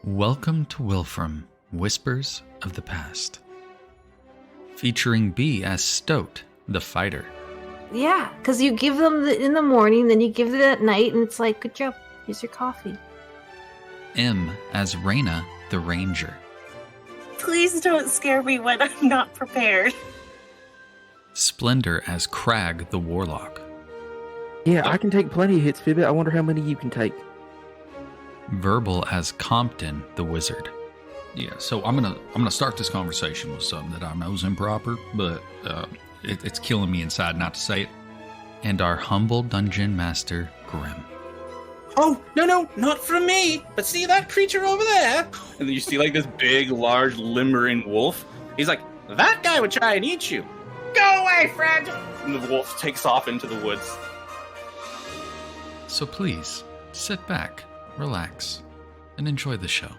Welcome to Wilfrem, Whispers of the Past. Featuring B as Stoat, the fighter. Yeah, because you give them in the morning, then you give them at night, and it's like, good job, here's your coffee. M as Raina, the ranger. Please don't scare me when I'm not prepared. Splendor as Crag, the warlock. Yeah, I can take plenty of hits, Fibbit. I wonder how many you can take. Verbal as Compton, the wizard. Yeah, so I'm gonna start this conversation with something that I know is improper, but it's killing me inside not to say it. And our humble dungeon master, Grim. Oh, no, not from me. But see that creature over there? And then you see like this big, large, limbering wolf. He's like, that guy would try and eat you. Go away, friend! And the wolf takes off into the woods. So please, sit back, relax, and enjoy the show.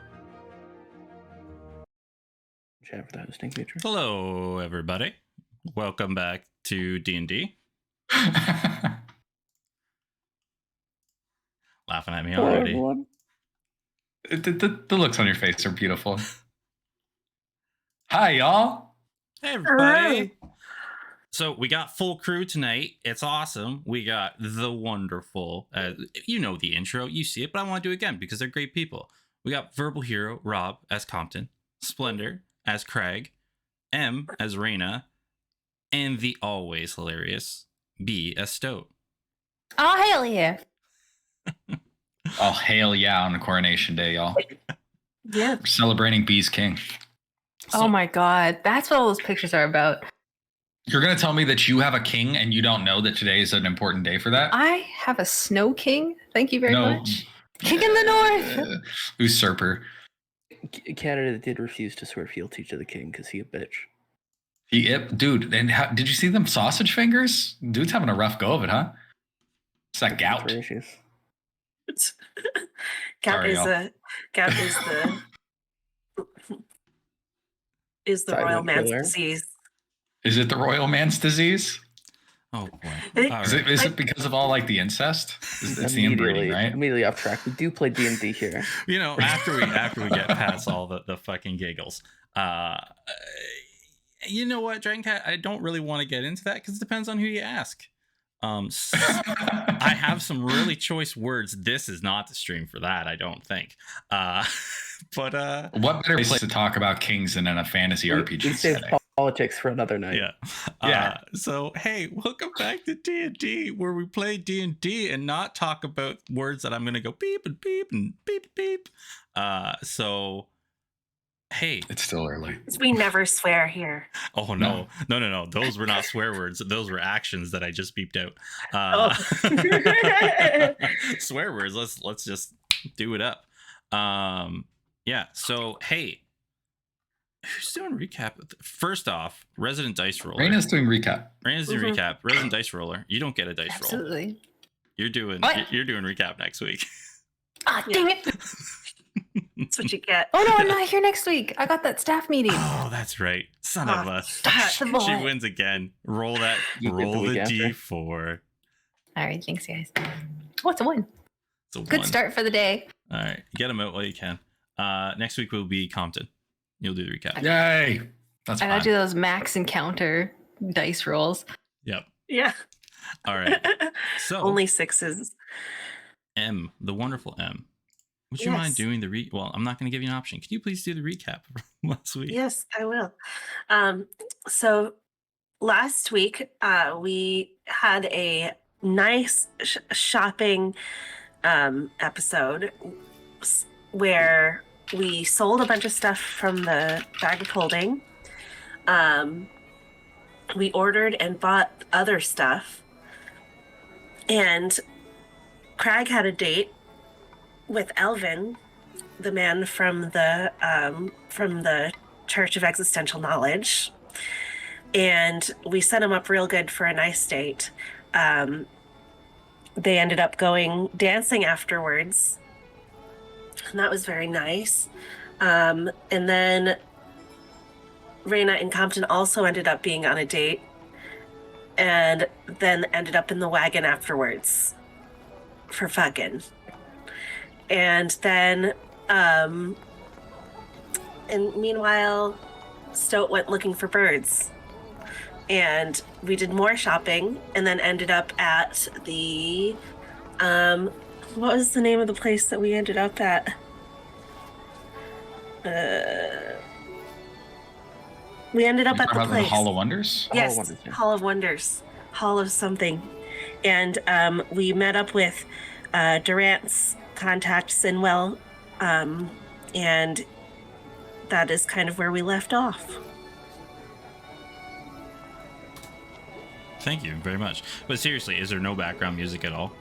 Chat for the hosting feature. Hello, everybody. Welcome back to D&D. Laughing at me Hello, already. everyone. The looks on your face are beautiful. Hi, y'all. Hey, everybody. So we got full crew tonight. It's awesome. We got the wonderful, you know the intro, you see it, but I want to do it again because they're great people. We got Verbal Hero Rob as Compton, Splendor as Craig, M as Raina, and the always hilarious B as Stoat. Oh, hell yeah. Oh, hail yeah on Coronation Day, y'all. Yeah. We're celebrating Bee's King. Oh my god, that's what all those pictures are about. You're going to tell me that you have a king and you don't know that today is an important day for that? I have a snow king. Thank you very much. King in the north. Usurper. Canada did refuse to swear fealty to the king because he a bitch. Dude, and did you see them sausage fingers? Dude's having a rough go of it, huh? It's that gout. Gout is the royal man's disease. Is it the royal man's disease? Oh boy! Is it because of all like the incest? It's the inbreeding, right? Immediately off track. We do play D&D here. You know, after we get past all the fucking giggles, you know what, Dragon Cat? I don't really want to get into that because it depends on who you ask. I have some really choice words. This is not the stream for that, I don't think. But what better place to talk about kings than in a fantasy RPG? We save politics for another night. Yeah. So hey, welcome back to D&D, where we play D&D and not talk about words that I'm gonna go beep and beep and beep beep. So hey, it's still early. We never swear here. Oh no. Those were not swear words. Those were actions that I just beeped out. Swear words. Let's just do it up. Yeah. So hey, who's doing recap? First off, Resident Dice Roller. Raina's doing recap. Recap. Resident Dice Roller. You don't get a dice roll. Absolutely. You're doing recap next week. Ah, dang it. That's what you get. Oh no, I'm not here next week. I got that staff meeting. Oh, that's right. Son of a. She wins again. Roll the D4. All right, thanks, guys. What's a win? It's a good 1. start for the day. All right, get them out while you can. Next week will be Compton. You'll do the recap. Yay! That's fine. I gotta do those max encounter dice rolls. Yep. Yeah. All right. So only 6s. M, the wonderful M. Would you mind doing the well, I'm not going to give you an option. Can you please do the recap from last week? Yes, I will. So last week, we had a nice shopping episode where we sold a bunch of stuff from the bag of holding. We ordered and bought other stuff. And Craig had a date with Elvin, the man from the Church of Existential Knowledge, and we set him up real good for a nice date. They ended up going dancing afterwards, and that was very nice. And then Raina and Compton also ended up being on a date, and then ended up in the wagon afterwards for fucking. And then, and meanwhile, Stoat went looking for birds. And we did more shopping and then ended up at the, what was the name of the place that we ended up at? We ended up at the place. Hall of Wonders? Yes, Hall of Wonders, yeah. Hall of Wonders. Hall of something. And we met up with Durant's contact, Sinwell, and that is kind of where we left off. Thank you very much. But seriously, is there no background music at all?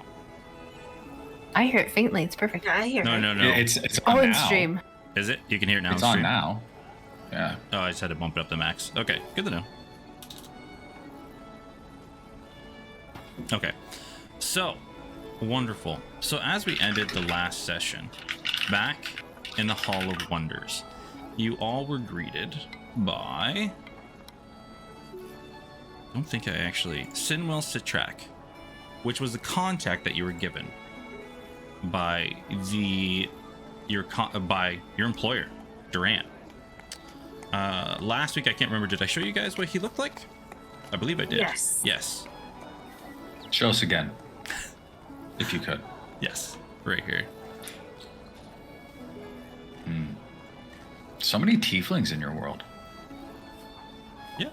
I hear it faintly. It's perfect. I hear No, it. no, no. It's Oh, on in now. stream. Is it? You can hear it now. It's in on stream? now. Yeah. Oh, I just had to bump it up to max. Okay, good to know. Okay, so wonderful. So as we ended the last session, back in the Hall of Wonders, you all were greeted by... I don't think I actually... Sinwell Citrak, which was the contact that you were given by by your employer, Durant. Last week, I can't remember, did I show you guys what he looked like? I believe I did. Yes. Yes. Show us again. If you could. Yes. Right here. So many tieflings in your world. Yeah.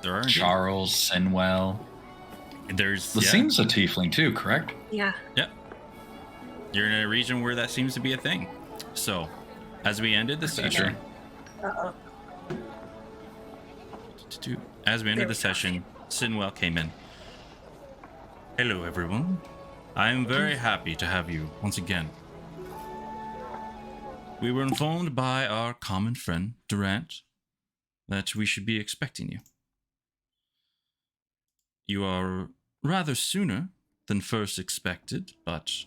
There are indeed. Charles, Sinwell. There's... The seems a tiefling too, correct? Yeah. Yep. You're in a region where that seems to be a thing. So, as we ended the session... Uh-oh. As we ended the session, Sinwell came in. Hello, everyone. I am very happy to have you once again. We were informed by our common friend, Durant, that we should be expecting you. You are rather sooner than first expected, but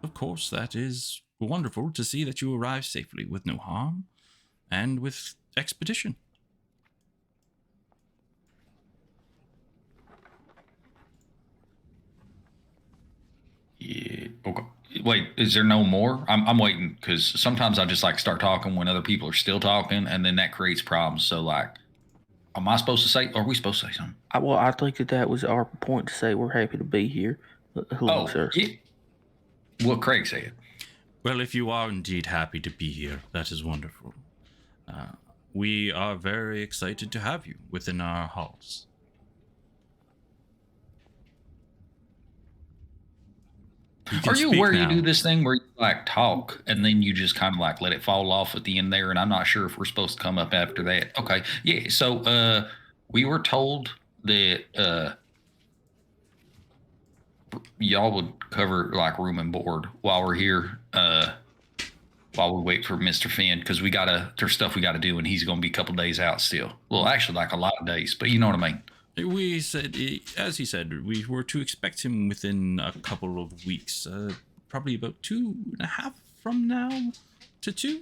of course that is wonderful to see that you arrive safely with no harm and with expedition. Yeah. Okay. Wait, is there no more? I'm waiting because sometimes I just like start talking when other people are still talking, and then that creates problems. So like, am I supposed to say? Are we supposed to say something? Well, I think that was our point to say we're happy to be here. Hello, sir. Yeah. What Craig said. Well, if you are indeed happy to be here, that is wonderful. We are very excited to have you within our halls. Are you aware you do this thing where you like talk and then you just kind of like let it fall off at the end there? And I'm not sure if we're supposed to come up after that. Okay. Yeah. So we were told that y'all would cover like room and board while we're here, while we wait for Mr. Finn, because there's stuff we gotta do, and he's gonna be a couple days out still. Well, actually like a lot of days, but you know what I mean. We said, as he said, we were to expect him within a couple of weeks, probably about 2.5 from now to 2.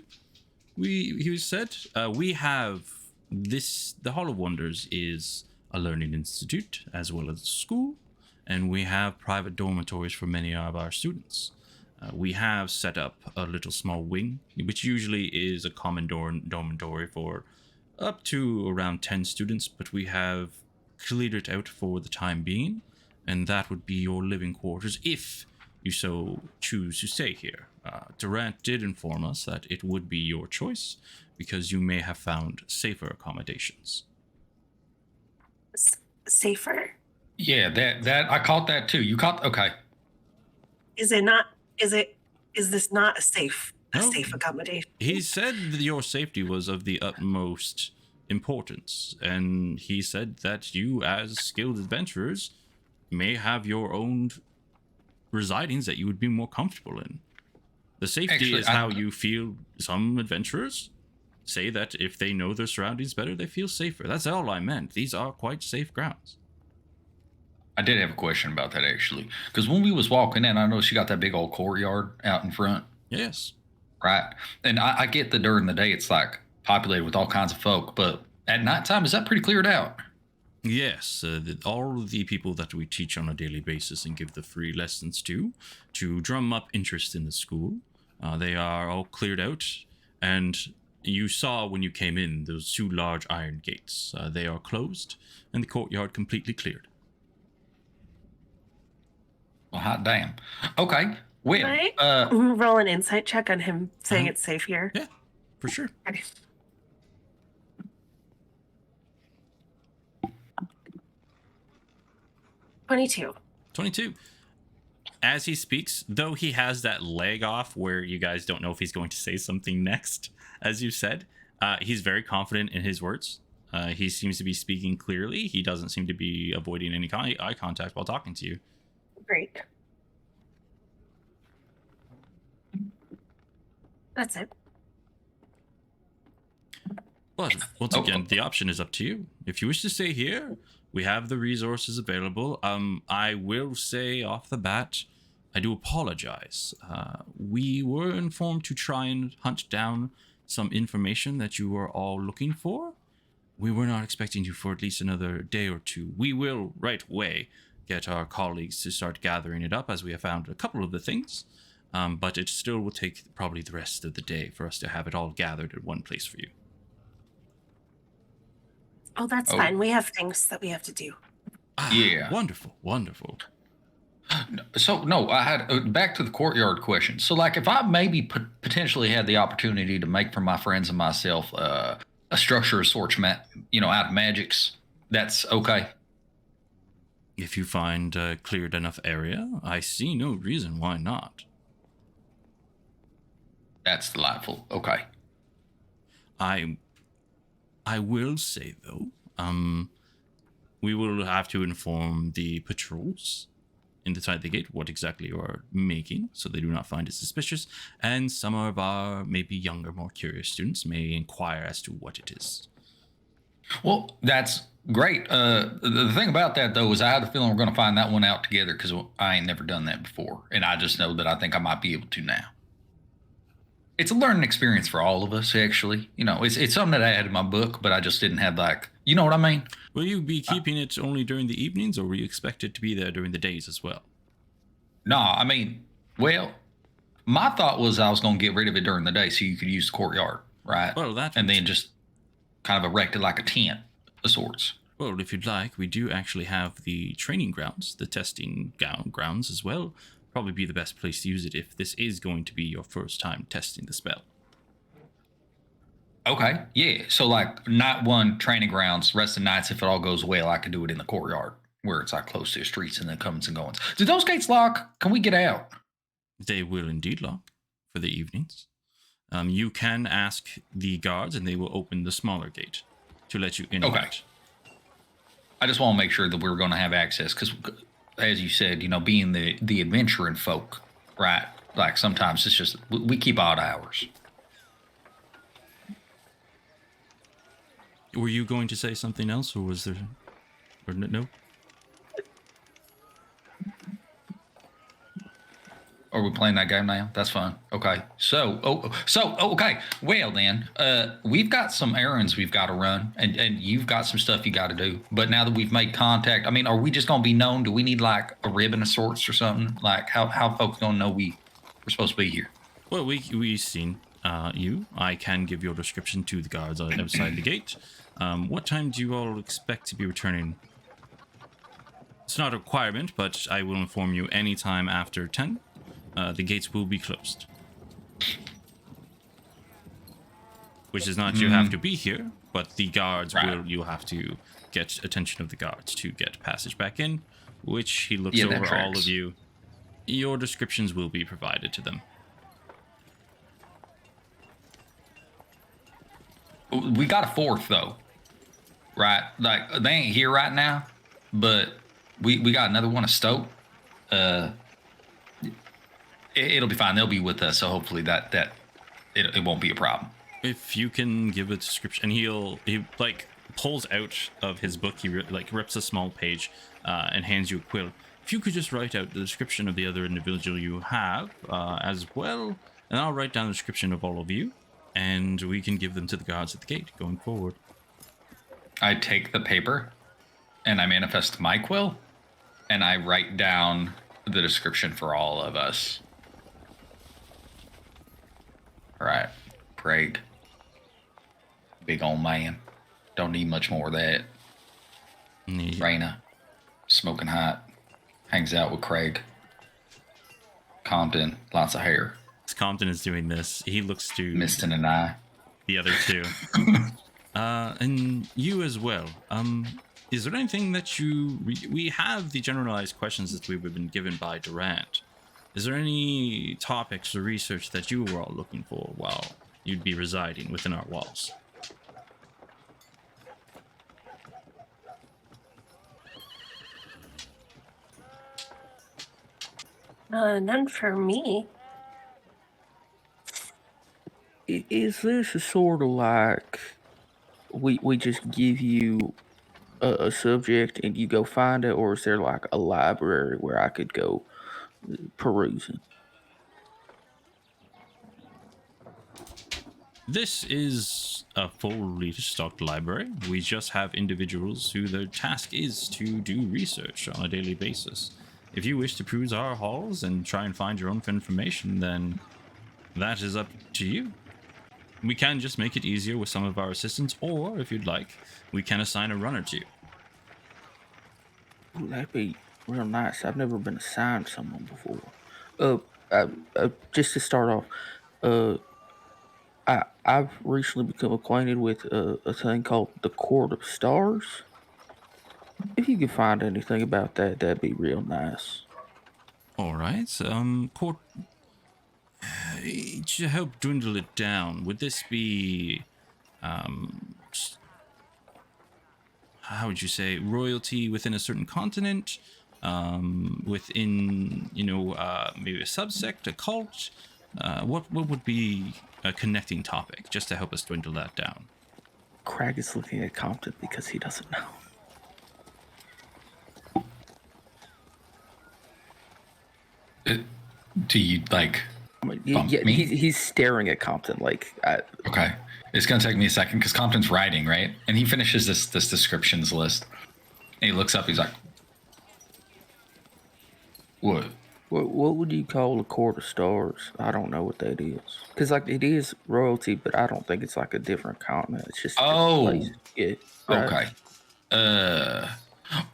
He said, we have this, the Hall of Wonders is a learning institute as well as a school, and we have private dormitories for many of our students. We have set up a little small wing, which usually is a common dormitory for up to around 10 students, but we have cleared it out for the time being, and that would be your living quarters if you so choose to stay here. Durant did inform us that it would be your choice because you may have found safer accommodations. Safer? Yeah, that I caught that too. You caught okay. Is it not? Is this not a safe No. accommodation? He said that your safety was of the utmost importance, and he said that you, as skilled adventurers, may have your own residings that you would be more comfortable in. The safety Actually, is how you feel. Some adventurers say that if they know their surroundings better, they feel safer. That's all I meant. These are quite safe grounds. I did have a question about that actually, because when we was walking in, I noticed you got that big old courtyard out in front, Yes. right? And I get that during the day it's like populated with all kinds of folk, but at nighttime is that pretty cleared out? Yes, all of the people that we teach on a daily basis and give the free lessons to drum up interest in the school. They are all cleared out, and you saw when you came in those 2 large iron gates. They are closed, and the courtyard completely cleared. Well, hot damn. Okay. Well, Can I roll an insight check on him saying it's safe here? Yeah, for sure. Okay. 22. As he speaks, though he has that leg off where you guys don't know if he's going to say something next, as you said, he's very confident in his words. He seems to be speaking clearly. He doesn't seem to be avoiding any eye contact while talking to you. Great. That's it. But once again, the option is up to you. If you wish to stay here, we have the resources available. I will say off the bat, I do apologize. We were informed to try and hunt down some information that you were all looking for. We were not expecting you for at least another day or 2. We will right away get our colleagues to start gathering it up, as we have found a couple of the things. But it still will take probably the rest of the day for us to have it all gathered at one place for you. Oh, that's fine. We have things that we have to do. Yeah. Wonderful. So, no, I had back to the courtyard question. So, like, if I maybe potentially had the opportunity to make for my friends and myself a structure of sorts, out of magics, that's okay. If you find a cleared enough area, I see no reason why not. That's delightful. Okay. I will say, though, we will have to inform the patrols inside the gate what exactly you are making, so they do not find it suspicious, and some of our maybe younger, more curious students may inquire as to what it is. Well, that's great. The thing about that, though, is I have the feeling we're going to find that one out together, because I ain't never done that before, and I just know that I think I might be able to now. It's a learning experience for all of us, actually. It's something that I had in my book, but I just didn't have, you know what I mean? Will you be keeping it only during the evenings, or will you expect it to be there during the days as well? No, my thought was I was going to get rid of it during the day so you could use the courtyard, right? Well, and then just kind of erect it like a tent of sorts. Well, if you'd like, we do actually have the training grounds, the testing grounds as well. Probably be the best place to use it if this is going to be your first time testing the spell. Okay, yeah. So, night 1 training grounds, rest of the nights, if it all goes well, I could do it in the courtyard where it's close to the streets and the comings and goings. Do those gates lock? Can we get out? They will indeed lock for the evenings. You can ask the guards, and they will open the smaller gate to let you in. Okay. I just want to make sure that we're going to have access, because, as you said, being the adventuring folk, right? Sometimes it's just we keep odd hours. Were you going to say something else, or was there, or no? Are we playing that game now? That's fine. Okay. So okay. Well then, we've got some errands we've got to run, and you've got some stuff you got to do. But now that we've made contact, are we just gonna be known? Do we need a ribbon of sorts or something? How folks gonna know we're supposed to be here? Well, we've seen you. I can give your description to the guards outside the gate. What time do you all expect to be returning? It's not a requirement, but I will inform you anytime after 10. The gates will be closed. Which is not you have to be here, but the guards will. You'll have to get attention of the guards to get passage back in, which he looks over all of you. Your descriptions will be provided to them. We got a 4th, though. Right? They ain't here right now, but we got another one of Stoke. It'll be fine. They'll be with us, so hopefully that it won't be a problem. If you can give a description, he pulls out of his book. He rips a small page and hands you a quill. If you could just write out the description of the other individual you have as well, and I'll write down the description of all of you, and we can give them to the guards at the gate going forward. I take the paper and I manifest my quill, and I write down the description for all of us. All right, Craig. Big old man. Don't need much more of that. Raina, smoking hot, hangs out with Craig. Compton, lots of hair. As Compton is doing this, he looks to Miston and I. The other two. And you as well. Is there anything that we have the generalized questions that we've been given by Durant. Is there any topics or research that you were all looking for while you'd be residing within our walls? None for me. Is this a sort of like we just give you a subject and you go find it, or is there like a library where I could go perusing? This is a fully stocked library. We just have individuals who their task is to do research on a daily basis. If you wish to peruse our halls and try and find your own information, then that is up to you. We can just make it easier with some of our assistants, or if you'd like, we can assign a runner to you. Ooh, that'd be real nice. I've never been assigned someone before. Just to start off, I've recently become acquainted with a thing called the Court of Stars. If you could find anything about that, that'd be real nice. All right. Court. To help dwindle it down, would this be, how would you say, royalty within a certain continent? Within, maybe a subsect, a cult? What would be a connecting topic, just to help us dwindle that down? Craig is looking at Compton because he doesn't know. Do you like? Yeah, me? He's staring at Compton like. Okay, it's gonna take me a second because Compton's writing, right? And he finishes this descriptions list. And he looks up. He's like, "What? What would you call a Court of Stars? I don't know what that is. Because like it is royalty, but I don't think it's like a different continent. It's just a place. Yeah. Right? Okay.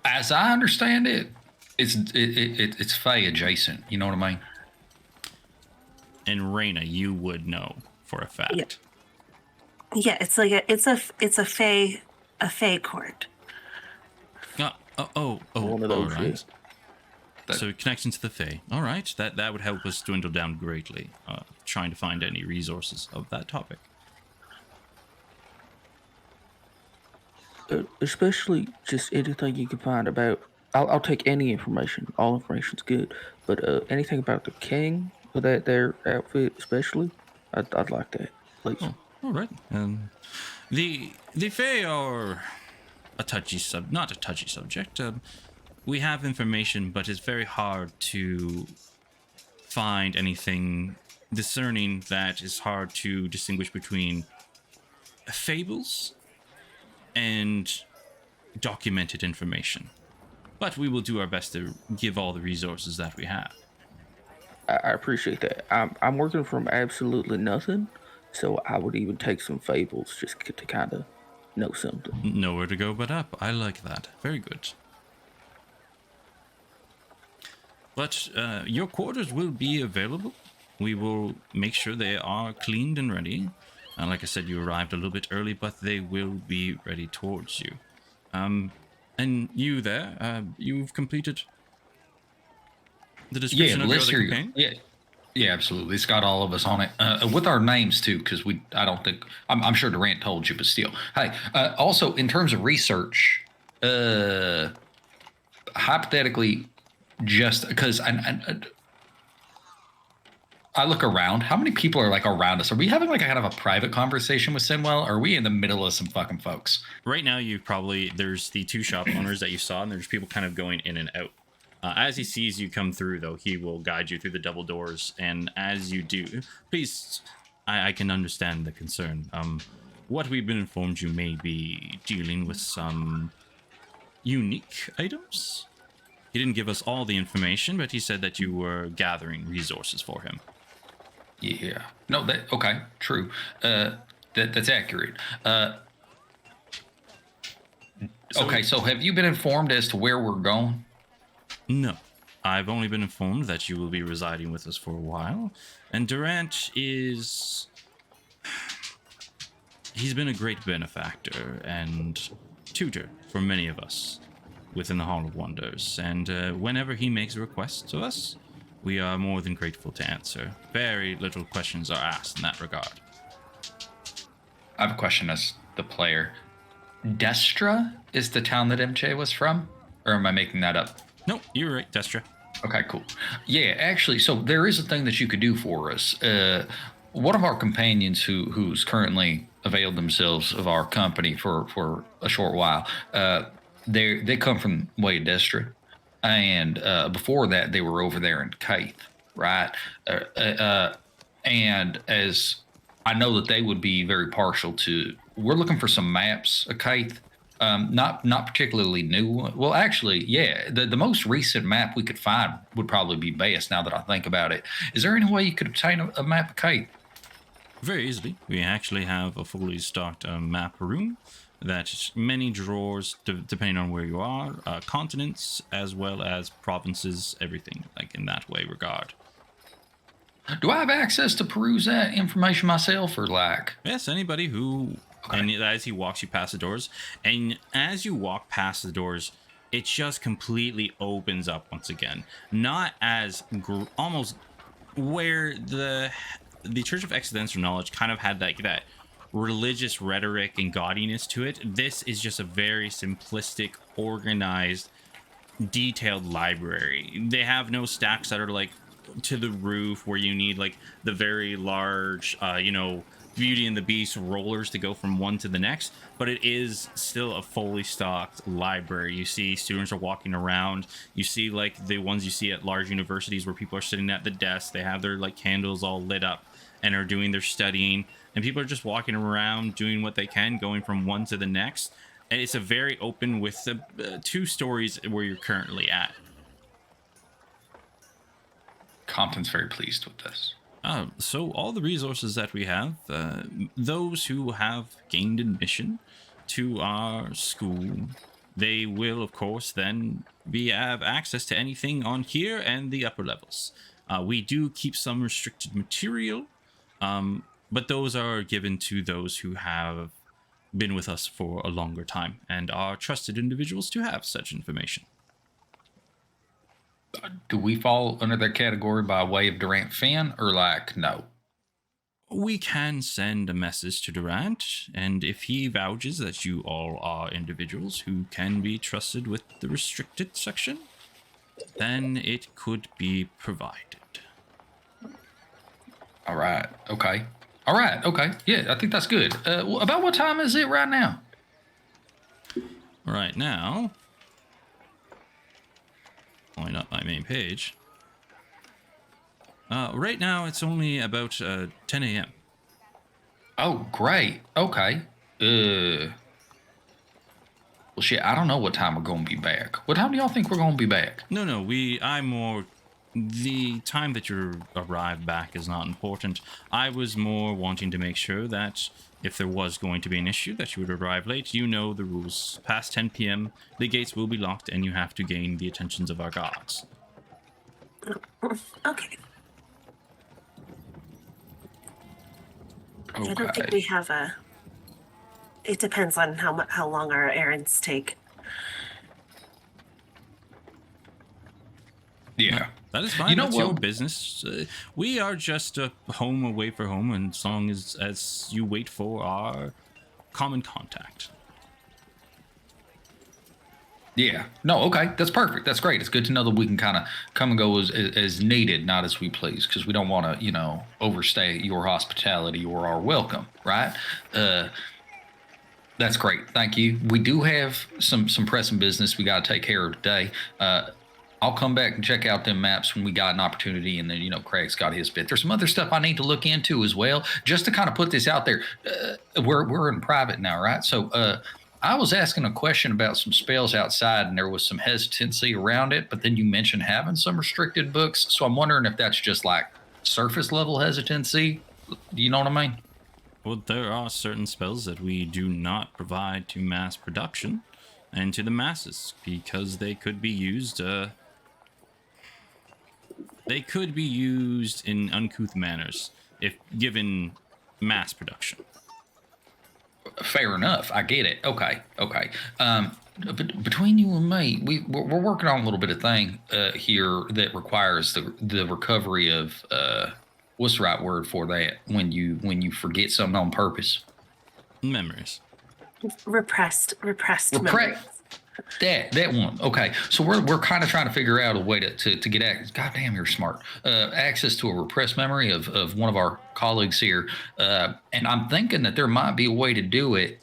As I understand it, it's Fae adjacent. You know what I mean? And Raina, you would know for a fact. Yeah, it's like it's a Fae court. One of those. Right. So connection to the Fae. All right, that would help us dwindle down greatly. Trying to find any resources of that topic. Especially just anything you can find about. I'll take any information. All information's good, but anything about the king, their outfit, especially, I'd like that, please. Oh, all right. The Fae are not a touchy subject. We have information, but it's very hard to find anything discerning that is hard to distinguish between fables and documented information. But we will do our best to give all the resources that we have. I appreciate that. I'm working from absolutely nothing, so I would even take some fables just to kind of know something. Nowhere to go but up. I like that. Very good. But your quarters will be available. We will make sure they are cleaned and ready. Like I said, you arrived a little bit early, but they will be ready towards you. And you there, you've completed the description of your other companion? Yeah, absolutely. It's got all of us on it, with our names too, because I'm sure Durant told you, but still. Hey, also in terms of research, hypothetically, just because I look around, how many people are like around us? Are we having like a kind of a private conversation with Sinwell? Or are we in the middle of some fucking folks? Right now, there's the two shop owners that you saw, and there's people kind of going in and out. As he sees you come through, though, he will guide you through the double doors. And as you do, please, I can understand the concern. What we've been informed, you may be dealing with some unique items. He didn't give us all the information, but he said that you were gathering resources for him. Yeah. No, okay, true. That's accurate. Okay, so have you been informed as to where we're going? No. I've only been informed that you will be residing with us for a while. And Durant is... He's been a great benefactor and tutor for many of us within the Hall of Wonders. And whenever he makes a request to us, we are more than grateful to answer. Very little questions are asked in that regard. I have a question as the player. Destra is the town that MJ was from? Or am I making that up? No, you're right, Destra. Okay, cool. Yeah, actually, so there is a thing that you could do for us. One of our companions who's currently availed themselves of our company for a short while, they come from way Destra. And before that, they were over there in Kaith, right? And as I know that they would be very partial to, we're looking for some maps of Kaith, not particularly new. Well, actually, yeah, the most recent map we could find would probably be best now that I think about it. Is there any way you could obtain a map of Kaith? Very easily. We actually have a fully stocked map room. That's many drawers, depending on where you are, continents, as well as provinces, everything, like in that way regard. Do I have access to peruse that information myself, or like? Yes, anybody who, okay. And as he walks you past the doors, and as you walk past the doors, it just completely opens up once again. Not as, almost where the Church of Accidental Knowledge kind of had like that religious rhetoric and gaudiness to it. This is just a very simplistic, organized, detailed library. They have no stacks that are like to the roof where you need like the very large Beauty and the Beast rollers to go from one to the next, but it is still a fully stocked library. You see students are walking around. You see like the ones you see at large universities where people are sitting at the desk. They have their like candles all lit up and are doing their studying, and people are just walking around doing what they can, going from one to the next. And it's a very open with the 2 stories where you're currently at. Compton's very pleased with this. So all the resources that we have, those who have gained admission to our school, they will, of course, then have access to anything on here and the upper levels. We do keep some restricted material, but those are given to those who have been with us for a longer time and are trusted individuals to have such information. Do we fall under that category by way of Durant Finn, or like, no? We can send a message to Durant, and if he vouches that you all are individuals who can be trusted with the restricted section, then it could be provided. All right. Okay. Yeah, I think that's good. About what time is it right now? Right now, pulling up my main page. Right now, it's only about 10 a.m. Oh, great. Okay. Well, shit, I don't know what time we're going to be back. What time do y'all think we're going to be back? No, the time that you arrive back is not important. I was more wanting to make sure that if there was going to be an issue, that you would arrive late. You know the rules. Past 10 p.m., the gates will be locked, and you have to gain the attentions of our guards. Okay. Okay. I don't think we have a... It depends on how long our errands take. Yeah. That is fine. That's your business. We are just a home away from home, and as long as you wait for our common contact. Yeah. No, okay. That's perfect. That's great. It's good to know that we can kind of come and go as needed, not as we please, because we don't want to, overstay your hospitality or our welcome, right? That's great. Thank you. We do have some pressing business we got to take care of today. I'll come back and check out them maps when we got an opportunity, and then, Craig's got his bit. There's some other stuff I need to look into as well, just to kind of put this out there. We're in private now, right? So I was asking a question about some spells outside, and there was some hesitancy around it, but then you mentioned having some restricted books, so I'm wondering if that's just like surface level hesitancy. Do you know what I mean? Well, there are certain spells that we do not provide to mass production and to the masses because they could be used. They could be used in uncouth manners if given mass production. Fair enough. I get it. Okay. But between you and me, we're working on a little bit of thing here that requires the recovery of what's the right word for that when you forget something on purpose? Memories. Repressed memories. That one. Okay. So we're kind of trying to figure out a way to get access. God damn, you're smart. Access to a repressed memory of one of our colleagues here. And I'm thinking that there might be a way to do it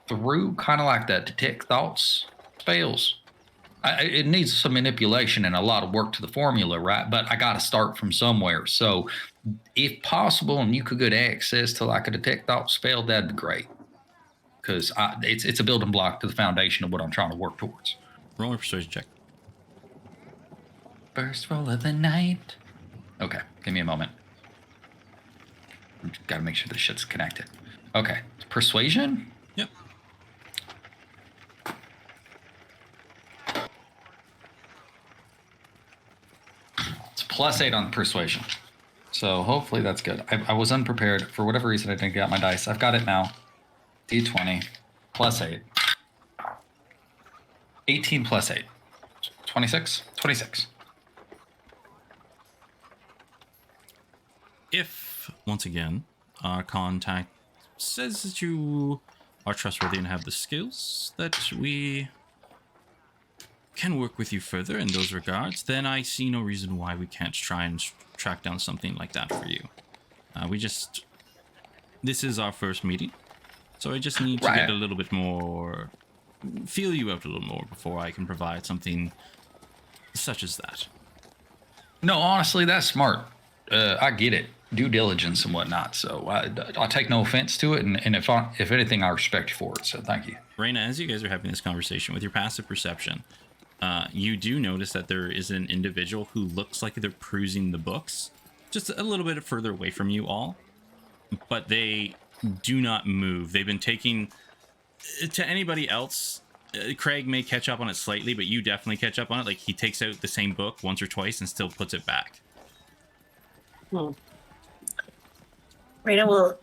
through kind of like that detect thoughts spells. It needs some manipulation and a lot of work to the formula, right? But I got to start from somewhere. So if possible, and you could get access to like a detect thoughts spell, that'd be great. Because it's a building block to the foundation of what I'm trying to work towards. Roll a persuasion check. First roll of the night. Okay, give me a moment. Got to make sure this shit's connected. Okay, persuasion? Yep. It's +8 on persuasion. So hopefully that's good. I was unprepared. For whatever reason, I didn't get my dice. I've got it now. D20 +8. 18 +8. 26? 26. If, once again, our contact says that you are trustworthy and have the skills that we can work with you further in those regards, then I see no reason why we can't try and track down something like that for you. This is our first meeting. So I just need to get a little bit more, feel you out a little more before I can provide something such as that. No, honestly, that's smart. I get it. Due diligence and whatnot. So I take no offense to it. And if anything, I respect you for it. So thank you. Raina, as you guys are having this conversation with your passive perception, you do notice that there is an individual who looks like they're perusing the books just a little bit further away from you all. But they do not move. They've been taking, to anybody else, Craig may catch up on it slightly, but you definitely catch up on it. Like, he takes out the same book once or twice and still puts it back. Raina will,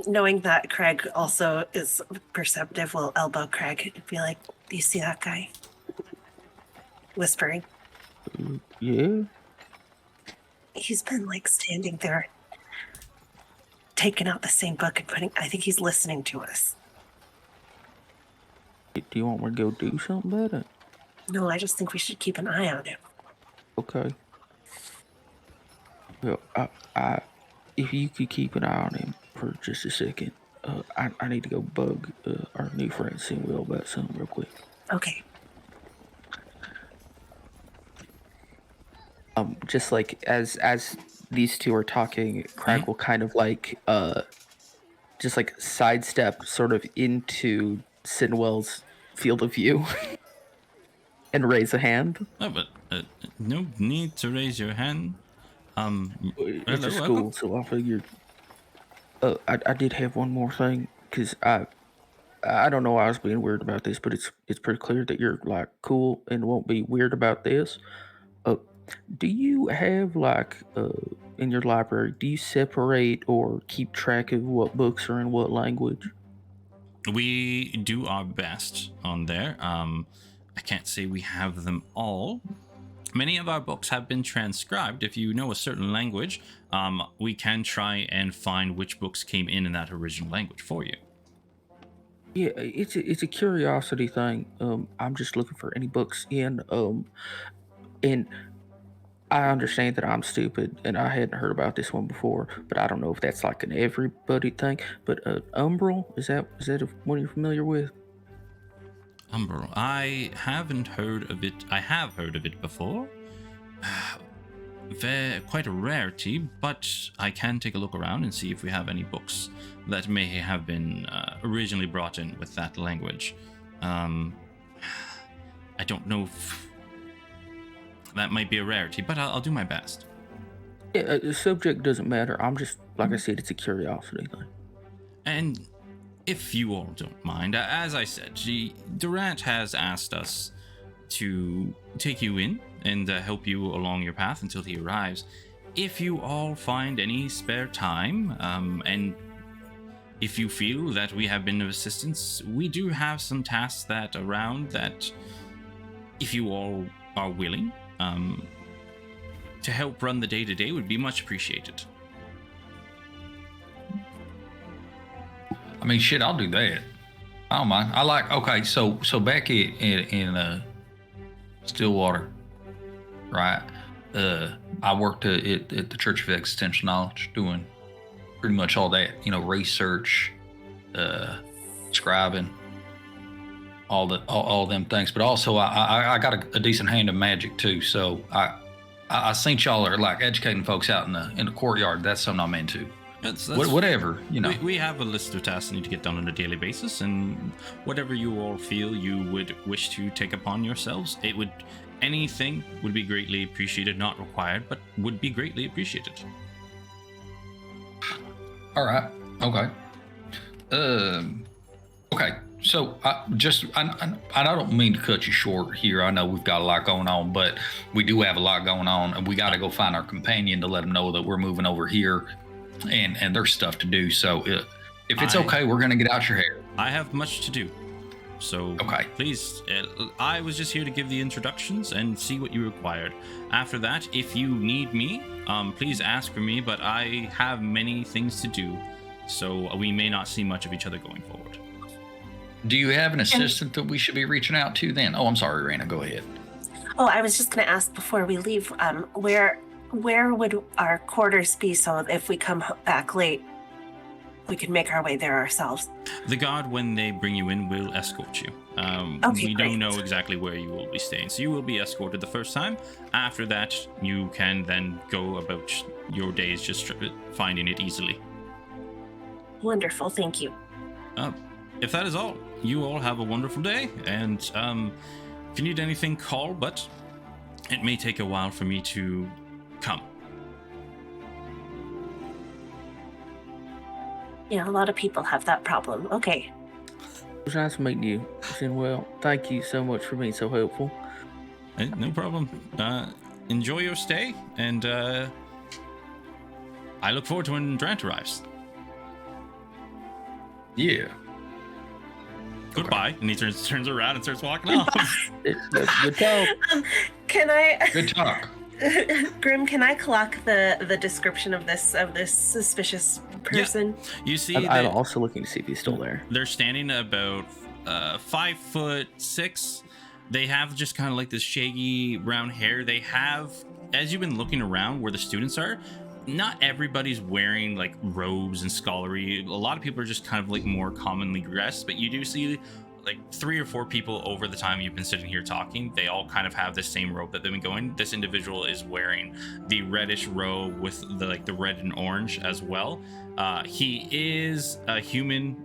knowing that Craig also is perceptive, will elbow Craig and be like, do you see that guy? Whispering. Yeah. He's been like standing there, taking out the same book and putting, I think he's listening to us. Do you want me to go do something about it? No, I just think we should keep an eye on him. Okay. Well, if you could keep an eye on him for just a second, I need to go bug our new friend Sinwell about something real quick. Okay. Just like as these two are talking, Craig will kind of like just like sidestep sort of into Sinwell's field of view and raise a hand. Oh, but no need to raise your hand. It's a school, so I figured. I did have one more thing because I don't know why I was being weird about this, but it's pretty clear that you're like cool and won't be weird about this. Do you have like in your library? Do you separate or keep track of what books are in what language? We do our best on there. I can't say we have them all. Many of our books have been transcribed. If you know a certain language, we can try and find which books came in that original language for you. Yeah, it's a curiosity thing. I'm just looking for any books in and I understand that I'm stupid and I hadn't heard about this one before, but I don't know if that's like an everybody thing. But Umbral, is that one you're familiar with? Umbral, I haven't heard of it. I have heard of it before. quite a rarity, but I can take a look around and see if we have any books that may have been originally brought in with that language. I don't know if that might be a rarity, but I'll do my best. Yeah, the subject doesn't matter. I'm just, like I said, it's a curiosity thing. And if you all don't mind, as I said, Durant has asked us to take you in and help you along your path until he arrives. If you all find any spare time, and if you feel that we have been of assistance, we do have some tasks that if you all are willing, to help run the day-to-day would be much appreciated. I mean, shit, I'll do that. I don't mind. Okay, so back in Stillwater, right? I worked at the Church of Existential Knowledge, doing pretty much all that, research, scribing, all them things. But also, I got a decent hand of magic too. So I seen y'all are like educating folks out in the courtyard. That's something I'm into. That's whatever, We have a list of tasks that need to get done on a daily basis, and whatever you all feel you would wish to take upon yourselves, anything would be greatly appreciated, not required, but would be greatly appreciated. All right. Okay. Okay. So I don't mean to cut you short here. I know we've got a lot going on, but we do have a lot going on, and we got to go find our companion to let them know that we're moving over here, and there's stuff to do. So if it's okay, we're gonna get out your hair. I have much to do. So okay. Please, I was just here to give the introductions and see what you required. After that, if you need me, please ask for me, but I have many things to do, so we may not see much of each other going forward. Do you have an assistant that we should be reaching out to then? Oh, I'm sorry, Raina, go ahead. Oh, I was just going to ask before we leave, where would our quarters be, so if we come back late, we could make our way there ourselves? The guard, when they bring you in, will escort you. Okay, we great. don't know exactly where you will be staying, so you will be escorted the first time. After that, you can then go about your days just finding it easily. Wonderful, thank you. If that is all, you all have a wonderful day, and if you need anything, call, but it may take a while for me to come. Yeah, a lot of people have that problem. Okay. It was nice meeting you, Sinwell. Thank you so much for being so helpful. Hey, no problem. Enjoy your stay, and I look forward to when Durant arrives. Yeah. Goodbye. Okay. And he turns around and starts walking off. Good talk. Can I? Good talk. Grim, can I clock the description of this suspicious person? Yeah. You see, I'm also looking to see if he's still there. They're standing about 5'6". They have just kind of like this shaggy brown hair. They have, as you've been looking around where the students are, not everybody's wearing like robes and scholarly. A lot of people are just kind of like more commonly dressed, but you do see like 3 or 4 people over the time you've been sitting here talking. They all kind of have the same robe that they've been going. This individual is wearing the reddish robe with the red and orange as well. He is a human.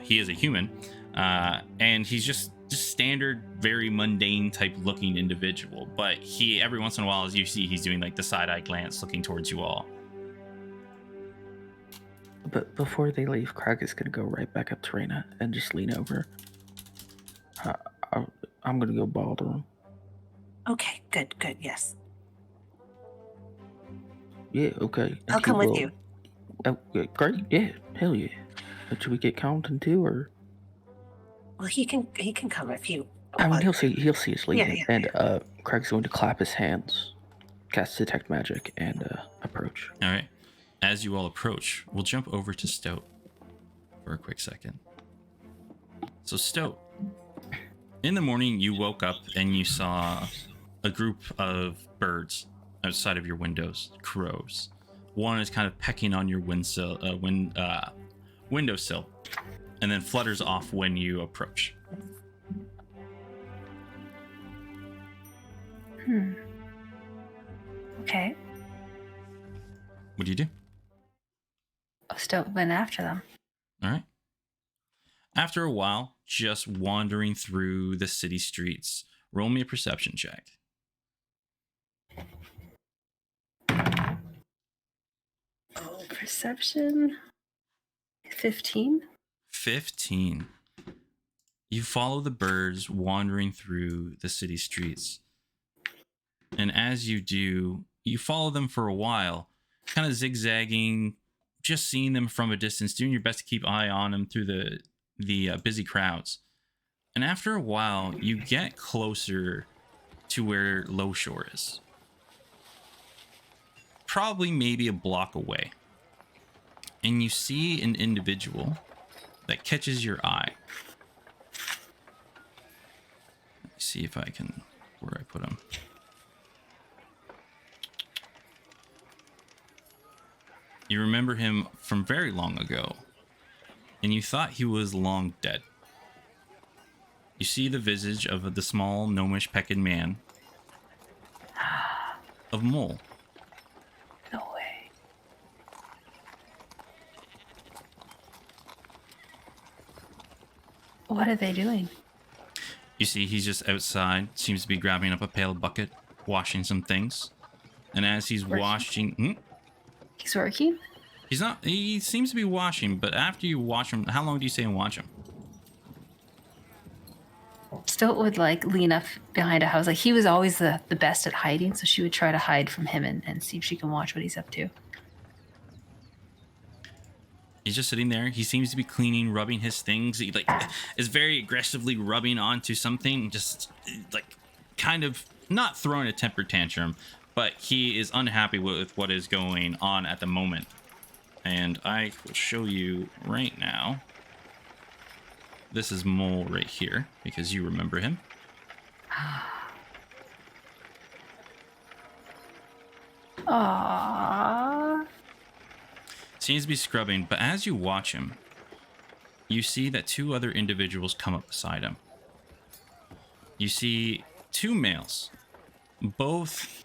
He is a human, and he's just standard, very mundane type looking individual. But he, every once in a while, as you see, he's doing like the side-eye glance looking towards you all. But before they leave, Craig is going to go right back up to Raina and just lean over. I'm going to go bother him. Okay, good, yes. Yeah, okay. I'll come with you. Oh, great, yeah, hell yeah. But should we get Compton too, or? Well, he can come if you. I mean, he'll see us leaving, Yeah. and Craig's going to clap his hands, cast Detect Magic, and approach. All right. As you all approach, we'll jump over to Stoat for a quick second. So Stoat, in the morning you woke up and you saw a group of birds outside of your windows, crows. One is kind of pecking on your windowsill, and then flutters off when you approach. Okay. What do you do? Still went after them. All right. After a while, just wandering through the city streets, roll me a perception check. Oh, perception. 15. 15. You follow the birds wandering through the city streets. And as you do, you follow them for a while, kind of zigzagging, just seeing them from a distance, doing your best to keep eye on them through the busy crowds. And after a while, you get closer to where Low Shore is. Probably maybe a block away. And you see an individual that catches your eye. Let me see if I can, where I put him. You remember him from very long ago, and you thought he was long dead. You see the visage of the small, gnomish, pecked man of Mole. No way. What are they doing? You see he's just outside, seems to be grabbing up a pail bucket, washing some things. And as he's washing... He's working? He's not... He seems to be washing, but after you wash him... How long do you stay and watch him? Still would like lean up behind a house. Like he was always the best at hiding, so she would try to hide from him and see if she can watch what he's up to. He's just sitting there. He seems to be cleaning, rubbing his things. He like is very aggressively rubbing onto something, just like kind of not throwing a temper tantrum, but he is unhappy with what is going on at the moment. And I will show you right now. This is Mole right here, because you remember him. Aww. Seems to be scrubbing, but as you watch him, you see that two other individuals come up beside him. You see two males, both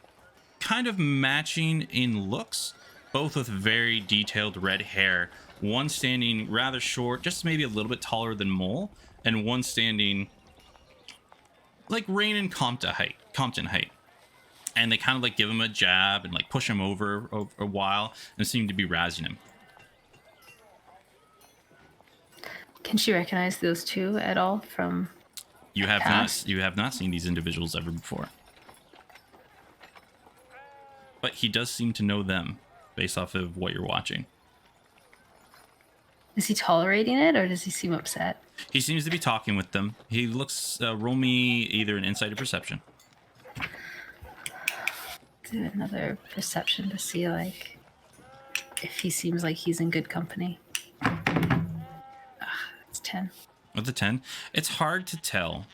kind of matching in looks, both with very detailed red hair. One standing rather short, just maybe a little bit taller than Mole, and one standing like Rain and Compton height. And they kind of like give him a jab and like push him over a while and seem to be razzing him. Can she recognize those two at all from You have not seen these individuals ever before. But he does seem to know them based off of what you're watching. Is he tolerating it, or does he seem upset? He seems to be talking with them. He looks... roll me either an insight or perception. Do another perception to see, like, if he seems like he's in good company. It's 10. With the 10, it's hard to tell.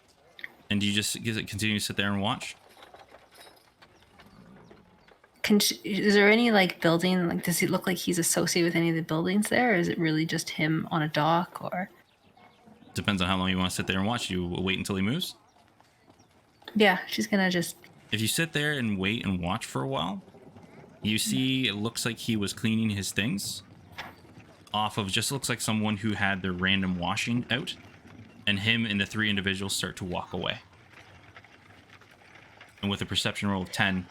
And do you just continue to sit there and watch? Is there any like building, like does he look like he's associated with any of the buildings there, or is it really just him on a dock? Or depends on how long you want to sit there and watch. You wait until he moves? Yeah, she's gonna just... If you sit there and wait and watch for a while, you see it looks like he was cleaning his things off of, just looks like someone who had their random washing out, and him and the three individuals start to walk away. And with a perception roll of 10,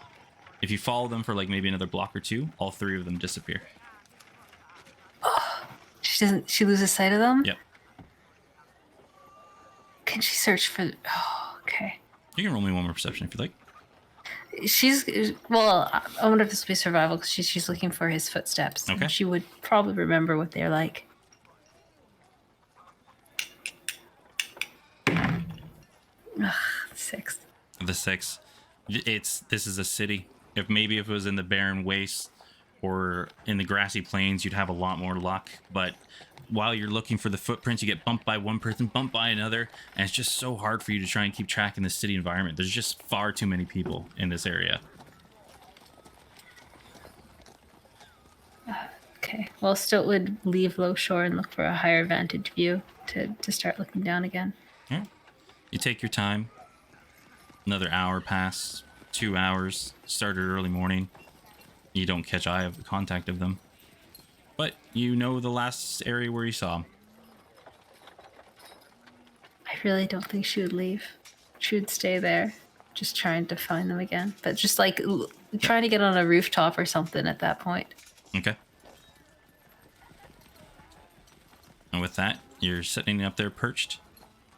if you follow them for like maybe another block or two, all three of them disappear. Oh, she loses sight of them? Yep. Can she search for... Oh, okay. You can roll me one more perception if you like. Well, I wonder if this will be survival, because she's looking for his footsteps. Okay. She would probably remember what they're like. Ugh, 6. The 6. This is a city. If it was in the barren wastes or in the grassy plains, you'd have a lot more luck. But while you're looking for the footprints, you get bumped by one person, bumped by another, and it's just so hard for you to try and keep track in the city environment. There's just far too many people in this area. Okay. Well, Stilt would leave Low Shore and look for a higher vantage view to start looking down again. Yeah. You take your time. Another hour passes. 2 hours. Started early morning. You don't catch eye of contact of them. But you know the last area where you saw them. I really don't think she would leave. She would stay there, just trying to find them again. But just like trying to get on a rooftop or something at that point. Okay. And with that, you're sitting up there perched.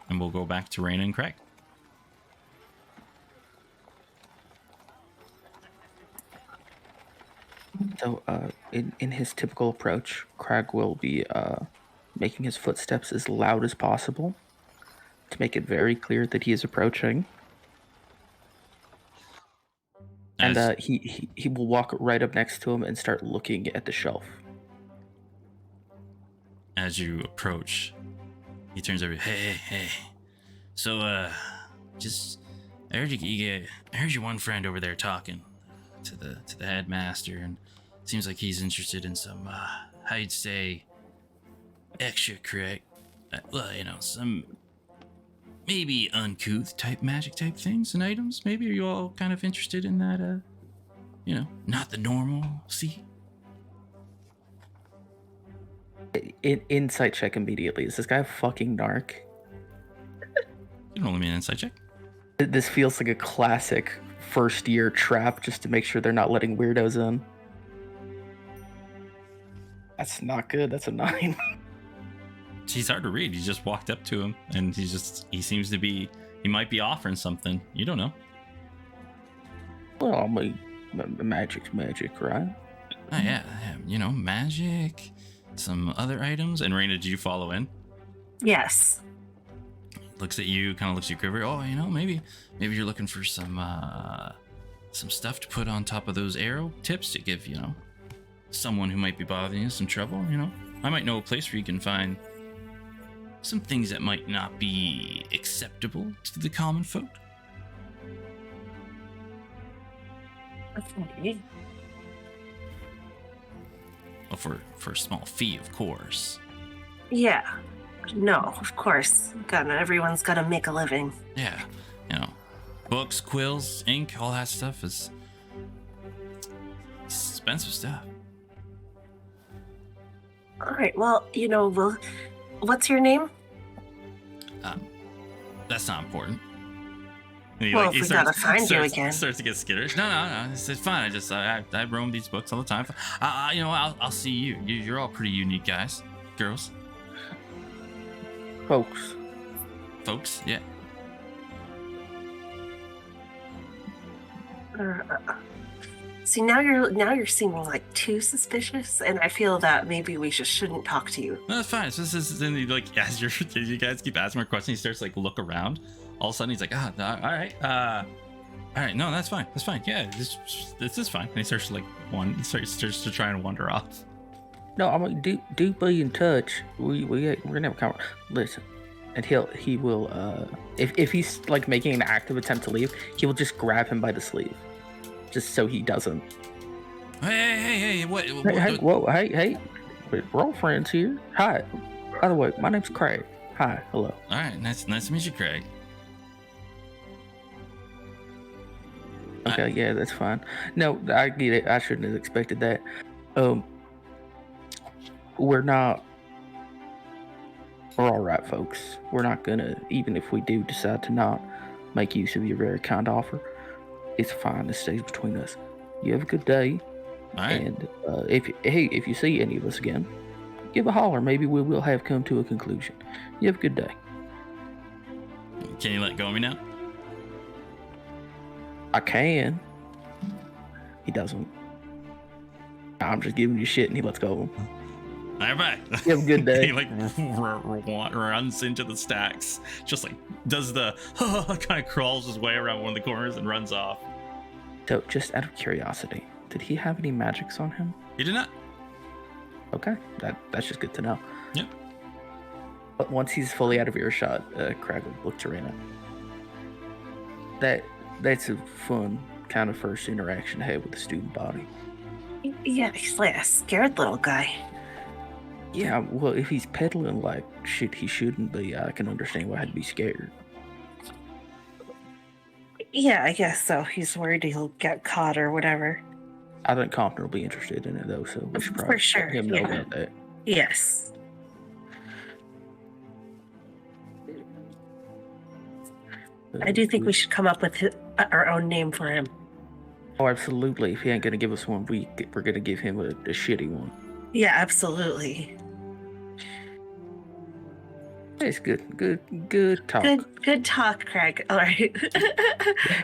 And we'll go back to Raina and Craig. So, in his typical approach, Craig will be making his footsteps as loud as possible to make it very clear that he is approaching. And he will walk right up next to him and start looking at the shelf. As you approach, he turns over. Hey. So, I heard I heard your one friend over there talking to the headmaster, and it seems like he's interested in some, how you'd say, extra some maybe uncouth type magic type things and items. Maybe are you all kind of interested in that? Not the normal. See. Insight check immediately. Is this guy fucking narc? You can roll me an insight check. This feels like a classic first year trap just to make sure they're not letting weirdos in. That's not good. That's a 9. He's hard to read. You just walked up to him and he seems to be, he might be offering something. You don't know. Well, I mean, magic's magic, right? Oh, yeah. Magic, some other items. And Raina, did you follow in? Yes. Looks at you, kind of looks at you, quiver. Oh, maybe you're looking for some stuff to put on top of those arrow tips to give, someone who might be bothering you some trouble, I might know a place where you can find some things that might not be acceptable to the common folk. Okay. Well, for a small fee, of course. Yeah. No, of course. Everyone's got to make a living. Yeah. Books, quills, ink, all that stuff is expensive stuff. All right. Well, what's your name? That's not important. If we gotta find you again. Starts to get skittish. No. It's fine. I roam these books all the time. I'll see you. You're all pretty unique guys, girls. Folks, yeah. See, now you're seeming like too suspicious, and I feel that maybe we just shouldn't talk to you. No, that's fine. This is then as you guys keep asking more questions, he starts look around. All of a sudden, he's like, all right, no, that's fine. Yeah, this is fine. And he starts starts to try and wander off. No, I mean, do be in touch. We're gonna have a conversation. Listen, and he will if he's making an active attempt to leave, he will just grab him by the sleeve, just so he doesn't. Hey, what? Hey, we're all friends here. Hi, by the way, my name's Craig. Hi, hello. All right, nice to meet you, Craig. Okay, yeah, that's fine. No, I get it. I shouldn't have expected that. We're all right, folks. We're not gonna, even if we do decide to not make use of your very kind offer, it's fine. This stays between us. You have a good day. All right. And if you see any of us again, give a holler. Maybe we will have come to a conclusion. You have a good day. Can you let go of me now? I can. He doesn't. I'm just giving you shit, and he lets go of him. All right, bye. You have a good day. He runs into the stacks, just does the kind of crawls his way around one of the corners and runs off. So, just out of curiosity, did he have any magics on him? He did not. Okay, that's just good to know. Yep. But once he's fully out of earshot, Craig will look to Raina. That's a fun kind of first interaction to have with the student body. Yeah, he's like a scared little guy. Yeah, well, if he's peddling shit he shouldn't be, I can understand why I'd be scared. Yeah, I guess so. He's worried he'll get caught or whatever. I think Compton will be interested in it though, so we should For probably sure, let him know yeah. about that. Yes. I do think we should come up with our own name for him. Oh, absolutely. If he ain't gonna give us one, we're gonna give him a shitty one. Yeah, absolutely. It's good talk. Good talk, Craig. All right.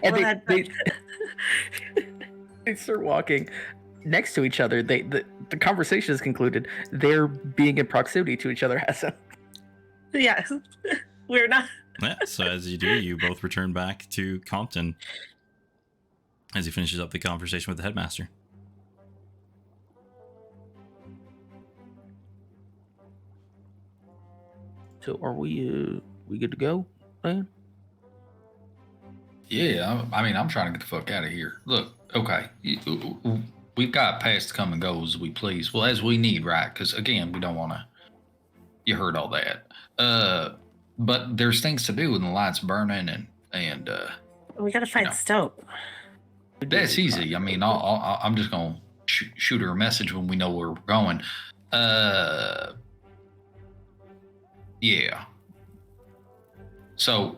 And they start walking next to each other. The conversation is concluded. They're being in proximity to each other hasn't. Yeah, we're not. Yeah, so as you do, you both return back to Compton as he finishes up the conversation with the headmaster. So are we good to go, man? Yeah, I mean, I'm trying to get the fuck out of here. Look, okay, we've got past to come and go as we please. Well, as we need, right? Because again, we don't want to. You heard all that. But there's things to do, and the lights burning, and We gotta find Stope. that's easy. I mean, I'm just gonna shoot her a message when we know where we're going. Yeah. So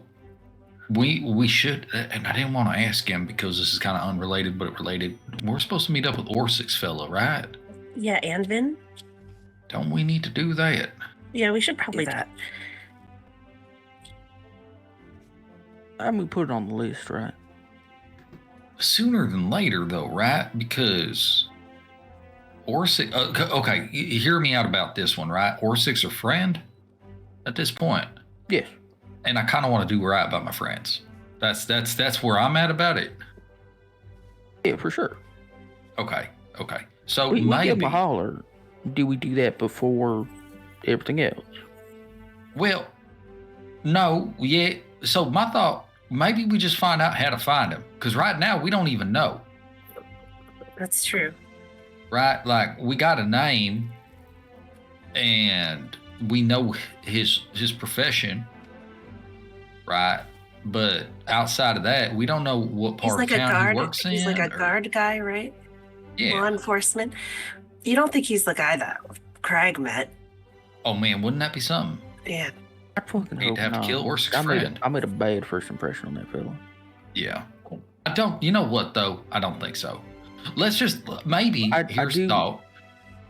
we should, and I didn't want to ask him because this is kind of unrelated, but it related. We're supposed to meet up with Orsick's fella, right? Yeah, Anvin. Don't we need to do that? Yeah, we should probably that. I mean, put it on the list, right? Sooner than later, though, right? Because Orsick. Okay, hear me out about this one, right? Orsick's a friend at this point. Yes. And I kind of want to do right by my friends. That's where I'm at about it. Yeah, for sure. Okay. So We maybe give him a holler. Do we do that before everything else? Well, no, yeah. So my thought, maybe we just find out how to find him, because right now we don't even know. That's true. Right? Like, we got a name, and we know his profession, right? But outside of that, we don't know what part of town he works in. He's like a guard guy, right? Yeah. Law enforcement. You don't think he's the guy that Craig met? Oh man, wouldn't that be something? Yeah. I fucking He'd hope have not. to kill Orsick's friend. I made a bad first impression on that fella. Yeah. I don't. You know what though? I don't think so. Let's just maybe. Here's the thought.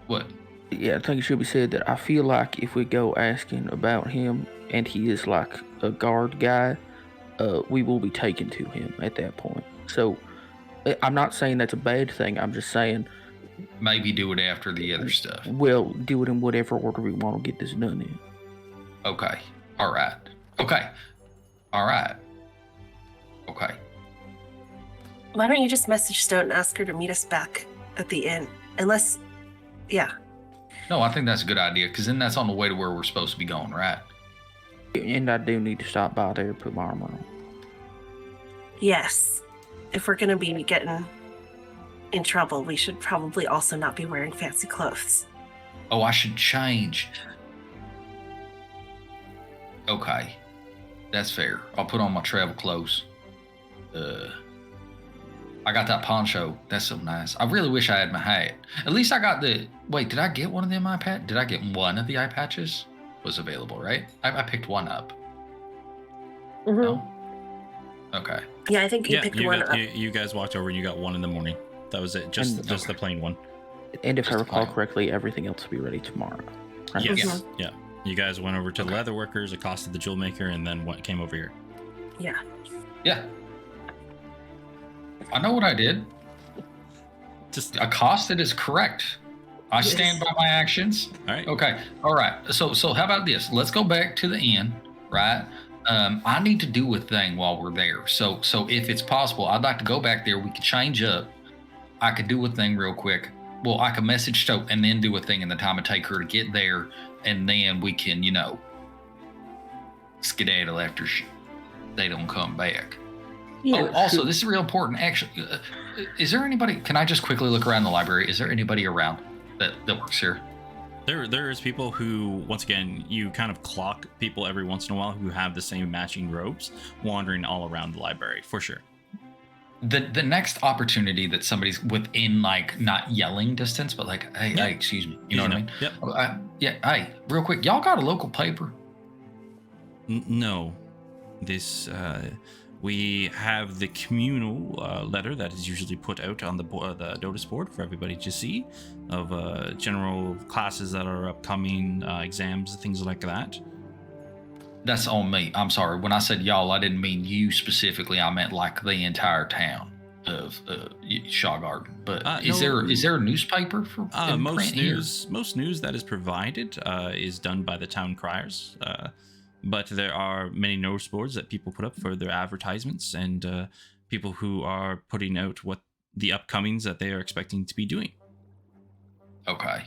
What? Yeah, I think it should be said that I feel like if we go asking about him and he is like a guard guy, we will be taken to him at that point. So I'm not saying that's a bad thing. I'm just saying maybe do it after the other stuff. We'll do it in whatever order we want to get this done in. Okay. All right. Okay. All right. Okay. Why don't you just message Stoat and ask her to meet us back at the inn? Unless, yeah. No, I think that's a good idea, because then that's on the way to where we're supposed to be going, right? And I do need to stop by there and put my armor on. Yes. If we're going to be getting in trouble, we should probably also not be wearing fancy clothes. Oh, I should change. Okay. That's fair. I'll put on my travel clothes. I got that poncho. That's so nice. I really wish I had my hat. At least I got the... Wait, did I get one of them eye patches? Did I get one of the eye patches? Was available, right? I picked one up. Mm-hmm. No? Okay. Yeah, I think you picked one up. You guys walked over and you got one in the morning. That was it. Just the plain one. And if I recall correctly, everything else will be ready tomorrow. Right? Yes. Mm-hmm. Yeah. You guys went over to the leather workers, accosted the jewel maker, and then came over here. Yeah. Yeah. I know what I did. Just accosted is correct. I stand by my actions. All right. Okay. All right. So how about this? Let's go back to the inn, right? I need to do a thing while we're there. So if it's possible, I'd like to go back there. We could change up. I could do a thing real quick. Well, I could message Stoke and then do a thing in the time it take her to get there, and then we can, skedaddle after they don't come back. Yeah. Oh, also, this is real important. Actually, is there anybody? Can I just quickly look around the library? Is there anybody around that works here? There is people who, once again, you kind of clock people every once in a while who have the same matching robes wandering all around the library, for sure. the next opportunity that somebody's within, like, not yelling distance, but like, hey, excuse me, you know what I mean? Yep. Yeah. Hey, real quick, y'all got a local paper? No, this we have the communal letter that is usually put out on the notice board for everybody to see of general classes that are upcoming, exams, things like that. That's on me. I'm sorry. When I said y'all, I didn't mean you specifically. I meant like the entire town of Shaw Garden. But is there a newspaper for most news that is provided is done by the town criers. But there are many notice boards that people put up for their advertisements and people who are putting out what the upcomings that they are expecting to be doing. Okay.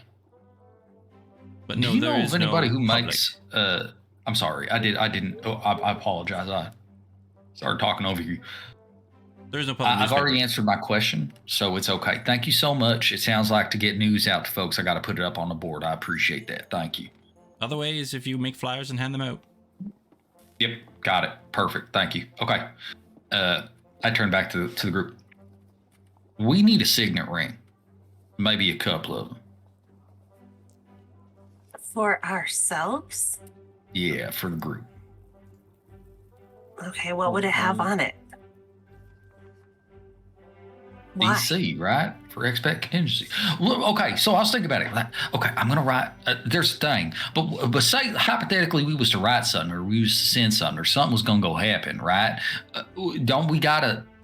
But do you know of anybody who public. makes? I'm sorry, I didn't. Oh, I apologize. I started talking over you. There's no public. I've already answered my question, so it's okay. Thank you so much. It sounds like to get news out to folks, I got to put it up on the board. I appreciate that. Thank you. Other way is if you make flyers and hand them out. Yep, got it. Perfect. Thank you. Okay. I turn back to the group. We need a signet ring, maybe a couple of them. For ourselves? Yeah, for the group. Okay, what would it have on it? Why? EC, right? For expat contingency. Look, okay, so I was thinking about it. Okay, I'm going to write, there's a thing. But say, hypothetically, we was to write something or we was to send something or something was going to go happen, right? Don't we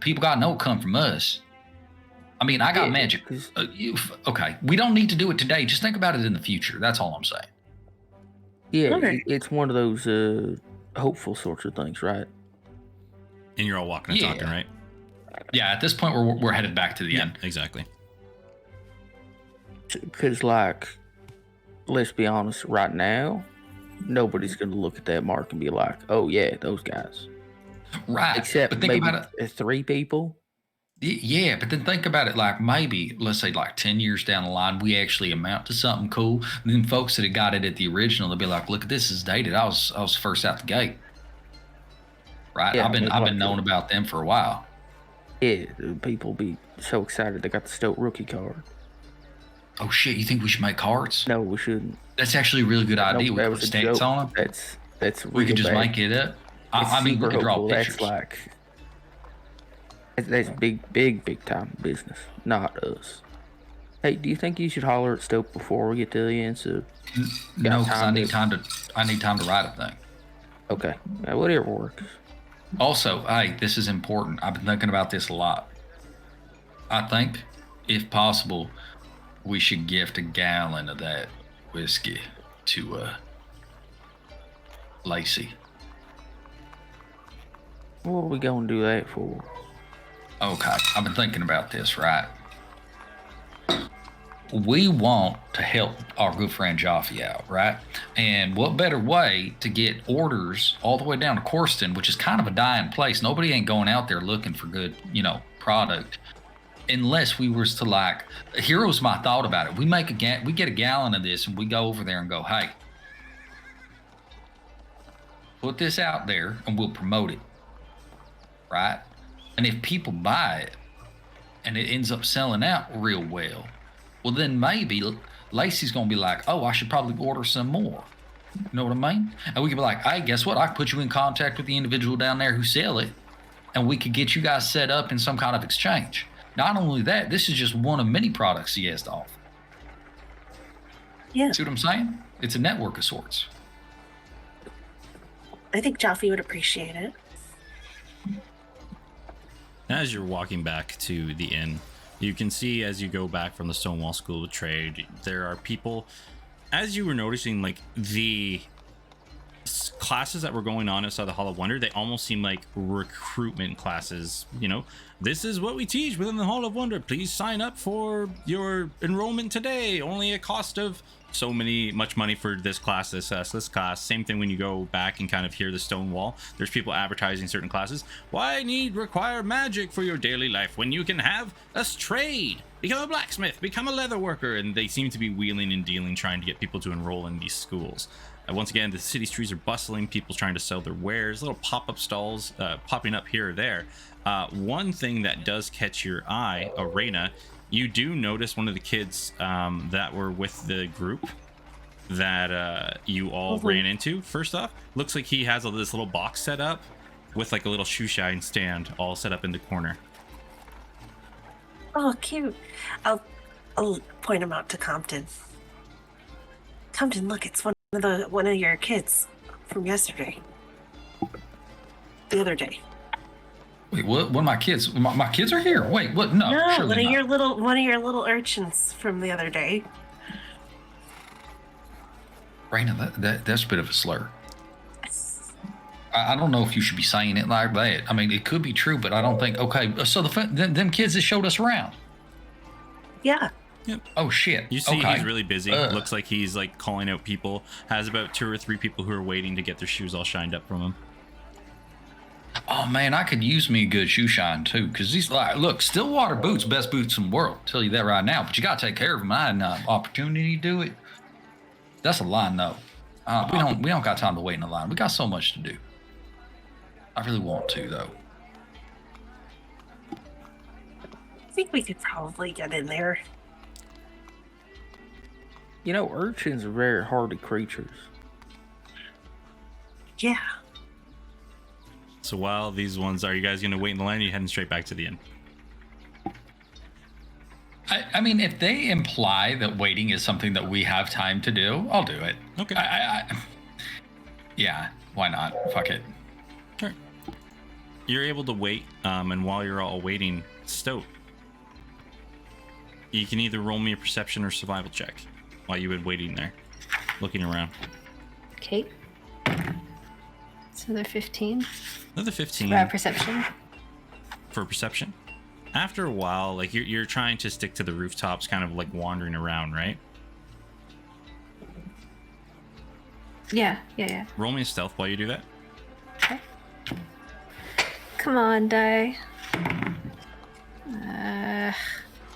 people got to know it come from us. I mean, I got magic. Okay, we don't need to do it today. Just think about it in the future. That's all I'm saying. Yeah, Okay. it's one of those hopeful sorts of things, right? And you're all walking and talking, right? Yeah, at this point, we're headed back to the end. Exactly. Because, like, let's be honest, right now, nobody's going to look at that mark and be like, oh, yeah, those guys. Right. Except but think maybe about it. 3 people. Yeah, but then think about it, like maybe, let's say like 10 years down the line, we actually amount to something cool. And then folks that had got it at the original, they'll be like, look, this is dated. I was first out the gate. Right? Yeah, I've been knowing about them for a while. Yeah, people be so excited they got the Stoat rookie card. Oh shit, you think we should make cards? No, we shouldn't. That's actually a really good idea. No, We could put stats on them. That's We could just make it up. I mean, we could draw pictures. That's like that's big time business, not us. Hey, do you think you should holler at Stoat before we get to the end? So no, because I need time to write a thing. Okay, whatever works. Also, hey, this is important. I've been thinking about this a lot. I think, if possible, we should gift a gallon of that whiskey to Lacey. What are we going to do that for? Okay, I've been thinking about this, right? We want to help our good friend Jaffe out, right? And what better way to get orders all the way down to Corston, which is kind of a dying place. Nobody ain't going out there looking for good, product. Unless we was to like, here's my thought about it. We get a gallon of this and we go over there and go, hey, put this out there and we'll promote it, right? And if people buy it and it ends up selling out real well, well, then maybe Lacey's going to be like, oh, I should probably order some more. You know what I mean? And we could be like, hey, guess what? I can put you in contact with the individual down there who sell it, and we could get you guys set up in some kind of exchange. Not only that, this is just one of many products he has to offer. Yeah. See what I'm saying? It's a network of sorts. I think Jaffe would appreciate it. As you're walking back to the inn, you can see as you go back from the Stonewall School of Trade, there are people, as you were noticing, like the classes that were going on outside the Hall of Wonder, they almost seem like recruitment classes. This is what we teach within the Hall of Wonder. Please sign up for your enrollment today. Only a cost of so much money for this class, this class. Same thing when you go back and kind of hear the Stonewall. There's people advertising certain classes. Why require magic for your daily life when you can have a trade? Become a blacksmith, become a leather worker. And they seem to be wheeling and dealing, trying to get people to enroll in these schools. Once again, the city streets are bustling, people trying to sell their wares, little pop-up stalls popping up here or there. One thing that does catch your eye, Arena, you do notice one of the kids that were with the group that you all ran into. First off, looks like he has this little box set up with like a little shoe shine stand all set up in the corner. Oh, cute. I'll point him out to Compton. Compton, look, it's one of your kids from yesterday. The other day. Wait, what? One of my kids? My kids are here. Wait, what? No, No, one of your little urchins from the other day. Raina, that's a bit of a slur. I don't know if you should be saying it like that. I mean, it could be true, but I don't think. Okay, so them kids that showed us around. Yeah. Yep. Oh shit. You see, he's really busy. Looks like he's like calling out people. Has about 2 or 3 people who are waiting to get their shoes all shined up from him. Oh man, I could use me a good shoe shine too, because these look, Stillwater boots, best boots in the world. I'll tell you that right now. But you gotta take care of them. I had an opportunity to do it. That's a line though. We don't got time to wait in the line. We got so much to do. I really want to though. I think we could probably get in there. You know, urchins are very hardy creatures. Yeah. So while these ones, are you guys going to wait in the line, or are you heading straight back to the inn? I mean, if they imply that waiting is something that we have time to do, I'll do it. Okay. Yeah, why not? Fuck it. All right. You're able to wait, and while you're all waiting, Stoat, you can either roll me a perception or survival check while you've been waiting there, looking around. Okay. So they're 15. Another 15. Perception. For perception. After a while, like you're trying to stick to the rooftops, kind of like wandering around, right? Yeah. Roll me a stealth while you do that. Okay. Come on, die.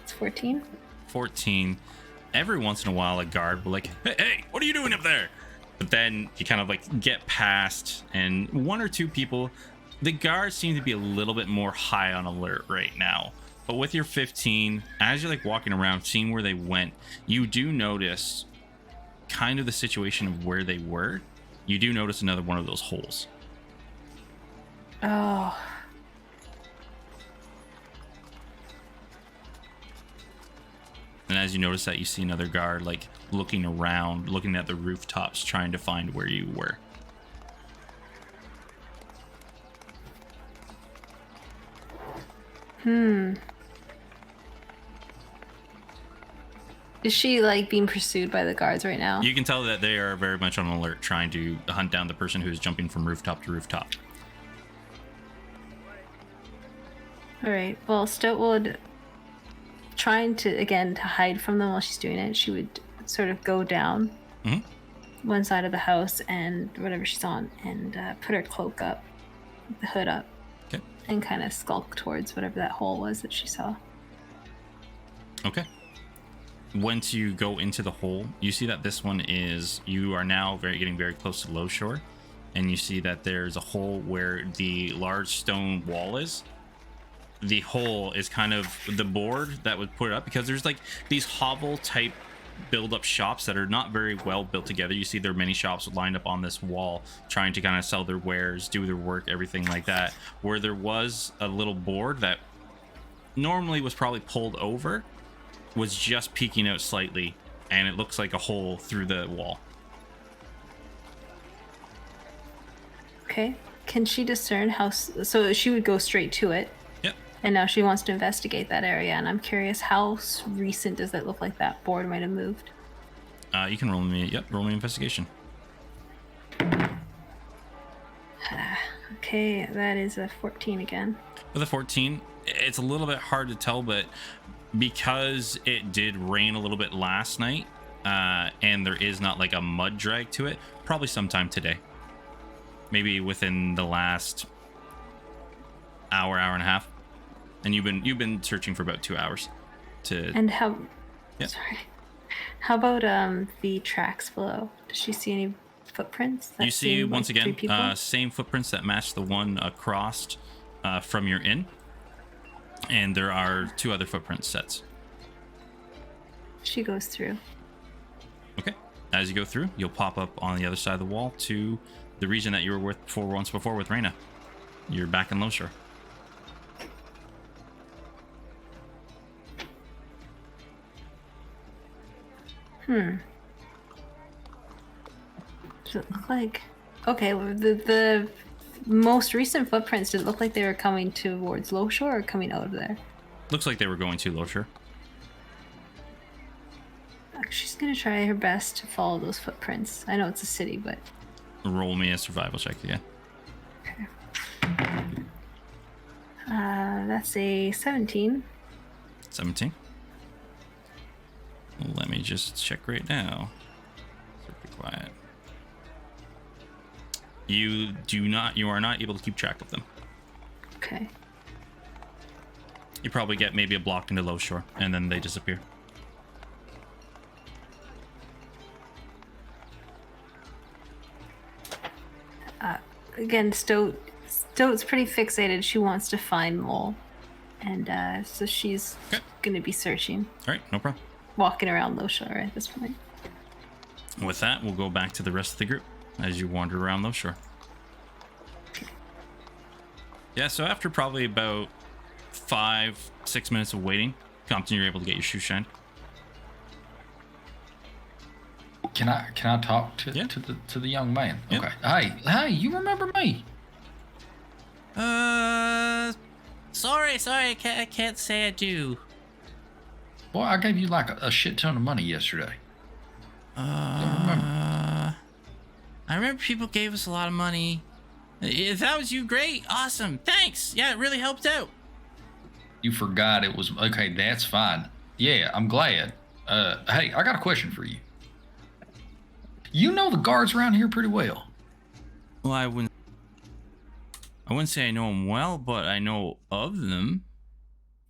It's 14. 14. Every once in a while, a guard will like, hey, what are you doing up there? But then you kind of like get past, and 1 or 2 people, the guards seem to be a little bit more high on alert right now. But with your 15, as you're like walking around, seeing where they went, you do notice kind of the situation of where they were. You do notice another one of those holes. Oh. And as you notice that, you see another guard like looking around, looking at the rooftops, trying to find where you were. Is she like being pursued by the guards right now? You can tell that they are very much on alert, trying to hunt down the person who is jumping from rooftop to rooftop. All right. Well, Stoat would trying to hide from them while she's doing it. She would sort of go down one side of the house and whatever she's on, and put her cloak up, the hood up, and kind of skulk towards whatever that hole was that she saw. Okay. Once you go into the hole, you see that this one is, you are now getting very close to low shore, and you see that there's a hole where the large stone wall is. The hole is kind of the board that would put it up, because there's like these hovel type build up shops that are not very well built together. You see there are many shops lined up on this wall trying to kind of sell their wares, do their work, everything like that, where there was a little board that normally was probably pulled over, was just peeking out slightly, and it looks like a hole through the wall. Okay. Can she discern how? So she would go straight to it. Yep. And now she wants to investigate that area, and I'm curious, how recent does it look like that board might have moved? You can roll me. Yep, roll me investigation. Okay, that is a 14 again. With a 14, it's a little bit hard to tell, but because it did rain a little bit last night, and there is not like a mud drag to it, probably sometime today. Maybe within the last hour and a half. And you've been searching for about 2 hours to. And how? Yeah. Sorry. How about the tracks below? Does she see any footprints? You see once again same footprints that match the one across from your inn, and there are 2 other footprint sets. She goes through. Okay. As you go through, you'll pop up on the other side of the wall to the region that you were with once before with Reyna. You're back in Lowshore. Does it look like... Okay, well, the most recent footprints, did it look like they were coming towards Lowshore or coming out of there? Looks like they were going to Lowshore. She's gonna try her best to follow those footprints. I know it's a city, but... Roll me a survival check again. Okay. That's a 17. 17. Let me just check right now. Be quiet. You are not able to keep track of them. Okay. You probably get maybe a block into Lowshore, and then they disappear. Again, Stoat's pretty fixated. She wants to find Mole. And so she's going to be searching. All right, no problem. Walking around Lowshore at this point. With that, we'll go back to the rest of the group as you wander around Lowshore. Yeah, so after probably about 5-6 minutes of waiting, Compton, you're able to get your shoe shined. Can I talk to the young man? Okay. Hey, you remember me? Sorry, I can't say I do. Boy, I gave you like a shit ton of money yesterday. Don't remember. I remember people gave us a lot of money. If that was you, great, awesome, thanks. Yeah, it really helped out. You forgot it was okay. That's fine. Yeah, I'm glad. Hey, I got a question for you. You know the guards around here pretty well. Well, I wouldn't say I know them well, but I know of them.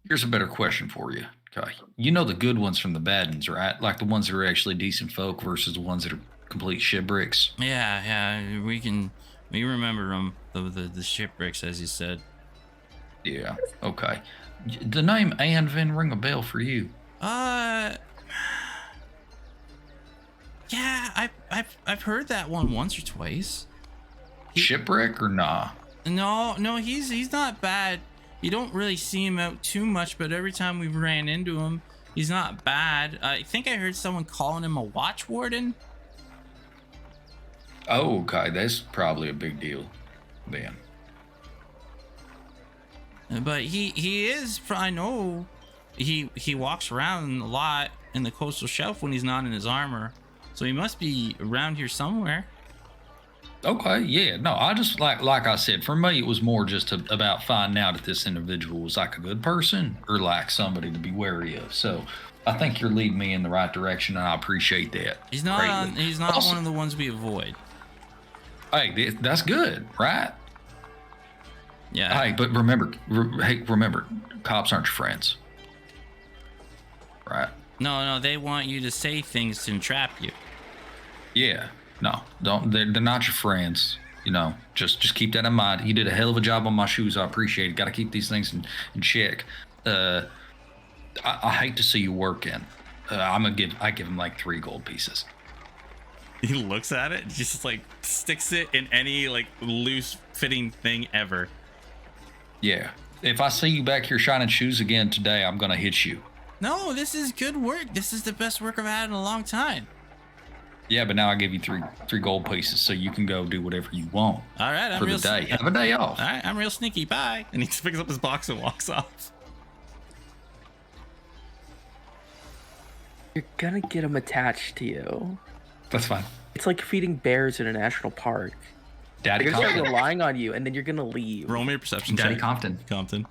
Here's a better question for you. Okay. You know the good ones from the bad ones, right? Like the ones that are actually decent folk versus the ones that are complete shitbricks. Yeah, we remember them, the shipwrecks, as you said. Yeah, okay. The name Anvin ring a bell for you? Yeah, I've heard that one once or twice. Shipwreck or nah? No, he's not bad. You don't really see him out too much, but every time we ran into him, he's not bad. I think I heard someone calling him a watch warden. Oh, okay, that's probably a big deal then. But he is, I know, he walks around a lot in the coastal shelf when he's not in his armor. So he must be around here somewhere. Okay, yeah. No, I just, like I said, for me, it was more just about finding out if this individual was like a good person or like somebody to be wary of. So I think you're leading me in the right direction, and I appreciate that. He's not also, one of the ones we avoid. Hey, that's good, right? Yeah. Hey, but remember, cops aren't your friends. Right? No, they want you to say things to entrap you. Yeah. No, don't. They're not your friends. You know, just keep that in mind. You did a hell of a job on my shoes. I appreciate it. Got to keep these things in check. I hate to see you working. I give him like 3 gold pieces. He looks at it, just like sticks it in any like loose fitting thing ever. Yeah. If I see you back here shining shoes again today, I'm gonna hit you. No, this is good work. This is the best work I've had in a long time. Yeah, but now I give you 3 gold pieces, so you can go do whatever you want. All right, I'm for real the day. Have a day off. All right, I'm real sneaky. Bye. And he just picks up his box and walks off. You're gonna get them attached to you. That's fine. It's like feeding bears in a national park. Daddy They're Compton. gonna be relying on you, and then you're gonna leave. Roll me a perception Daddy check. Compton.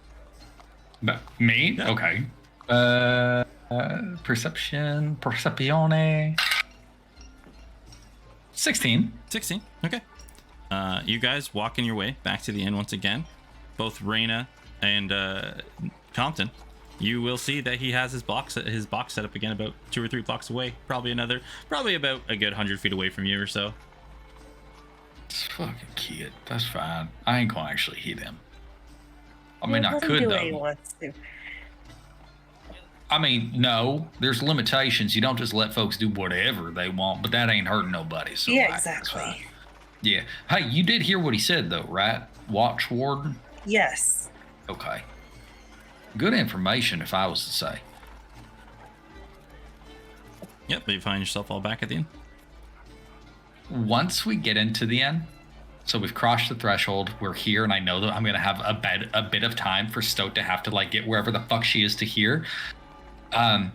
But me? Yeah. Okay. Perceptione. 16. 16. Okay. You guys walking your way back to the inn once again. Both Reyna and Compton. You will see that he has his box set up again about 2 or 3 blocks away. Probably about a good 100 feet away from you or so. This fucking kid. That's fine. I ain't gonna actually hit him. I mean, I could, though. He wants to. I mean, no, there's limitations. You don't just let folks do whatever they want, but that ain't hurting nobody. So Yeah, exactly. Yeah. Hey, you did hear what he said, though, right? Watch warden? Yes. Okay. Good information, if I was to say. Yep, but you find yourself all back at the inn. Once we get into the inn, so we've crossed the threshold, we're here, and I know that I'm going to have a bit of time for Stoat to have to, like, get wherever the fuck she is to here. I'm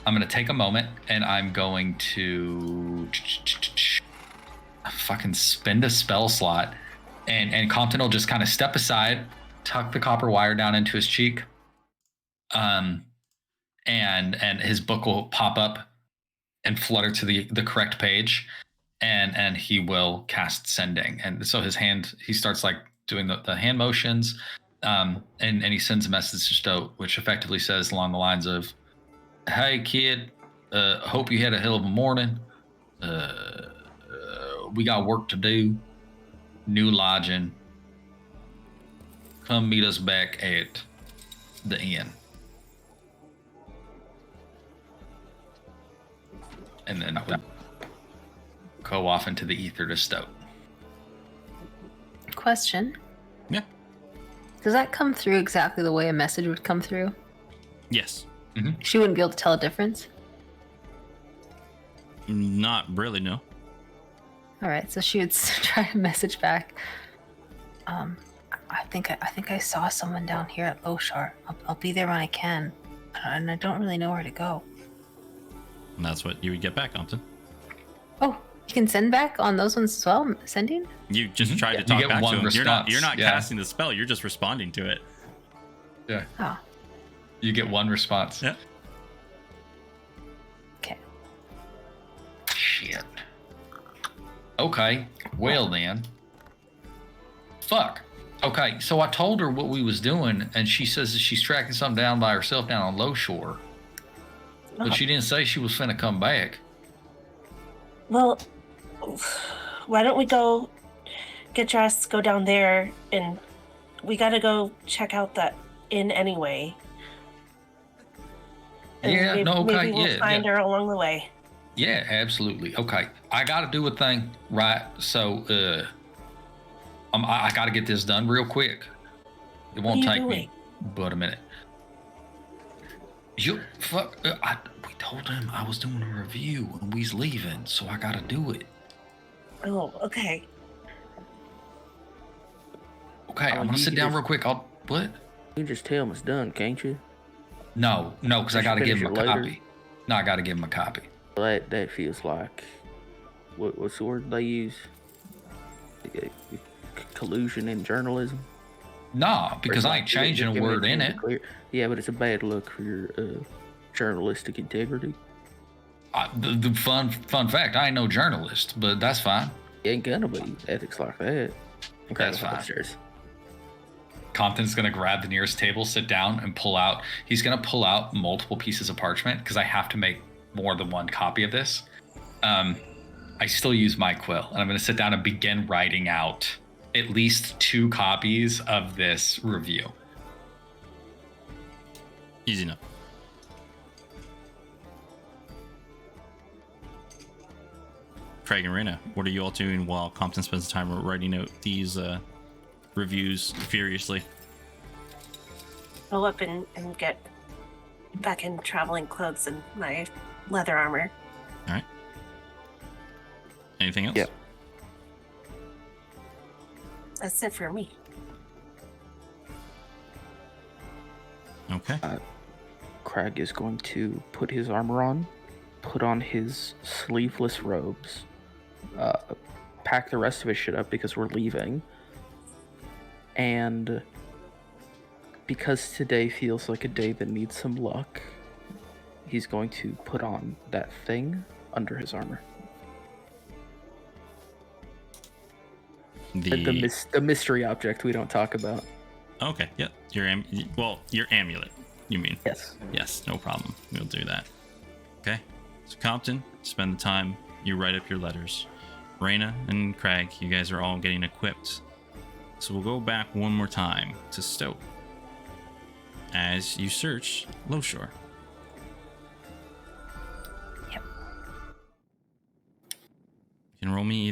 going to take a moment, and I'm going to fucking spend a spell slot, and Compton will just kind of step aside, tuck the copper wire down into his cheek, and his book will pop up and flutter to the correct page, and he will cast sending. And so he starts like doing the hand motions, and he sends a message to Stoat, which effectively says along the lines of, "Hey kid, hope you had a hell of a morning. We got work to do. New lodging. Come meet us back at the inn." And then go off into the ether to Stoat. Question. Yeah. Does that come through exactly the way a message would come through? Yes. Mm-hmm. She wouldn't be able to tell a difference? Not really, no. All right, so she would try to message back. I think I saw someone down here at Loshar. I'll be there when I can, and I don't really know where to go. And that's what you would get back, Compton. Oh, you can send back on those ones as well. Sending? You just tried to talk get back one to him. response. You're not casting the spell. You're just responding to it. Yeah. Oh. You get one response. Yeah. Okay. Shit. Okay. Well then. Fuck. Okay, so I told her what we was doing, and she says that she's tracking something down by herself down on Low Shore. But she didn't say she was finna come back. Well, why don't we go get dressed, go down there, and we gotta go check out that inn anyway. And maybe we'll find her along the way. Yeah, absolutely. Okay, I gotta do a thing, right? So, I gotta get this done real quick. It won't take me but a minute. We told him I was doing a review and we's leaving, so I gotta do it. Oh, okay. Okay, I'm gonna sit down real quick. What? You can just tell him it's done, can't you? No, because I gotta give him a copy. No, I gotta give him a copy. That feels like what's the word they use? Collusion in journalism. Nah, because I ain't changing a word in it. Yeah, but it's a bad look for your journalistic integrity. The fun fact, I ain't no journalist, but that's fine. You ain't gonna be ethics like that. Okay, that's fine. Upstairs. Compton's gonna grab the nearest table, sit down, and pull out. He's gonna pull out multiple pieces of parchment because I have to make more than one copy of this. I still use my quill, and I'm gonna sit down and begin writing out at least 2 copies of this review. Easy enough. Craig and Rena, what are you all doing while Compton spends time writing out these reviews furiously? Go up and get back in traveling clothes and my leather armor. All right. Anything else? Yep. That's it for me. Okay. Craig is going to put his armor on, put on his sleeveless robes, pack the rest of his shit up because we're leaving, and because today feels like a day that needs some luck, he's going to put on that thing under his armor. The mystery object we don't talk about. Okay, yeah. Your amulet, you mean? Yes. Yes, no problem. We'll do that. Okay. So Compton, spend the time. You write up your letters. Reyna and Craig, you guys are all getting equipped. So we'll go back one more time to Stoat. as you search Low Shore. Yep. You can roll me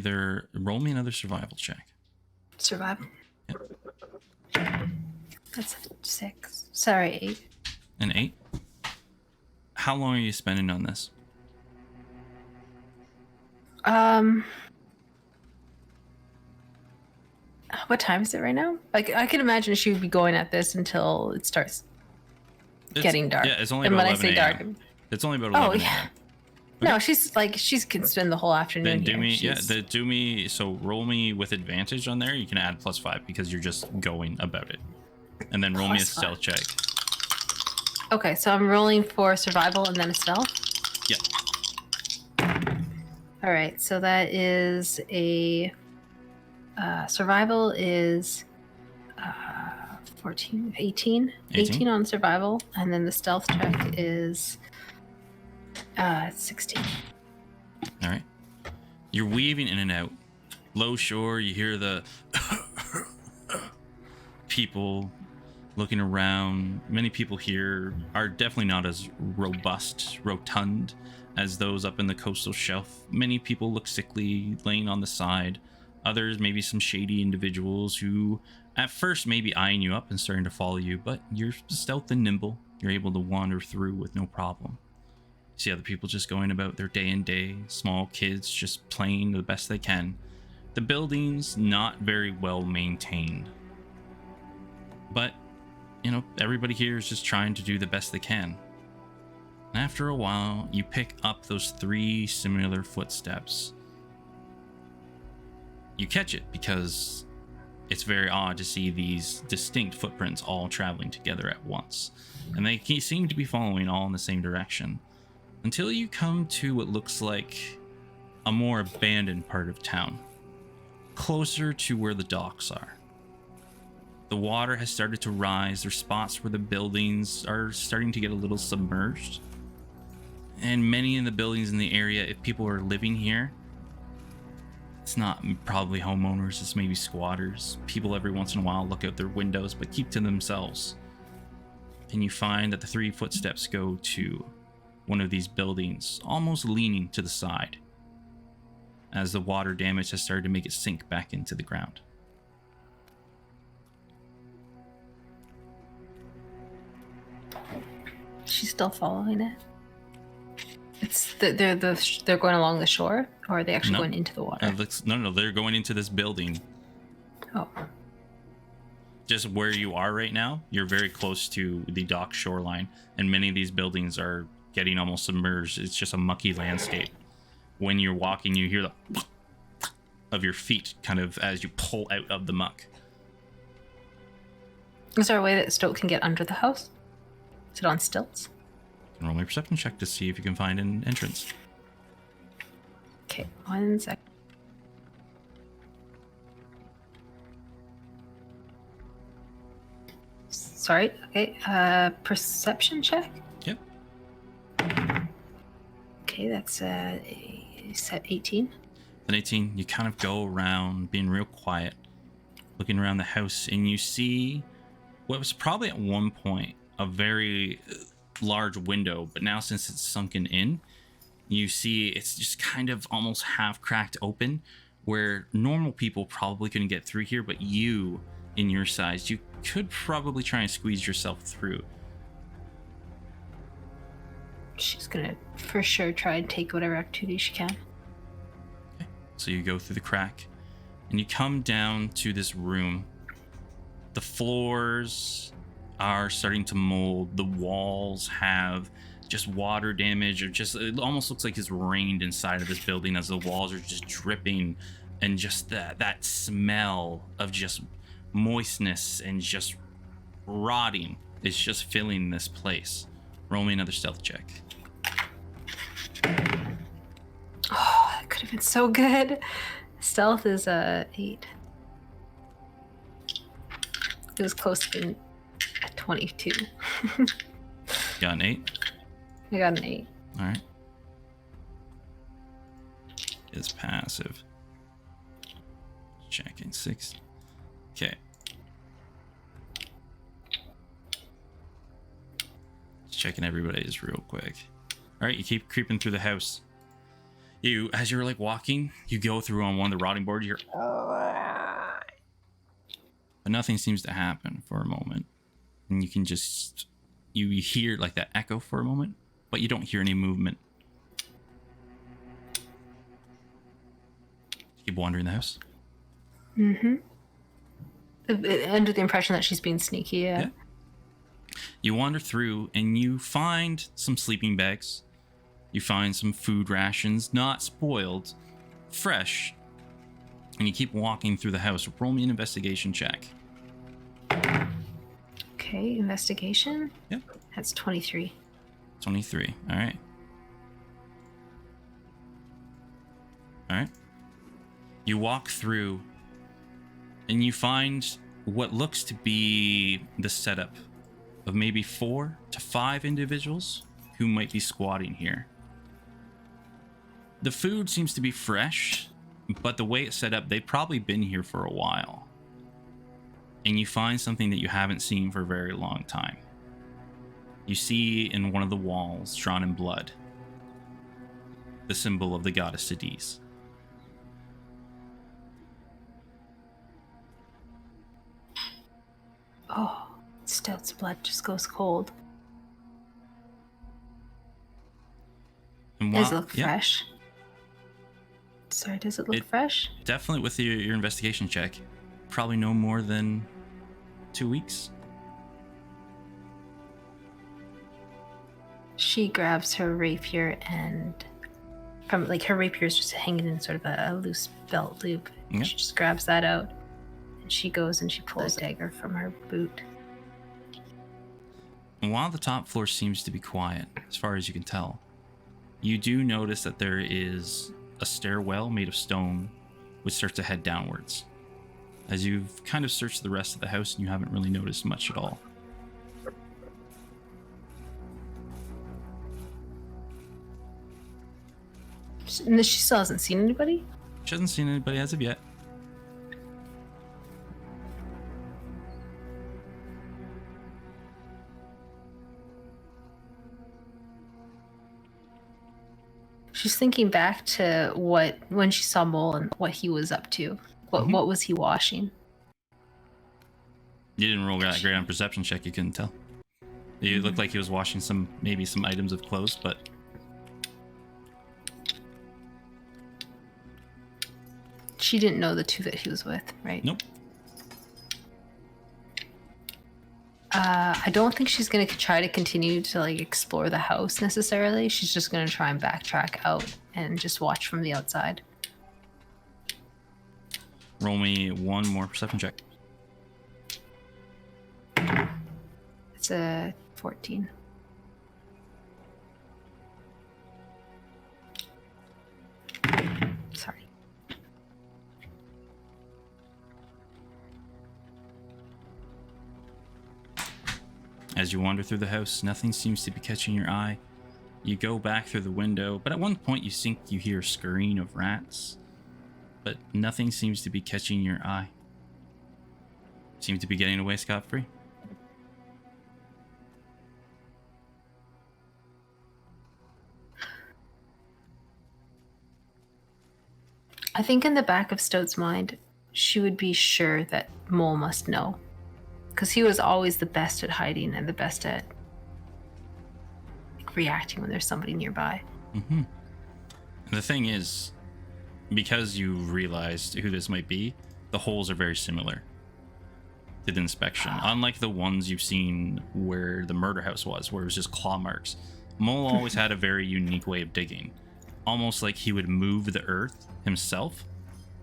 another survival check. Survival. Yep. That's a 6. Sorry, 8. An 8. How long are you spending on this? What time is it right now? Like, I can imagine she would be going at this until it starts getting dark. Yeah, it's only and about when 11 I say dark, it's only about 11 oh yeah. a.m. No, she can spend the whole afternoon. Then here. do me. So roll me with advantage on there. You can add +5 because you're just going about it, and then roll me a stealth check. Okay, so I'm rolling for survival and then a stealth. Yeah. All right, so that is a survival is 14, 18 on survival, and then the stealth check is 16. All right. You're weaving in and out. Low Shore, you hear the people looking around. Many people here are definitely not as rotund as those up in the coastal shelf. Many people look sickly, laying on the side. Others, maybe some shady individuals who at first may be eyeing you up and starting to follow you, but you're stealth and nimble. You're able to wander through with no problem. You see other people just going about their day and day, small kids just playing the best they can. The building's not very well maintained. But, everybody here is just trying to do the best they can. And after a while, you pick up those 3 similar footsteps. You catch it because it's very odd to see these distinct footprints all traveling together at once. And they seem to be following all in the same direction. Until you come to what looks like a more abandoned part of town, closer to where the docks are. The water has started to rise. There are spots where the buildings are starting to get a little submerged. And many of the buildings in the area, if people are living here, it's not probably homeowners, it's maybe squatters. People every once in a while look out their windows, but keep to themselves. And you find that the 3 footsteps go to one of these buildings, almost leaning to the side, as the water damage has started to make it sink back into the ground. She's still following it. It's they're going along the shore, or are they actually going into the water? No, they're going into this building. Oh. Just where you are right now, you're very close to the dock shoreline, and many of these buildings are getting almost submerged. It's just a mucky landscape. When you're walking, you hear the of your feet kind of as you pull out of the muck. Is there a way that Stoke can get under the house? Is it on stilts? Roll me a perception check to see if you can find an entrance. Okay, 1 sec. Sorry, okay, perception check? Yep. Okay, that's a set 18. Then 18, you kind of go around being real quiet, looking around the house, and you see what was probably at one point a very large window, but now since it's sunken in, you see it's just kind of almost half cracked open, where normal people probably couldn't get through here, but you, in your size, you could probably try and squeeze yourself through. She's gonna for sure try and take whatever activity she can. Okay. So you go through the crack and you come down to this room. The floors are starting to mold. The walls have just water damage, or just it almost looks like it's rained inside of this building as the walls are just dripping, and just that smell of just moistness and just rotting is just filling this place. Roll me another stealth check. Oh, that could have been so good. Stealth is 8. It was close to 22. Got an 8? I got an 8. All right. It's passive. Checking 6. Okay. checking everybody's real quick. All right, you keep creeping through the house. As you're like walking, you go through on one of the rotting boards. But nothing seems to happen for a moment, and you can just you hear like that echo for a moment, but you don't hear any movement. Keep wandering the house. Mm-hmm. Under the impression that she's being sneaky. Yeah. You wander through and you find some sleeping bags. You find some food rations, not spoiled, fresh. And you keep walking through the house. Roll me an investigation check. Okay, investigation. Yep. That's 23. 23. All right. All right. You walk through and you find what looks to be the setup of maybe 4 to 5 individuals who might be squatting here. The food seems to be fresh, but the way it's set up, they've probably been here for a while. And you find something that you haven't seen for a very long time. You see in one of the walls, drawn in blood, the symbol of the goddess Sidis. Oh, Stout's blood just goes cold. And Does it look fresh? Sorry, does it look fresh? Definitely with your investigation check. Probably no more than 2 weeks. She grabs her rapier and from like her rapier is just hanging in sort of a loose belt loop. Yeah. She just grabs that out and she goes and she pulls a dagger from her boot. And while the top floor seems to be quiet, as far as you can tell, you do notice that there is a stairwell made of stone which starts to head downwards. As you've kind of searched the rest of the house and you haven't really noticed much at all. She still hasn't seen anybody? She hasn't seen anybody as of yet. She's thinking back to when she saw Mole and what he was up to. What was he washing? You didn't roll that great on perception check, you couldn't tell. It looked like he was washing maybe some items of clothes, but she didn't know the two that he was with, right? Nope. I don't think she's gonna try to continue to like explore the house necessarily. She's just gonna try and backtrack out and just watch from the outside. Roll me one more perception check. It's a 14. Sorry. As you wander through the house, nothing seems to be catching your eye. You go back through the window, but at one point you think you hear a scurrying of rats, but nothing seems to be catching your eye. Seem to be getting away scot-free. I think in the back of Stout's mind, she would be sure that Mole must know. Because he was always the best at hiding and the best at reacting when there's somebody nearby. Mm-hmm. And the thing is, because you realized who this might be, the holes are very similar to the inspection. Unlike the ones you've seen where the murder house was, where it was just claw marks, Mole always had a very unique way of digging. Almost like he would move the earth himself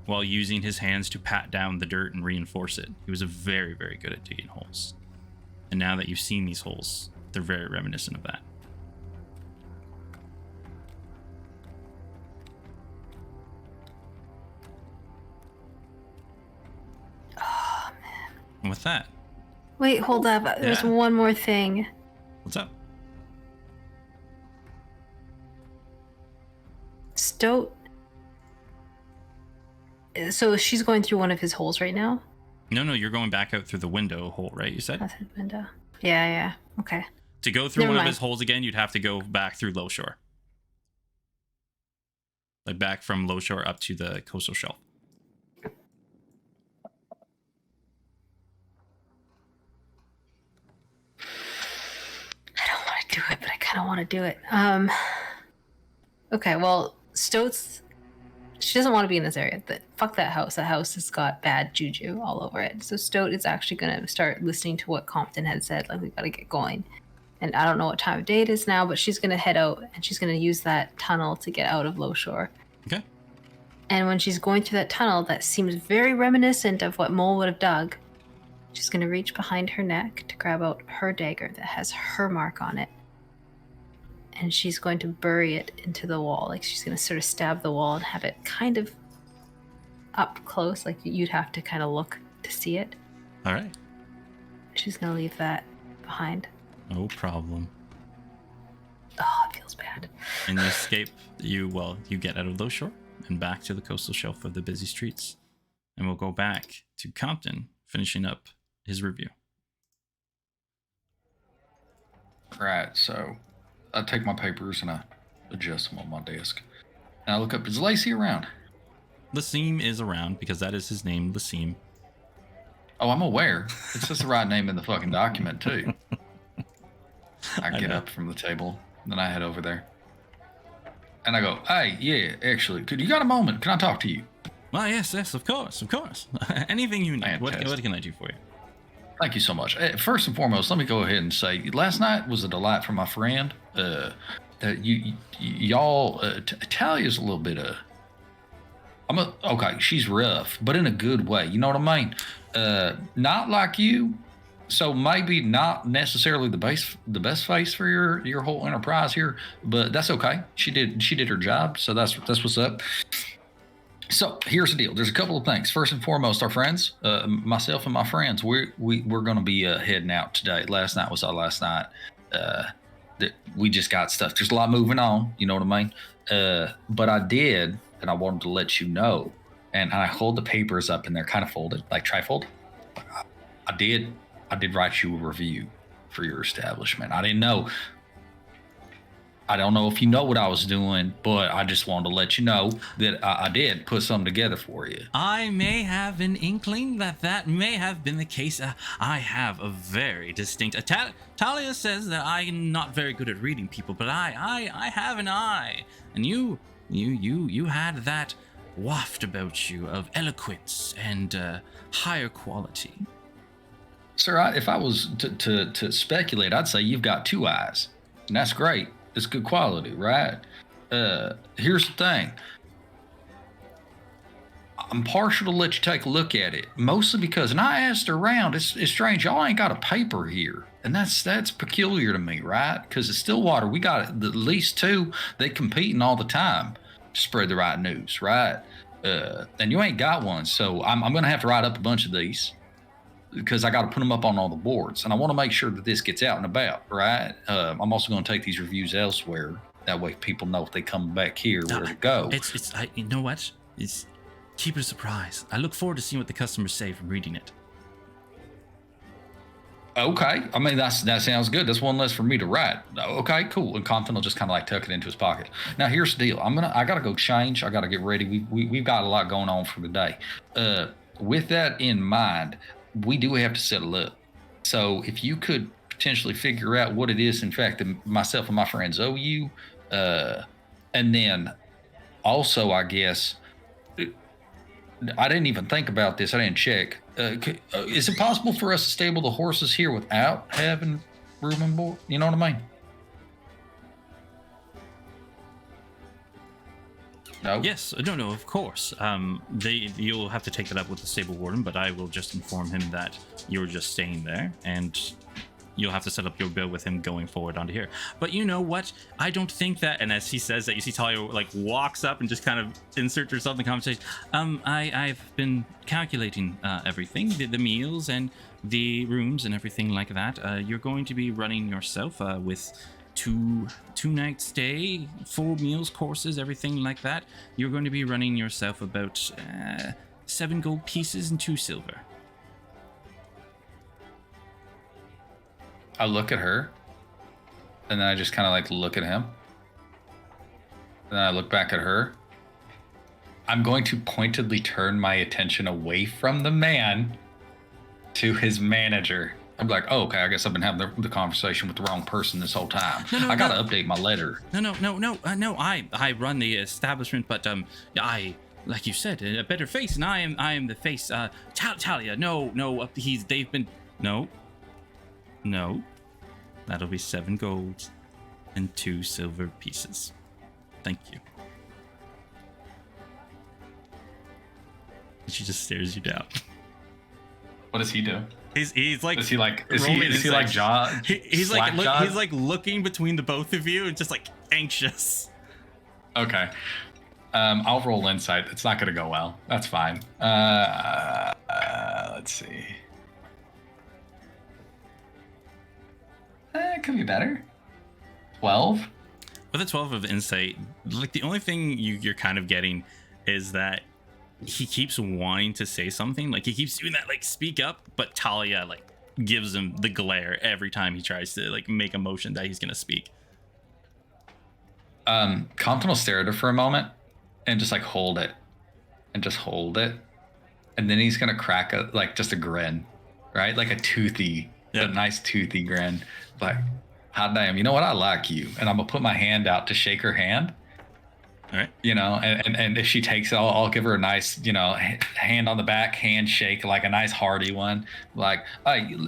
while using his hands to pat down the dirt and reinforce it. He was very, very good at digging holes. And now that you've seen these holes, they're very reminiscent of that. Oh, man. And with that... Wait, hold up. There's one more thing. What's up? Stout. So she's going through one of his holes right now? No, you're going back out through the window hole, right? You said? That's his window. Yeah. Okay. To go through Never one of mind. his holes again, you'd have to go back through Low Shore. Like back from Low Shore up to the coastal shelf. I don't want to do it, but I kind of want to do it. Okay, well, Stoat's... She doesn't want to be in this area. Fuck that house. That house has got bad juju all over it. So Stoat is actually going to start listening to what Compton had said. Like, we got to get going. And I don't know what time of day it is now, but she's going to head out and she's going to use that tunnel to get out of Low Shore. Okay. And when she's going through that tunnel, that seems very reminiscent of what Mole would have dug. She's going to reach behind her neck to grab out her dagger that has her mark on it. And she's going to bury it into the wall. Like, she's going to sort of stab the wall and have it kind of up close. Like, you'd have to kind of look to see it. All right. She's going to leave that behind. No problem. Oh, it feels bad. In the escape, you get out of Low Shore and back to the coastal shelf of the busy streets. And we'll go back to Compton, finishing up his review. Right, so I take my papers and I adjust them on my desk. And I look up, is Lacey around? Lasim is around because that is his name, Lasim. Oh, I'm aware. It's just the right name in the fucking document, too. I get up from the table, then I head over there. And I go, hey, yeah, actually, you got a moment? Can I talk to you? Well, yes, of course. Anything you need. What can I do for you? Thank you so much. First and foremost, let me go ahead and say, last night was a delight for my friend. Y'all, Talia's a little bit okay, she's rough, but in a good way. You know what I mean? Not like you, so maybe not necessarily the best face for your whole enterprise here, but that's okay. She did her job, so that's what's up. So here's the deal. There's a couple of things. First and foremost, our friends, myself and my friends, we're going to be heading out today. Last night was our last night. That we just got stuff. There's a lot moving on. You know what I mean? But I did, and I wanted to let you know. And I hold the papers up, and they're kind of folded, like trifold. I did write you a review for your establishment. I didn't know. I don't know if you know what I was doing, but I just wanted to let you know that I did put something together for you. I may have an inkling that may have been the case. I have a very distinct... Talia says that I'm not very good at reading people, but I have an eye. And you had that waft about you of eloquence and higher quality. Sir, if I was to speculate, I'd say you've got two eyes, and that's great. It's good quality, right? Here's the thing. I'm partial to let you take a look at it, mostly because, and I asked around, it's strange, y'all ain't got a paper here. And that's peculiar to me, right? Because at Stillwater, we got at least two, they competing all the time to spread the right news, right? And you ain't got one, so I'm going to have to write up a bunch of these, because I got to put them up on all the boards, and I want to make sure that this gets out and about, right? I'm also going to take these reviews elsewhere. That way, people know if they come back here where to go. You know what? Keep it a surprise. I look forward to seeing what the customers say from reading it. Okay, I mean that sounds good. That's one less for me to write. Okay, cool. And Compton will just kind of like tuck it into his pocket. Now here's the deal. I gotta go change. I gotta get ready. We've got a lot going on for the day. With that in mind, we do have to settle up. So if you could potentially figure out what it is, in fact, that myself and my friends owe you, and then also, I guess, I didn't even think about this. I didn't check. Is it possible for us to stable the horses here without having room and board? You know what I mean? No. Yes, no, of course. You'll have to take that up with the stable warden, but I will just inform him that you're just staying there, and you'll have to set up your bill with him going forward onto here. But you know what? I don't think that. And as he says that, you see Talia like walks up and just kind of inserts herself in the conversation. I've been calculating everything, the meals and the rooms and everything like that. You're going to be running yourself with two night stay, 4 meals, courses, everything like that. You're going to be running yourself about 7 gold pieces and 2 silver. I look at her And then I just kind of like look at him. And then I look back at her. I'm going to pointedly turn my attention away from the man to his manager. I'm like, oh, okay, I guess I've been having the conversation with the wrong person this whole time. I got to update my letter. No. I run the establishment, but I, like you said, a better face, and I am the face. Talia, no, they've been, no. That'll be 7 gold and 2 silver pieces. Thank you. She just stares you down. What does he do? He's like, is he like John? He's like looking between the both of you and just like anxious. Okay. I'll roll insight. It's not gonna go well. That's fine. Let's see. It could be better. 12. With a 12 of insight, like the only thing you're kind of getting is that he keeps wanting to say something. Like he keeps doing that, like speak up, but Talia like gives him the glare every time he tries to like make a motion that he's gonna speak. Compton will stare at her for a moment and just like hold it. And then he's gonna crack just a grin, right? Like a toothy, a nice toothy grin. Like, hot damn, you know what? I like you. And I'm gonna put my hand out to shake her hand. All right. You know, and if she takes it, I'll give her a nice, hand on the back, handshake, like a nice hearty one. Like,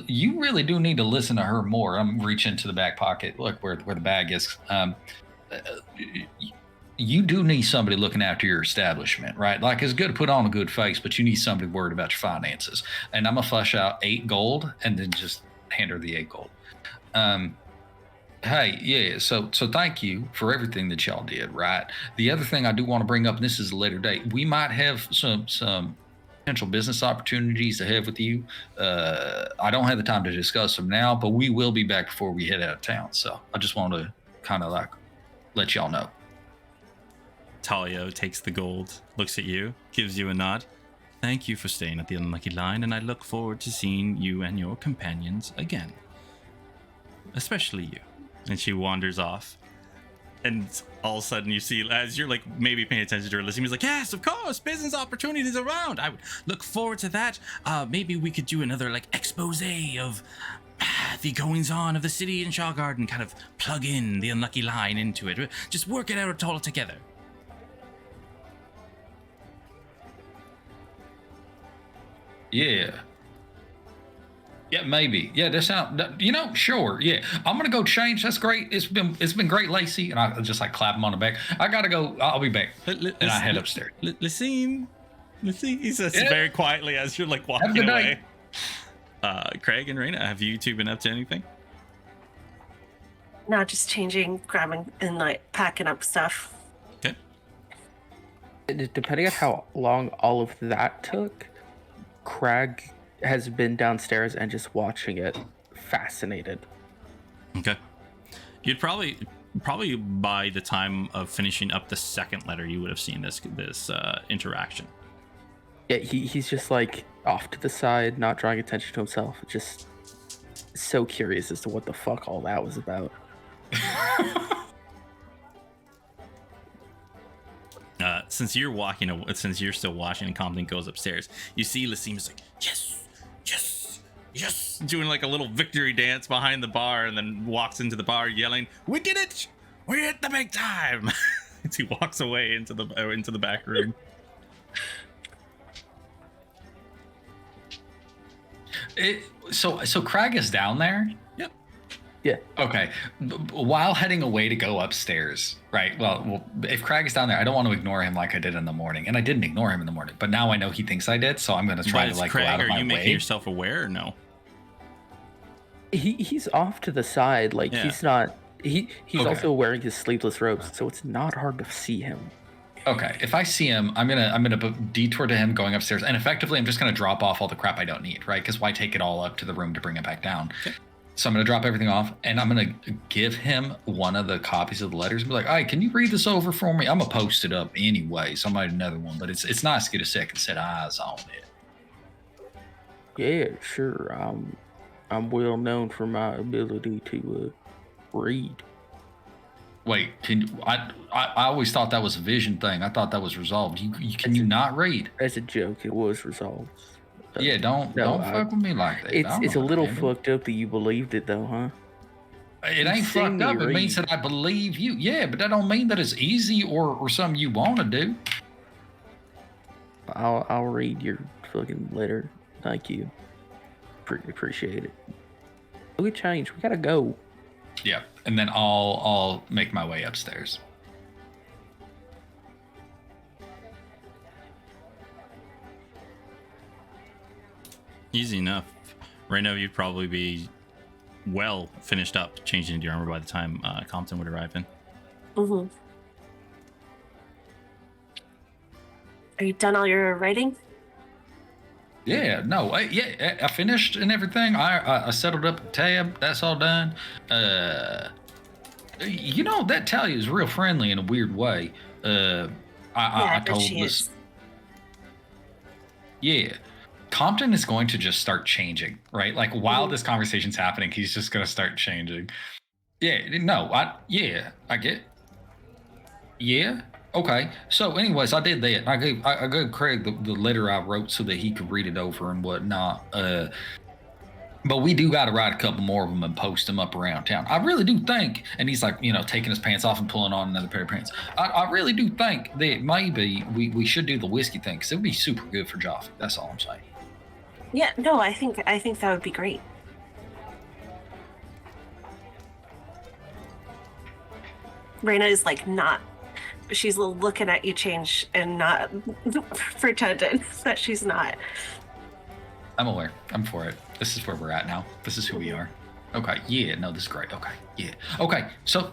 you really do need to listen to her more. I'm reaching to the back pocket, look where the bag is. You do need somebody looking after your establishment, right? Like, it's good to put on a good face, but you need somebody worried about your finances. And I'm gonna flush out 8 gold and then just hand her the 8 gold. Hey, yeah, so thank you for everything that y'all did, right? The other thing I do want to bring up, and this is a later date, we might have some potential business opportunities to have with you. I don't have the time to discuss them now, but we will be back before we head out of town. So I just want to kind of like let y'all know. Talia takes the gold, looks at you, gives you a nod. Thank you for staying at the Unlucky Line, and I look forward to seeing you and your companions again. Especially you. And she wanders off. And all of a sudden you see, as you're like maybe paying attention to her listening, he's like, yes, of course, business opportunities around. I would look forward to that. Maybe we could do another like expose of the goings on of the city in Shaw Garden, kind of plug in the Unlucky Line into it. Just work it out all together. Yeah. Yeah, maybe. Yeah, that sound. Sure. Yeah, I'm gonna go change. That's great. It's been great, Lacey. And I just like clap him on the back. I gotta go. I'll be back. And I head upstairs. Listen. He says very quietly as you're like walking away. Craig and Raina, have you two been up to anything? Not just changing, grabbing, and like packing up stuff. Okay. Depending on how long all of that took, Craig has been downstairs and just watching it, fascinated. Okay. You'd probably by the time of finishing up the second letter, you would have seen this interaction. Yeah, he's just like off to the side, not drawing attention to himself, just so curious as to what the fuck all that was about. Since you're still watching and Compton goes upstairs, you see Lassima's like, yes, doing like a little victory dance behind the bar, and then walks into the bar yelling, "We did it! We hit the big time!" As he walks away into the back room. So Craig is down there? Yep. Yeah. Okay. While heading away to go upstairs, right? Well, if Craig is down there, I don't want to ignore him like I did in the morning, and I didn't ignore him in the morning. But now I know he thinks I did, so I'm going to try to like Craig, go out of my way. Are you making yourself aware or no? He's off to the side, like he's not. He's okay. Also wearing his sleeveless robes, so it's not hard to see him. Okay, if I see him, I'm gonna detour to him going upstairs, and effectively I'm just gonna drop off all the crap I don't need, right? Because why take it all up to the room to bring it back down? Okay. So I'm gonna drop everything off, and I'm gonna give him one of the copies of the letters and be like, "Hey, can you read this over for me? I'm gonna post it up anyway, so I might another one, but it's nice to get a second set of eyes on it." Yeah, sure. I'm well known for my ability to read. Wait, I always thought that was a vision thing. I thought that was resolved. Can you not read? As a joke, it was resolved. Yeah, don't fuck with me like that. It's a little fucked up that you believed it though, huh? It ain't fucked up. It means that I believe you. Yeah, but that don't mean that it's easy or something you want to do. I'll read your fucking letter. Thank you. Appreciate it. We change. We gotta go. Yeah, and then I'll make my way upstairs. Easy enough. Right now, you'd probably be well finished up changing into your armor by the time Compton would arrive in. Mm-hmm. Are you done all your writing? Yeah, no, I finished and everything. I settled up the tab. That's all done. You know, that Talia is real friendly in a weird way. I told this. Yeah. Compton is going to just start changing, right? Like while this conversation's happening, he's just going to start changing. Yeah, no, I get. Yeah. Okay. So, anyways, I did that. I gave Craig the letter I wrote so that he could read it over and whatnot. But we do got to write a couple more of them and post them up around town. I really do think, and he's like, taking his pants off and pulling on another pair of pants. I really do think that maybe we should do the whiskey thing because it would be super good for Joffrey. That's all I'm saying. Yeah. No, I think that would be great. Raina is like not. She's looking at you change and not pretending that she's not. I'm aware. I'm for it. This is where we're at now. This is who we are. Okay. Yeah. No, this is great. Okay. Yeah. Okay. So,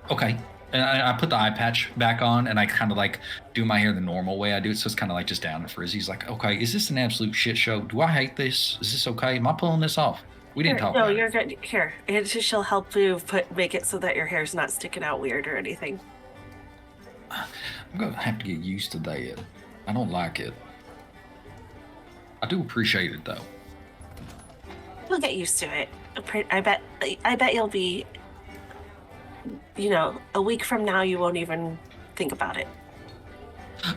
okay. And I put the eye patch back on and I kind of like do my hair the normal way I do it. So it's kind of like just down and frizzy. He's like, okay, is this an absolute shit show? Do I hate this? Is this okay? Am I pulling this off? We didn't talk about it. No, you're good. Here. She'll help you make it so that your hair's not sticking out weird or anything. I'm going to have to get used to that. I don't like it. I do appreciate it, though. You'll get used to it. I bet you'll be, a week from now, you won't even think about it.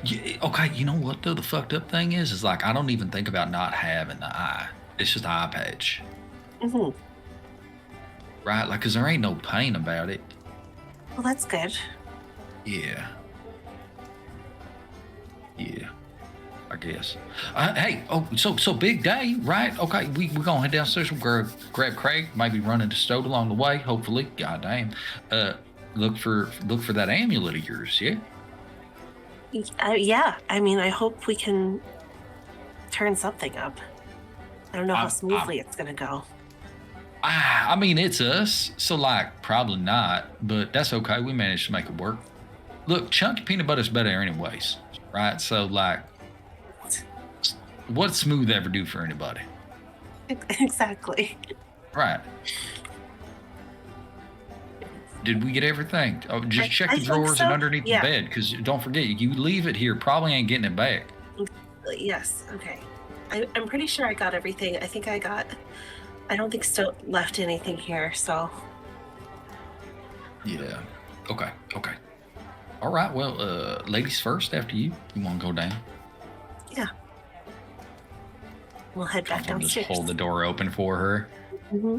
Yeah, okay, you know what, though? The fucked up thing is like, I don't even think about not having the eye. It's just the eye patch. Mm-hmm. Right? Like, because there ain't no pain about it. Well, that's good. Yeah, I guess. Hey, so big day, right? Okay, we're gonna head downstairs and grab Craig, maybe run into Stoat along the way, hopefully. Goddamn. Look for that amulet of yours, yeah? Yeah, I mean, I hope we can turn something up. I don't know how smoothly it's gonna go. I mean, it's us, so like, probably not, but that's okay. We managed to make it work. Look, chunky peanut butter's better anyways, right? So like, what's smooth ever do for anybody? Exactly. Right. Did we get everything? Oh, just check the drawers and underneath the bed, because don't forget, you leave it here, probably ain't getting it back. Yes, okay. I'm pretty sure I got everything. I don't think Stoat left anything here, so. Yeah. Okay. All right, well, ladies first after you. You want to go down? Yeah. We'll head back downstairs. Just hold the door open for her. Mm-hmm.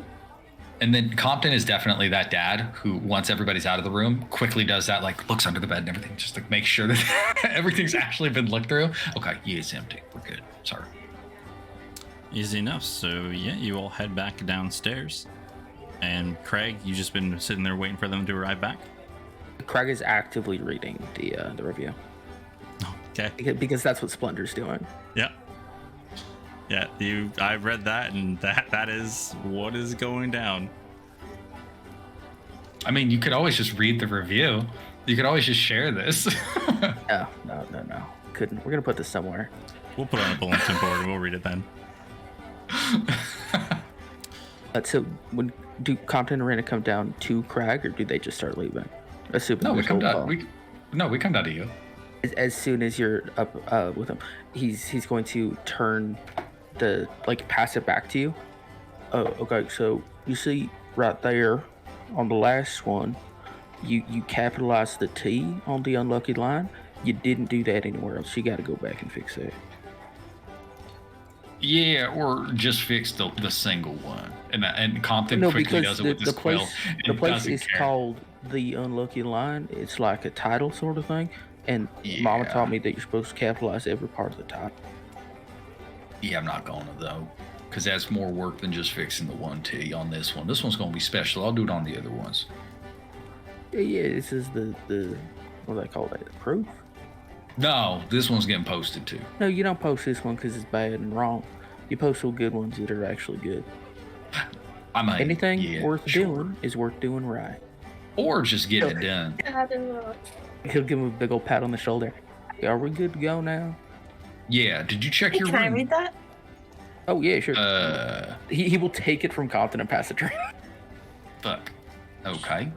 And then Compton is definitely that dad who, once everybody's out of the room, quickly does that, like looks under the bed and everything, just to make sure that everything's actually been looked through. Okay, yeah, it's empty. We're good. Sorry. Easy enough. So yeah, you all head back downstairs. And Craig, you just been sitting there waiting for them to arrive back? Craig is actively reading the review. Okay. Because that's what Splendor's doing. Yeah. Yeah, I read that, and that is what is going down. I mean, you could always just read the review. You could always just share this. No. Couldn't. We're gonna put this somewhere. We'll put it on a bulletin board and we'll read it then. So, do Compton and Raina come down to Craig, or do they just start leaving? Assuming we come down. We come down to you. As soon as you're up with him, he's going to turn pass it back to you. Oh, okay. So you see right there on the last one, you capitalized the T on the unlucky line. You didn't do that anywhere else. You got to go back and fix that. Yeah, or just fix the single one. And Compton quickly does it with this quill. The place is called the unlucky line. It's like a title sort of thing. And Mama taught me that you're supposed to capitalize every part of the title. Yeah, I'm not going to, though. Because that's more work than just fixing the one T on this one. This one's going to be special. I'll do it on the other ones. Yeah, this is the what do they call that? Proof? No, this one's getting posted too. No, you don't post this one because it's bad and wrong. You post the good ones that are actually good. I mean, anything worth doing is worth doing right. Or just get it done. He'll give him a big old pat on the shoulder. Are we good to go now? Yeah. Did you check your room? Can I read that? Oh yeah, sure. He will take it from Compton and pass it to him. Fuck. Okay.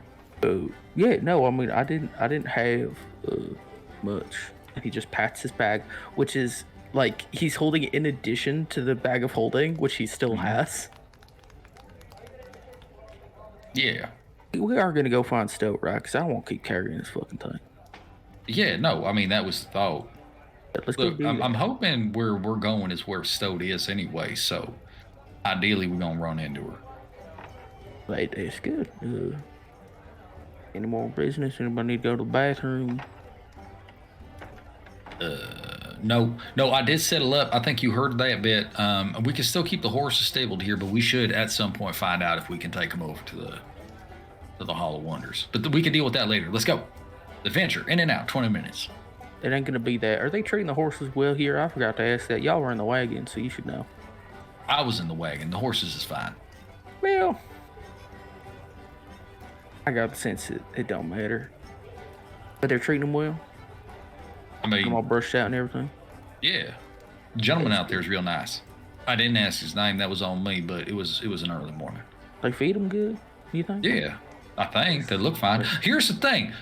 Yeah. No, I mean I didn't have much. He just pats his bag, which is like he's holding it in addition to the bag of holding, which he still has. Yeah. We are going to go find Stoat, right? Because I won't keep carrying this fucking thing. Yeah, no, I mean, that was the thought. Let's Look, go I'm hoping where we're going is where Stoat is anyway, so ideally we're going to run into her. Like, that's good. Any more business? Anybody need to go to the bathroom? No, I did settle up. I think you heard that bit. We can still keep the horses stabled here, but we should at some point find out if we can take them over to the Hall of Wonders. But we can deal with that later. Let's go. Adventure, in and out, 20 minutes. It ain't gonna be that. Are they treating the horses well here? I forgot to ask that. Y'all were in the wagon, so you should know. I was in the wagon. The horses is fine. Well, I got the sense it don't matter. But they're treating them well? I mean, I'm all brushed out and everything? Yeah. The gentleman out there is real nice. I didn't ask his name. That was on me, but it was an early morning. They feed them good, you think? Yeah, I think. They look fine. Here's the thing.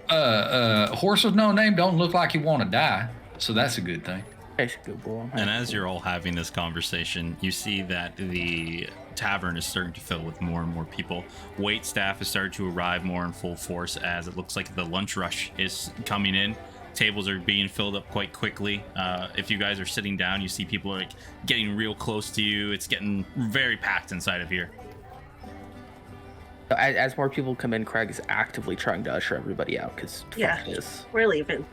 Horse with no name don't look like he want to die, so that's a good thing. That's a good boy. And as you're all having this conversation, you see that the tavern is starting to fill with more and more people. Wait staff is starting to arrive more in full force as it looks like the lunch rush is coming in. Tables are being filled up quite quickly. If you guys are sitting down, you see people like getting real close to you. It's getting very packed inside of here. As more people come in, Craig is actively trying to usher everybody out because fuck this. We're leaving.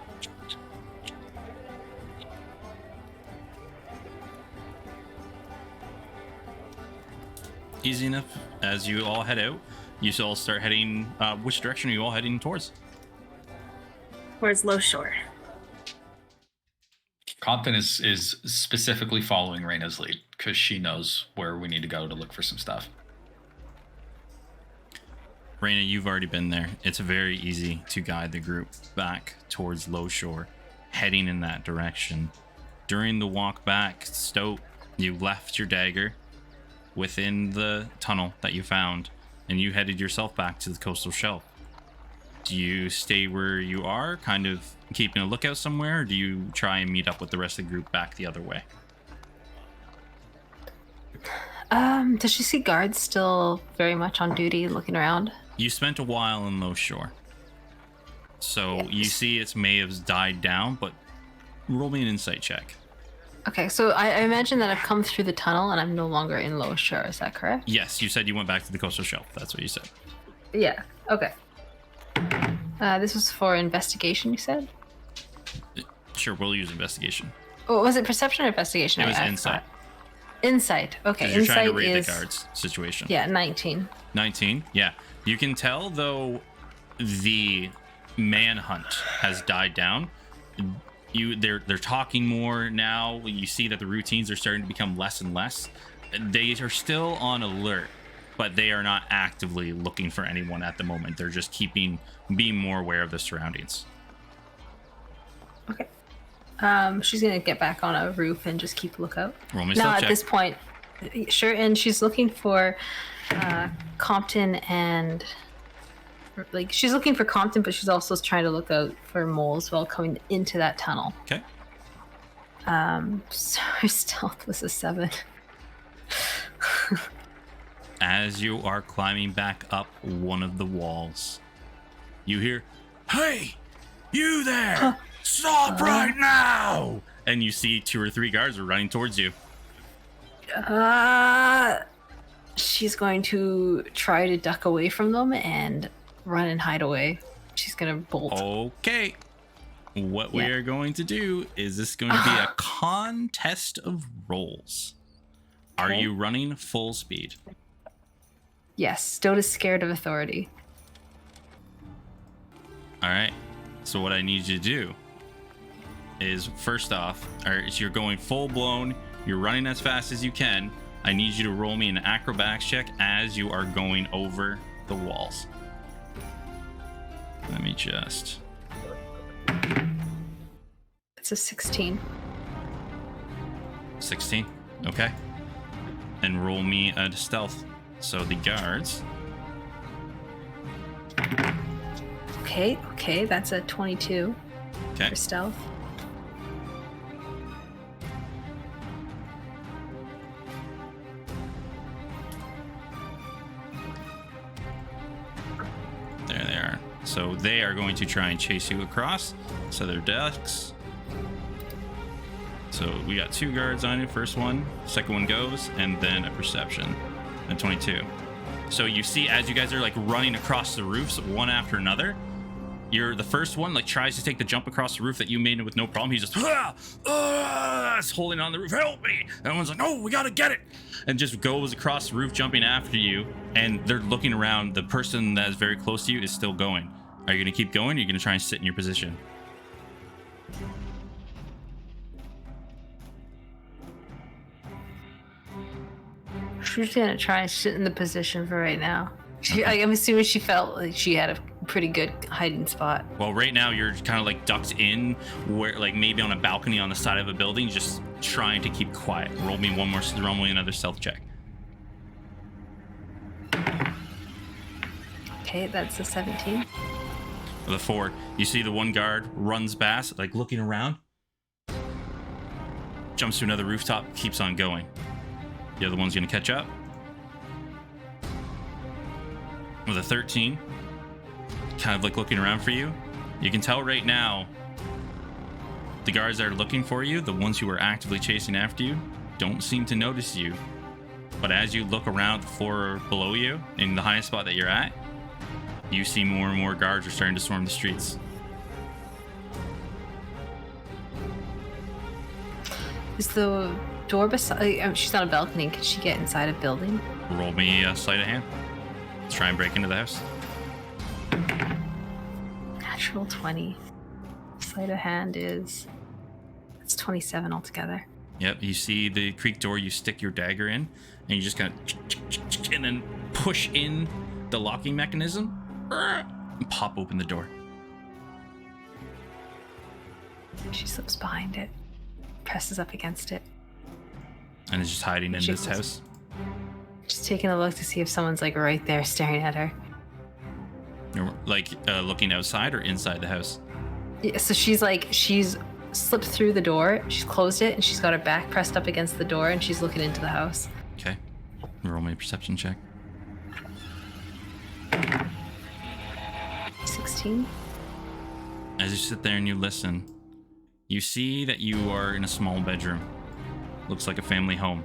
Easy enough. As you all head out, you all start heading. Which direction are you all heading towards? Towards Low Shore. Compton is specifically following Raina's lead because she knows where we need to go to look for some stuff. Raina, you've already been there. It's very easy to guide the group back towards Low Shore, heading in that direction. During the walk back, Stoat, you left your dagger within the tunnel that you found, and you headed yourself back to the coastal shelf. Do you stay where you are, kind of keeping a lookout somewhere, or do you try and meet up with the rest of the group back the other way? Does she see guards still very much on duty looking around? You spent a while in Low Shore, so you see it may have died down, but roll me an insight check. Okay, so I imagine that I've come through the tunnel and I'm no longer in Low Shore, is that correct? Yes, you said you went back to the coastal shelf. That's what you said. Yeah, okay. This was for investigation, you said? Sure, we'll use investigation. Oh, was it perception or investigation? It was insight. Insight, okay. You're Insight trying to read is the guards situation. Yeah, 19. 19, yeah. You can tell, though, the manhunt has died down. They're talking more now. You see that the routines are starting to become less and less. They are still on alert, but they are not actively looking for anyone at the moment. They're just being more aware of the surroundings. Okay. She's gonna get back on a roof and just keep a lookout. Roll me now check. At this point, sure, and she's looking for Compton and she's looking for Compton, but she's also trying to look out for moles while coming into that tunnel. Okay. So her stealth was a 7. As you are climbing back up one of the walls, You hear, "Hey, you there! Stop right now!" And you see 2 or 3 guards are running towards you. She's going to try to duck away from them and run and hide away. She's gonna bolt. Okay. What we are going to do is this going to be a contest of rolls. Are you running full speed? Yes, Stoat is scared of authority. All right. So what I need you to do is, first off, you're going full blown. You're running as fast as you can. I need you to roll me an acrobatics check as you are going over the walls. Let me just... It's a 16. 16. Okay. And roll me a stealth. So the guards... Okay, that's a 22 for stealth. There they are. So they are going to try and chase you across. So their decks. So we got 2 guards on it. First one, second one goes, and then a perception. And 22. So you see, as you guys are like running across the roofs one after another, the first one like tries to take the jump across the roof that you made with no problem. He's just is holding on the roof. Help me! And everyone's like, "No, we gotta get it!" And just goes across the roof, jumping after you. And they're looking around. The person that is very close to you is still going. Are you gonna keep going? Or are you gonna try and sit in your position? She's gonna try and sit in the position for right now. I'm assuming she felt like she had a pretty good hiding spot. Well, right now you're kind of like ducked in, where like maybe on a balcony on the side of a building, just trying to keep quiet. Roll me another stealth check. Okay, that's a 17. With a 4, you see the one guard runs past, like looking around, jumps to another rooftop, keeps on going. The other one's gonna catch up. With a 13, kind of like looking around for you. You can tell right now the guards that are looking for you, the ones who are actively chasing after you, don't seem to notice you. But as you look around the floor below you, in the highest spot that you're at, you see more and more guards are starting to swarm the streets. Is the door beside... she's on a balcony. Can she get inside a building? Roll me a sleight of hand. Let's try and break into the house. Natural 20. Sleight of hand is... It's 27 altogether. Yep, you see the creek door, you stick your dagger in, and you just kind of... and then push in the locking mechanism, and pop open the door. She slips behind it, presses up against it. And is just hiding in this house. Just taking a look to see if someone's like right there staring at her. You're like looking outside or inside the house? Yeah, so she's slipped through the door, she's closed it, and she's got her back pressed up against the door, and she's looking into the house. Okay. Roll me a perception check. 16. As you sit there and you listen, you see that you are in a small bedroom. Looks like a family home.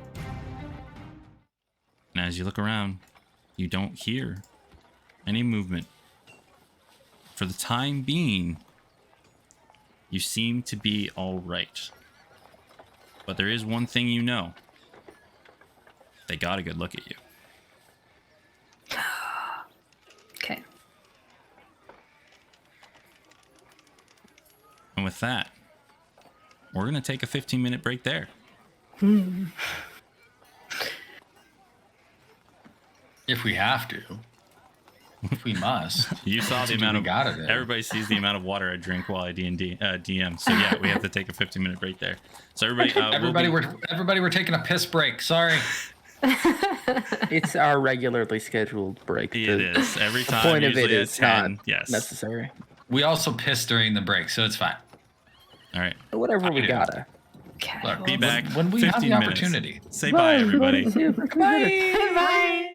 And as you look around, you don't hear any movement. For the time being, you seem to be all right. But there is one thing you know. They got a good look at you. Okay. And with that, we're going to take a 15-minute break there. If we have to. If we must. You saw the amount of... Everybody sees the amount of water I drink while I DM. So yeah, we have to take a 15-minute break there. So everybody... Everybody, we're taking a piss break. Sorry. It's our regularly scheduled break. It is. Every time. The point of it is 10. Not necessary. We also piss during the break, so it's fine. All right. Whatever we gotta. Okay. Look, be back when we have the opportunity. Minutes. Say bye, everybody. Bye. Bye.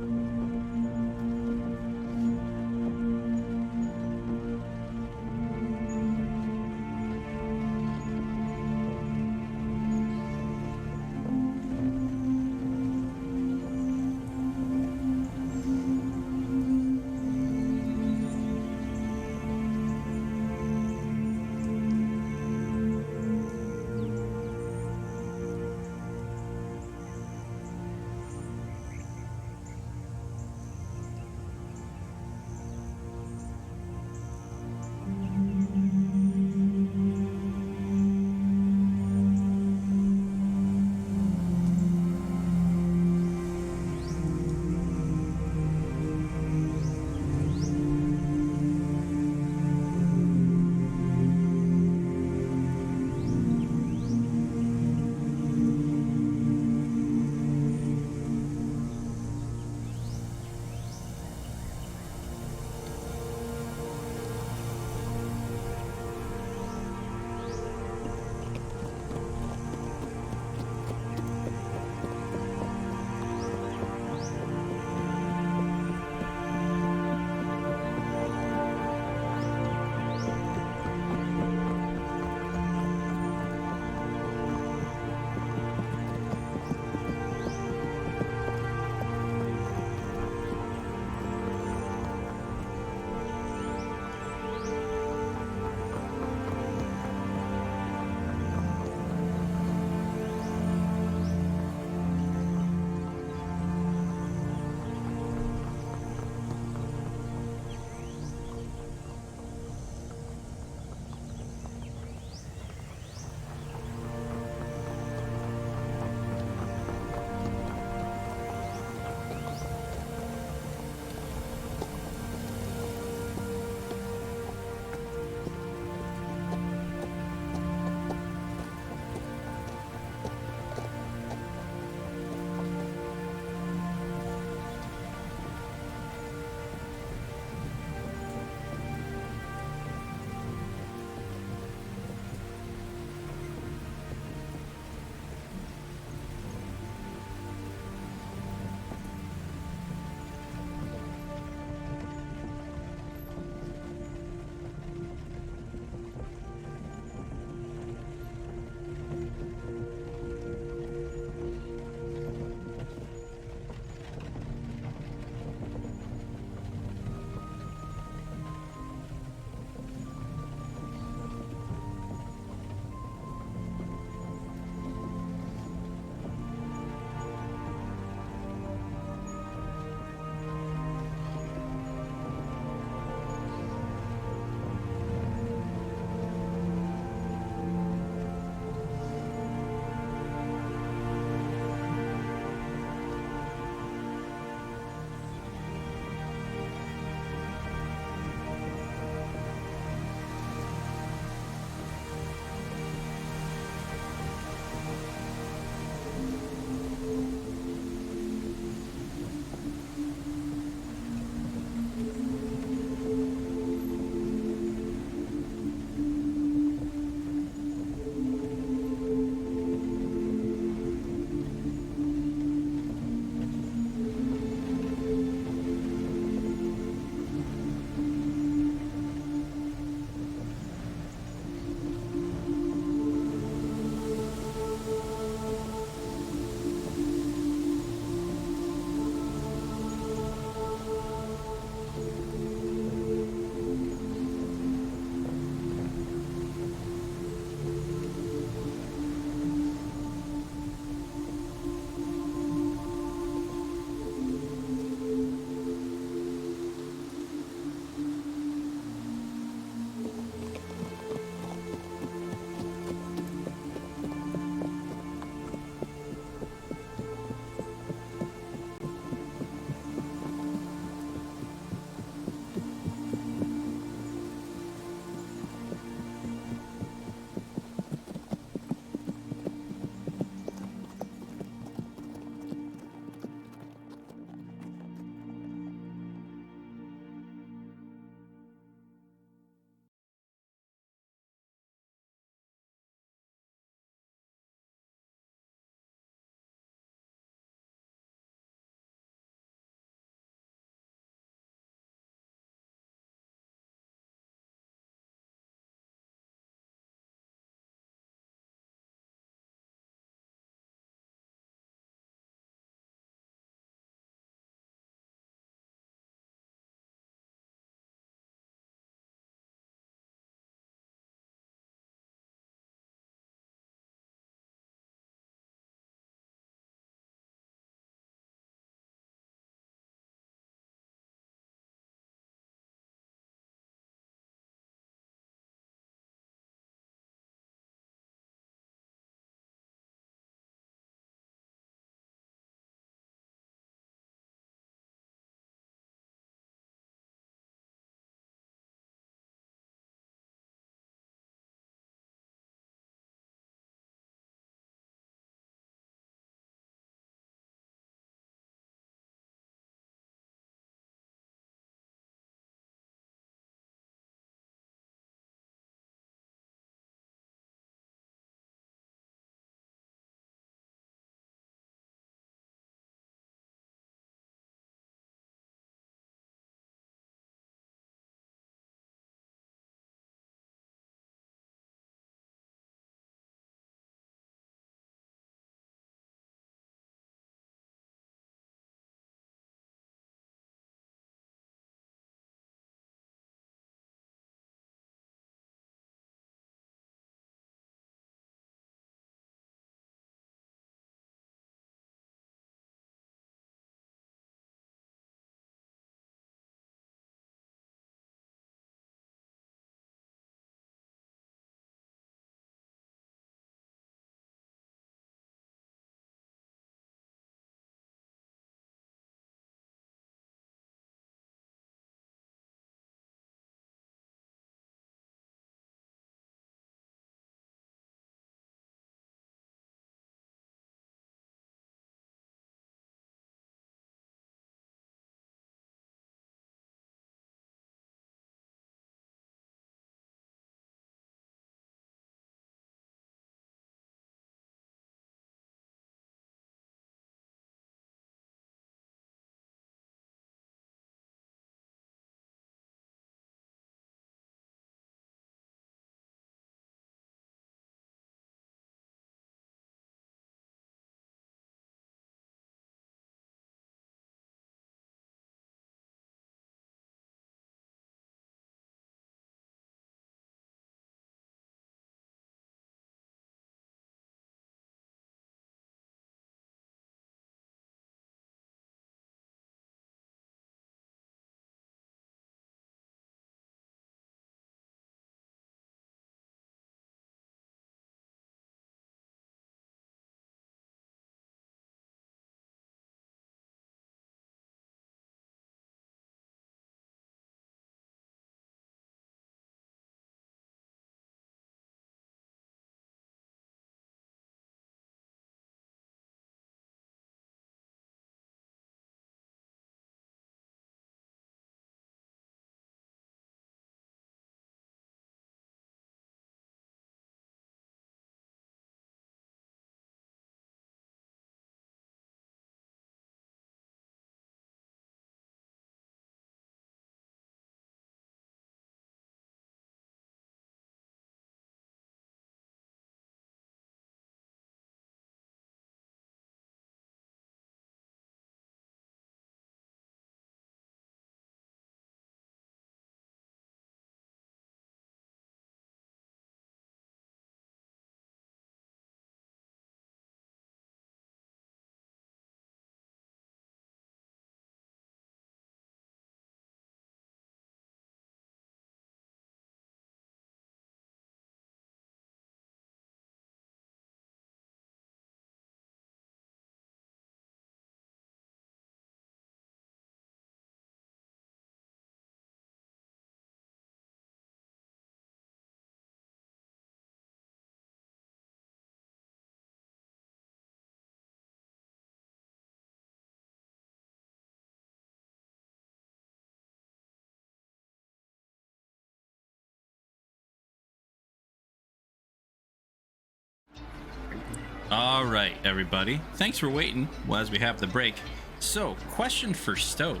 All right, everybody. Thanks for waiting as we have the break. So, question for Stoat.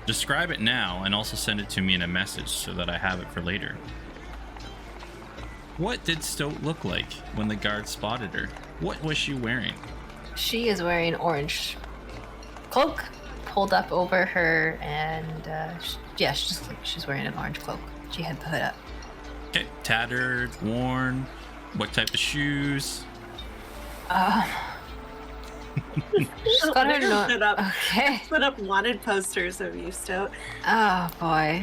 Describe it now and also send it to me in a message so that I have it for later. What did Stoat look like when the guard spotted her? What was she wearing? She is wearing orange cloak pulled up over her, and she's wearing an orange cloak. She had the hood up. Okay, tattered, worn. What type of shoes? She's got her put up, okay. Put up wanted posters of you, Stoat. Oh boy.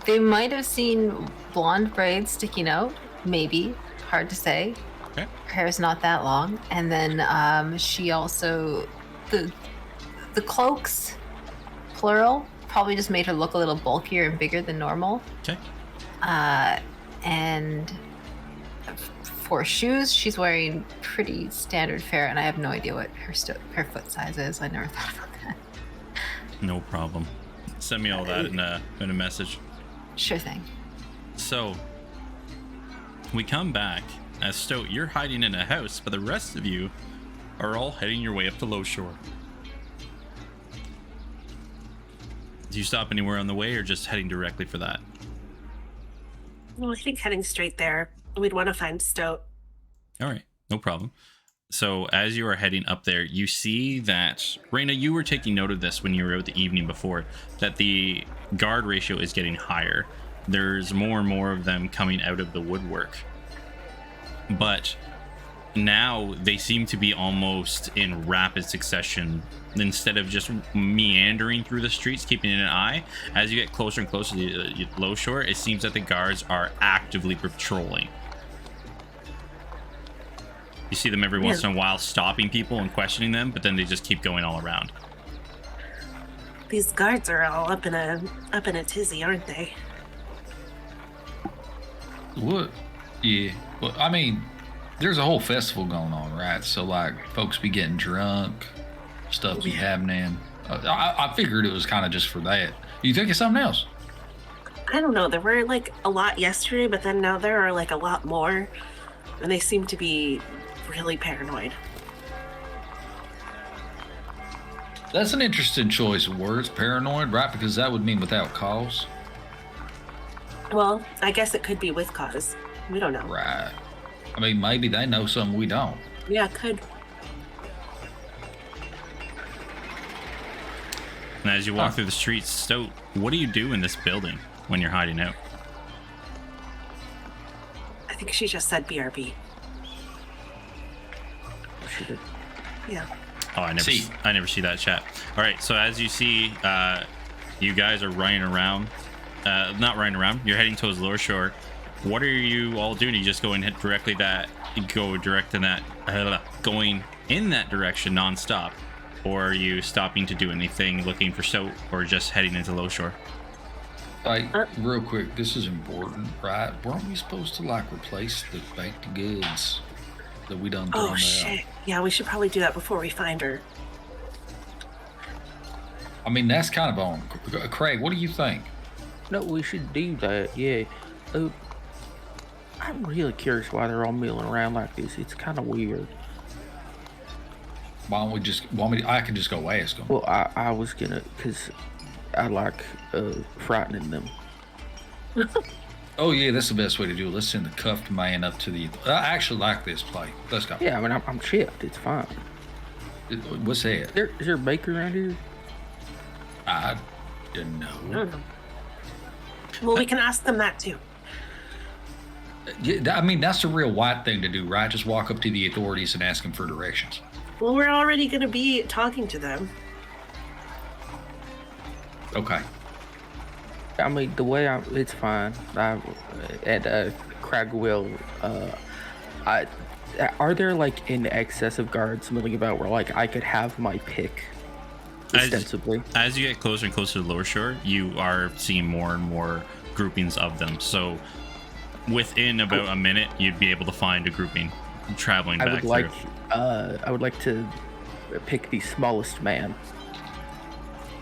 They might have seen blonde braids sticking out. Maybe. Hard to say. Okay. Her hair's not that long. And then she also the cloaks, plural, probably just made her look a little bulkier and bigger than normal. Okay. And for shoes, she's wearing pretty standard fare, and I have no idea what her foot size is. I never thought about that. No problem. Send me all that in a message. Sure thing. So, we come back. As Stoat, you're hiding in a house, but the rest of you are all heading your way up to Low Shore. Do you stop anywhere on the way, or just heading directly for that? Well, I think heading straight there. We'd want to find Stoat. All right, no problem. So as you are heading up there, you see that, Raina, you were taking note of this when you were out the evening before, that the guard ratio is getting higher. There's more and more of them coming out of the woodwork. But now they seem to be almost in rapid succession. Instead of just meandering through the streets, keeping an eye, as you get closer and closer to the Low Shore, it seems that the guards are actively patrolling. You see them every once in a while stopping people and questioning them, but then they just keep going all around. These guards are all up in a tizzy, aren't they? What? Yeah. Well, I mean, there's a whole festival going on, right? So, like, folks be getting drunk, stuff be happening. I figured it was kind of just for that. You think it's something else? I don't know. There were, like, a lot yesterday, but then now there are, like, a lot more. And they seem to be really paranoid. That's an interesting choice of words, paranoid, right? Because that would mean without cause. Well, I guess it could be with cause. We don't know. Right. I mean, maybe they know something we don't. Yeah, it could. And as you walk through the streets, Stoat, what do you do in this building when you're hiding out? I think she just said BRB. Yeah. Oh, I never see that chat. All right, so as you see, you guys are running around. Not running around. You're heading towards Lower Shore. What are you all doing? You just going directly going in that direction nonstop, or are you stopping to do anything, looking for Stoat, or just heading into Low Shore? Like, real quick, this is important, right? Weren't we supposed to like replace the baked goods that we done thrown out? Oh shit! Yeah, we should probably do that before we find her. I mean, that's kind of on. Craig, what do you think? No, we should do that. Yeah. I'm really curious why they're all milling around like this. It's kind of weird. Why don't we just? I can just go ask them. Well, I was gonna, cause I like frightening them. Oh yeah, that's the best way to do it. Let's send the cuffed man up to the. I actually like this play. Let's go. Yeah, I mean, I'm chipped. It's fine. What's that? Is there a baker around here? I didn't know. I don't know. Well, we can ask them that too. Yeah, I mean, that's the real white thing to do, right? Just walk up to the authorities and ask them for directions. Well, we're already going to be talking to them. Okay. I mean, the way it's fine. At Cragwell, are there like an excess of guards milling about where like I could have my pick? Ostensibly. As you get closer and closer to the Lower Shore, you are seeing more and more groupings of them. So within about a minute, you'd be able to find a grouping traveling back through. I would like to pick the smallest man.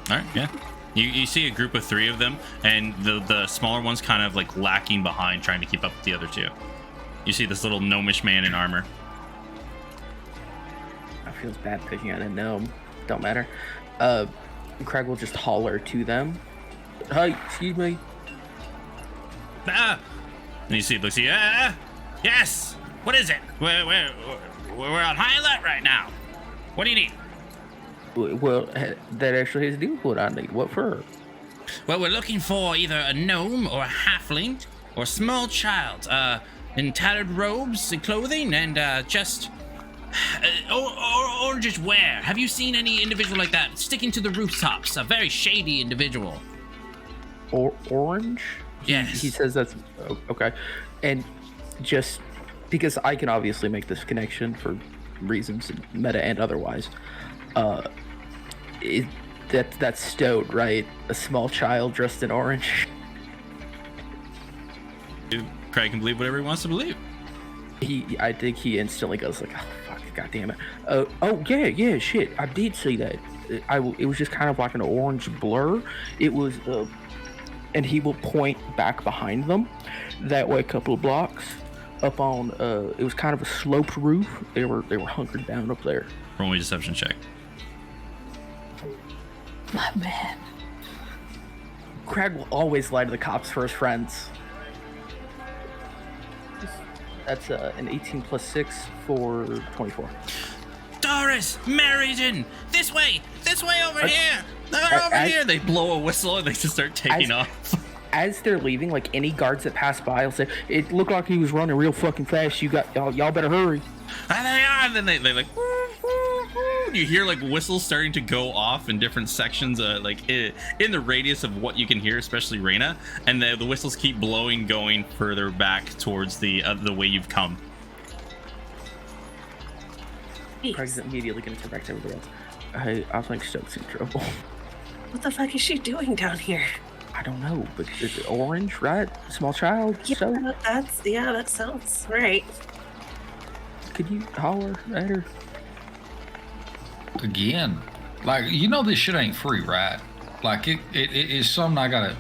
All right, yeah. You see a group of 3 of them, and the smaller one's kind of like lacking behind, trying to keep up with the other 2. You see this little gnomish man in armor. I feels bad picking on a gnome. Don't matter. Craig will just holler to them. Hey, excuse me. And you see, looks, yes. What is it? We're on high alert right now. What do you need? Well, that actually has to do with what I need. What for? Well, we're looking for either a gnome or a halfling or a small child, in tattered robes and clothing and or just wear. Have you seen any individual like that sticking to the rooftops? A very shady individual. Orange? Yes. He says that's okay. And just because I can obviously make this connection for reasons, meta and otherwise, that's Stoat, right? A small child dressed in orange. Craig can believe whatever he wants to believe. I think he instantly goes like, oh fuck, god damn it. Oh yeah, shit, I did see that. It was just kind of like an orange blur. It was, and he will point back behind them, that way a couple of blocks up on. It was kind of a sloped roof. They were hunkered down up there. Roll me a deception check. My man. Craig will always lie to the cops for his friends. That's an 18 plus 6 for 24. Doris, Meriden, this way over here. They're over here. They blow a whistle and they just start taking off. As they're leaving, like any guards that pass by will say, it looked like he was running real fucking fast. Y'all better hurry. And they are. And then they like, woo, woo, woo. You hear like whistles starting to go off in different sections, like in the radius of what you can hear, especially Reyna. And the whistles keep blowing, going further back towards the way you've come. Craig's immediately going to turn back to everybody else. Hey, I think Stoke's in trouble. What the fuck is she doing down here? I don't know, but it's orange, right? Small child. Yeah, so that sounds right. Could you holler at her? Again, like, this shit ain't free, right? Like, it is something I gotta.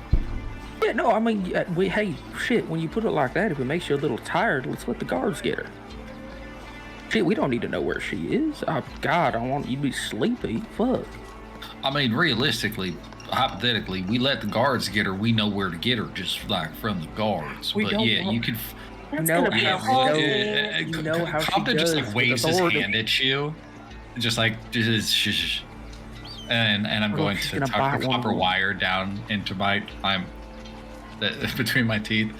Yeah, no, I mean, hey, shit, when you put it like that, if it makes you a little tired, let's let the guards get her. Shit, we don't need to know where she is. Oh, God, I want you to be sleepy. Fuck. I mean, realistically, hypothetically, we let the guards get her. We know where to get her, just like from the guards. You could. You know how she does. Just like waves his hand at you, just like and I'm going to tuck the copper wire down into between my teeth.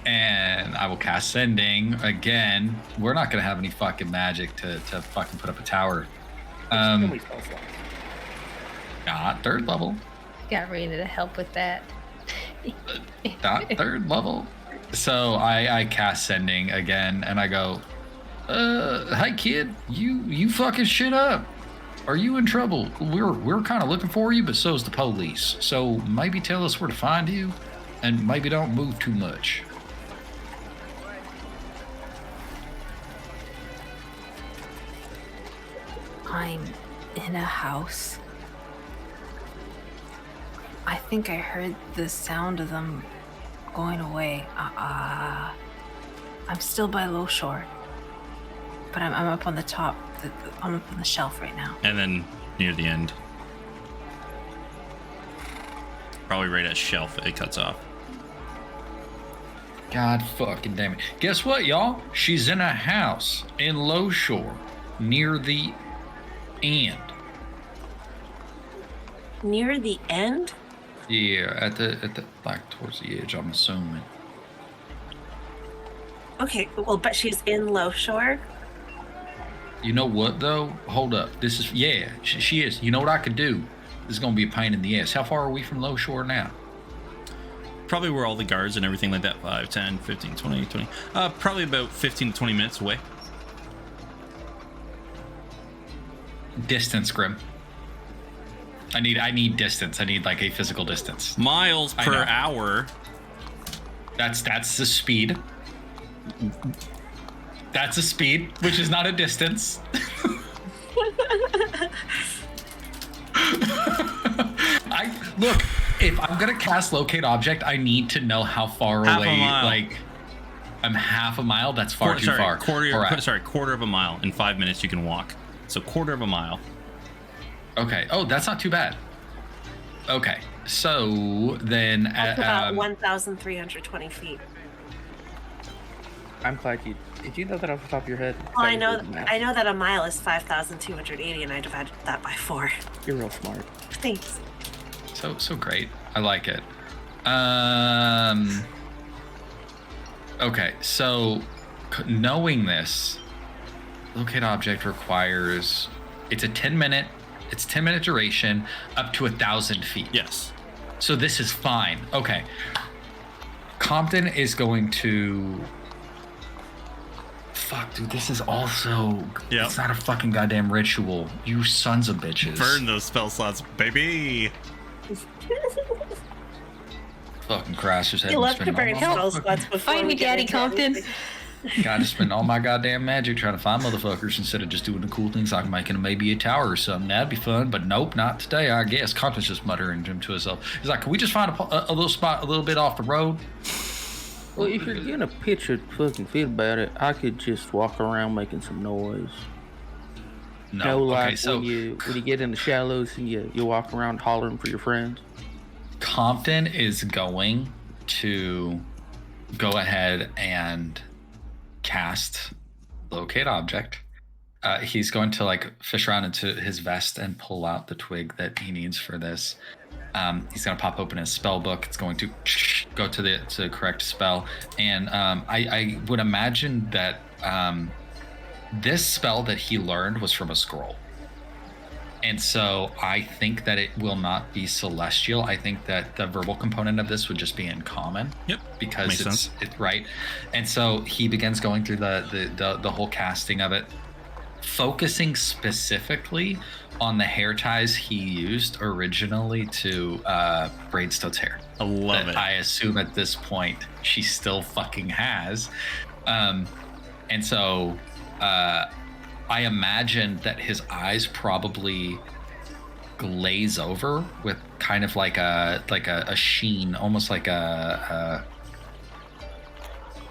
And I will cast Sending again. We're not gonna have any fucking magic to fucking put up a tower. Not third level. Got Reyna to help with that. Not third level. So I cast Sending again, and I go, "Hi kid, you fucking shit up. Are you in trouble? We're kind of looking for you, but so's the police. So maybe tell us where to find you, and maybe don't move too much." I'm in a house. I think I heard the sound of them going away. I'm still by Low Shore, but I'm up on the top. I'm up on the shelf right now. And then near the end, probably right at shelf, it cuts off. God fucking damn it. Guess what, y'all? She's in a house in Low Shore near the end. Near the end? Yeah, at the like towards the edge, I'm assuming. Okay, well, but she's in Low Shore. You know what though? Hold up. This is she is. You know what I could do? This is gonna be a pain in the ass. How far are we from Low Shore now? Probably where all the guards and everything like that, 5, 10, 15, 20. Probably about 15 to 20 minutes away. Distance, Grim. I need distance. I need like a physical distance. Miles per hour. That's the speed. That's a speed, which is not a distance. Look, if I'm gonna cast locate object, I need to know how far half away. A mile. Like I'm half a mile. That's far too far. Quarter of a mile. In 5 minutes, you can walk. So quarter of a mile. Okay. Oh, that's not too bad. Okay. So then, that's about 1,320 feet. I'm glad you. Did you know that off the top of your head? Well, I know that a mile is 5,280, and I divided that by 4. You're real smart. Thanks. So great. I like it. Okay, so knowing this, locate object requires it's 10 minute duration up to 1,000 feet. Yes. So this is fine. Okay. Compton is going to. Fuck, dude, this is also. Yep. It's not a fucking goddamn ritual. You sons of bitches. Burn those spell slots, baby. Fucking Christ, just you love to burn spell slots before. Find me, Daddy Compton. Gotta spend all my goddamn magic trying to find motherfuckers instead of just doing the cool things like making maybe a tower or something. That'd be fun, but nope, not today, I guess. Compton's just muttering to himself. He's like, can we just find a little spot a little bit off the road? Well, if you're getting a pitch of fucking fit about it, I could just walk around making some noise. No, you know, like okay, so when you get in the shallows and you walk around hollering for your friends. Compton is going to go ahead and cast locate object. He's going to like fish around into his vest and pull out the twig that he needs for this. He's going to pop open his spell book. It's going to go to the correct spell. And I would imagine that this spell that he learned was from a scroll. And so I think that it will not be celestial. I think that the verbal component of this would just be in common. Yep. Because it's right. And so he begins going through the whole casting of it, focusing specifically on the hair ties he used originally to braid Stoat's hair. I love it. I assume at this point she still fucking has. And so I imagine that his eyes probably glaze over with kind of like a sheen, almost like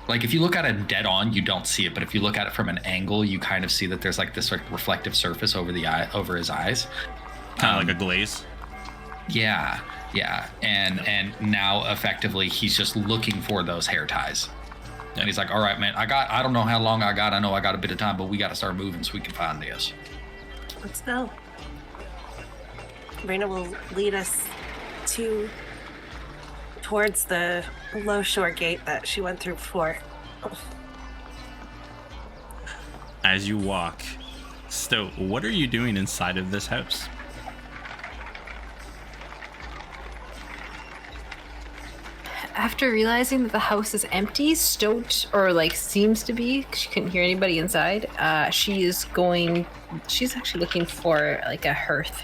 like if you look at it dead on, you don't see it, but if you look at it from an angle, you kind of see that there's like this like reflective surface over his eyes, kind of like a glaze. Yeah, and now effectively he's just looking for those hair ties. And he's like, all right, man, I don't know how long I got. I know I got a bit of time, but we got to start moving so we can find this. Let's go. Raina will lead us towards the low shore gate that she went through before. As you walk, Stoat, what are you doing inside of this house? After realizing that the house is empty, Stoat, or like seems to be, she couldn't hear anybody inside, she's actually looking for like a hearth,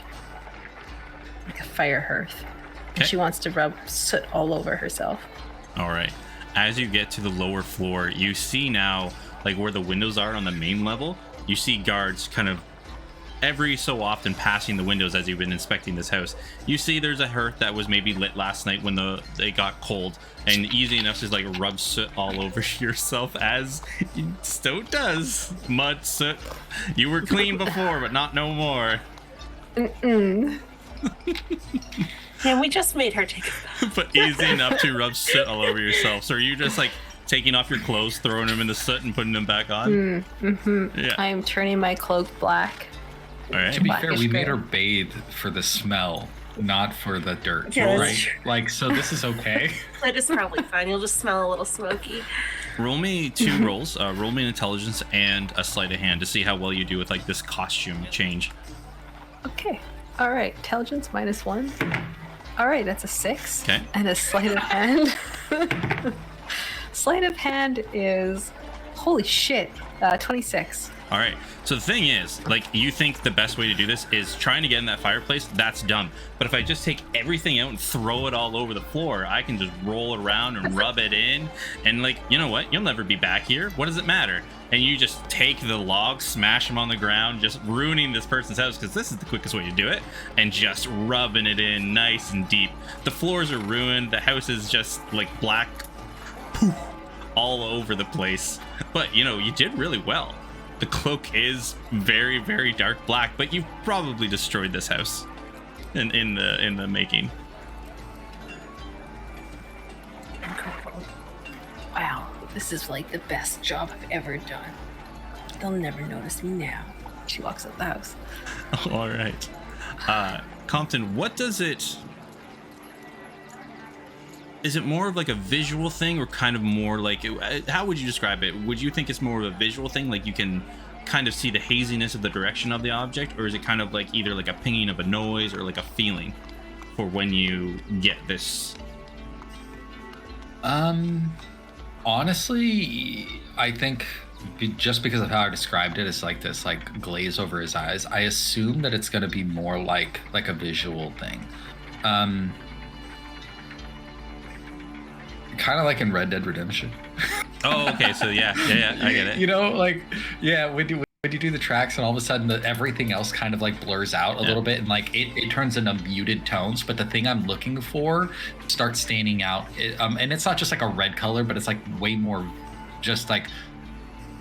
like a fire hearth. And she wants to rub soot all over herself. All right. As you get to the lower floor, you see now, like where the windows are on the main level, you see guards kind of every so often passing the windows as you've been inspecting this house. You see there's a hearth that was maybe lit last night when they got cold, and easy enough to like rub soot all over yourself, as Stoat does. Mud, soot. You were clean before, but not no more. Yeah, we just made her take a bath. But easy enough to rub soot all over yourself. So are you just like taking off your clothes, throwing them in the soot, and putting them back on? Yeah. I'm turning my cloak black. All right. To be fair, we made her bathe for the smell, not for the dirt, right? Like, so this is okay. That is probably fine. You'll just smell a little smoky. Roll me 2 rolls. Roll me an intelligence and a sleight of hand to see how well you do with like this costume change. Okay. All right. Intelligence -1. All right, that's a 6. Okay. And a sleight of hand. Sleight of hand is, holy shit, 26. All right. So the thing is, like, you think the best way to do this is trying to get in that fireplace. That's dumb. But if I just take everything out and throw it all over the floor, I can just roll around and rub it in. And, like, you know what? You'll never be back here. What does it matter? And you just take the logs, smash them on the ground, just ruining this person's house, because this is the quickest way to do it, and just rubbing it in nice and deep. The floors are ruined. The house is just, like, black poof all over the place. But, you did really well. The cloak is very, very dark black, but you've probably destroyed this house in the making. Wow, this is like the best job I've ever done. They'll never notice me now. She walks out the house. All right. Compton, what does it... Is it more of like a visual thing or kind of more like... How would you describe it? Would you think it's more of a visual thing? Like you can kind of see the haziness of the direction of the object? Or is it kind of like either like a pinging of a noise or like a feeling for when you get this? Honestly, I think just because of how I described it, it's like this like glaze over his eyes. I assume that it's going to be more like a visual thing. Kind of like in Red Dead Redemption. Oh, okay. So yeah, I get it. When you do the tracks and all of a sudden everything else kind of like blurs out a little bit and like it turns into muted tones, but the thing I'm looking for starts standing out. And it's not just like a red color, but it's like way more just like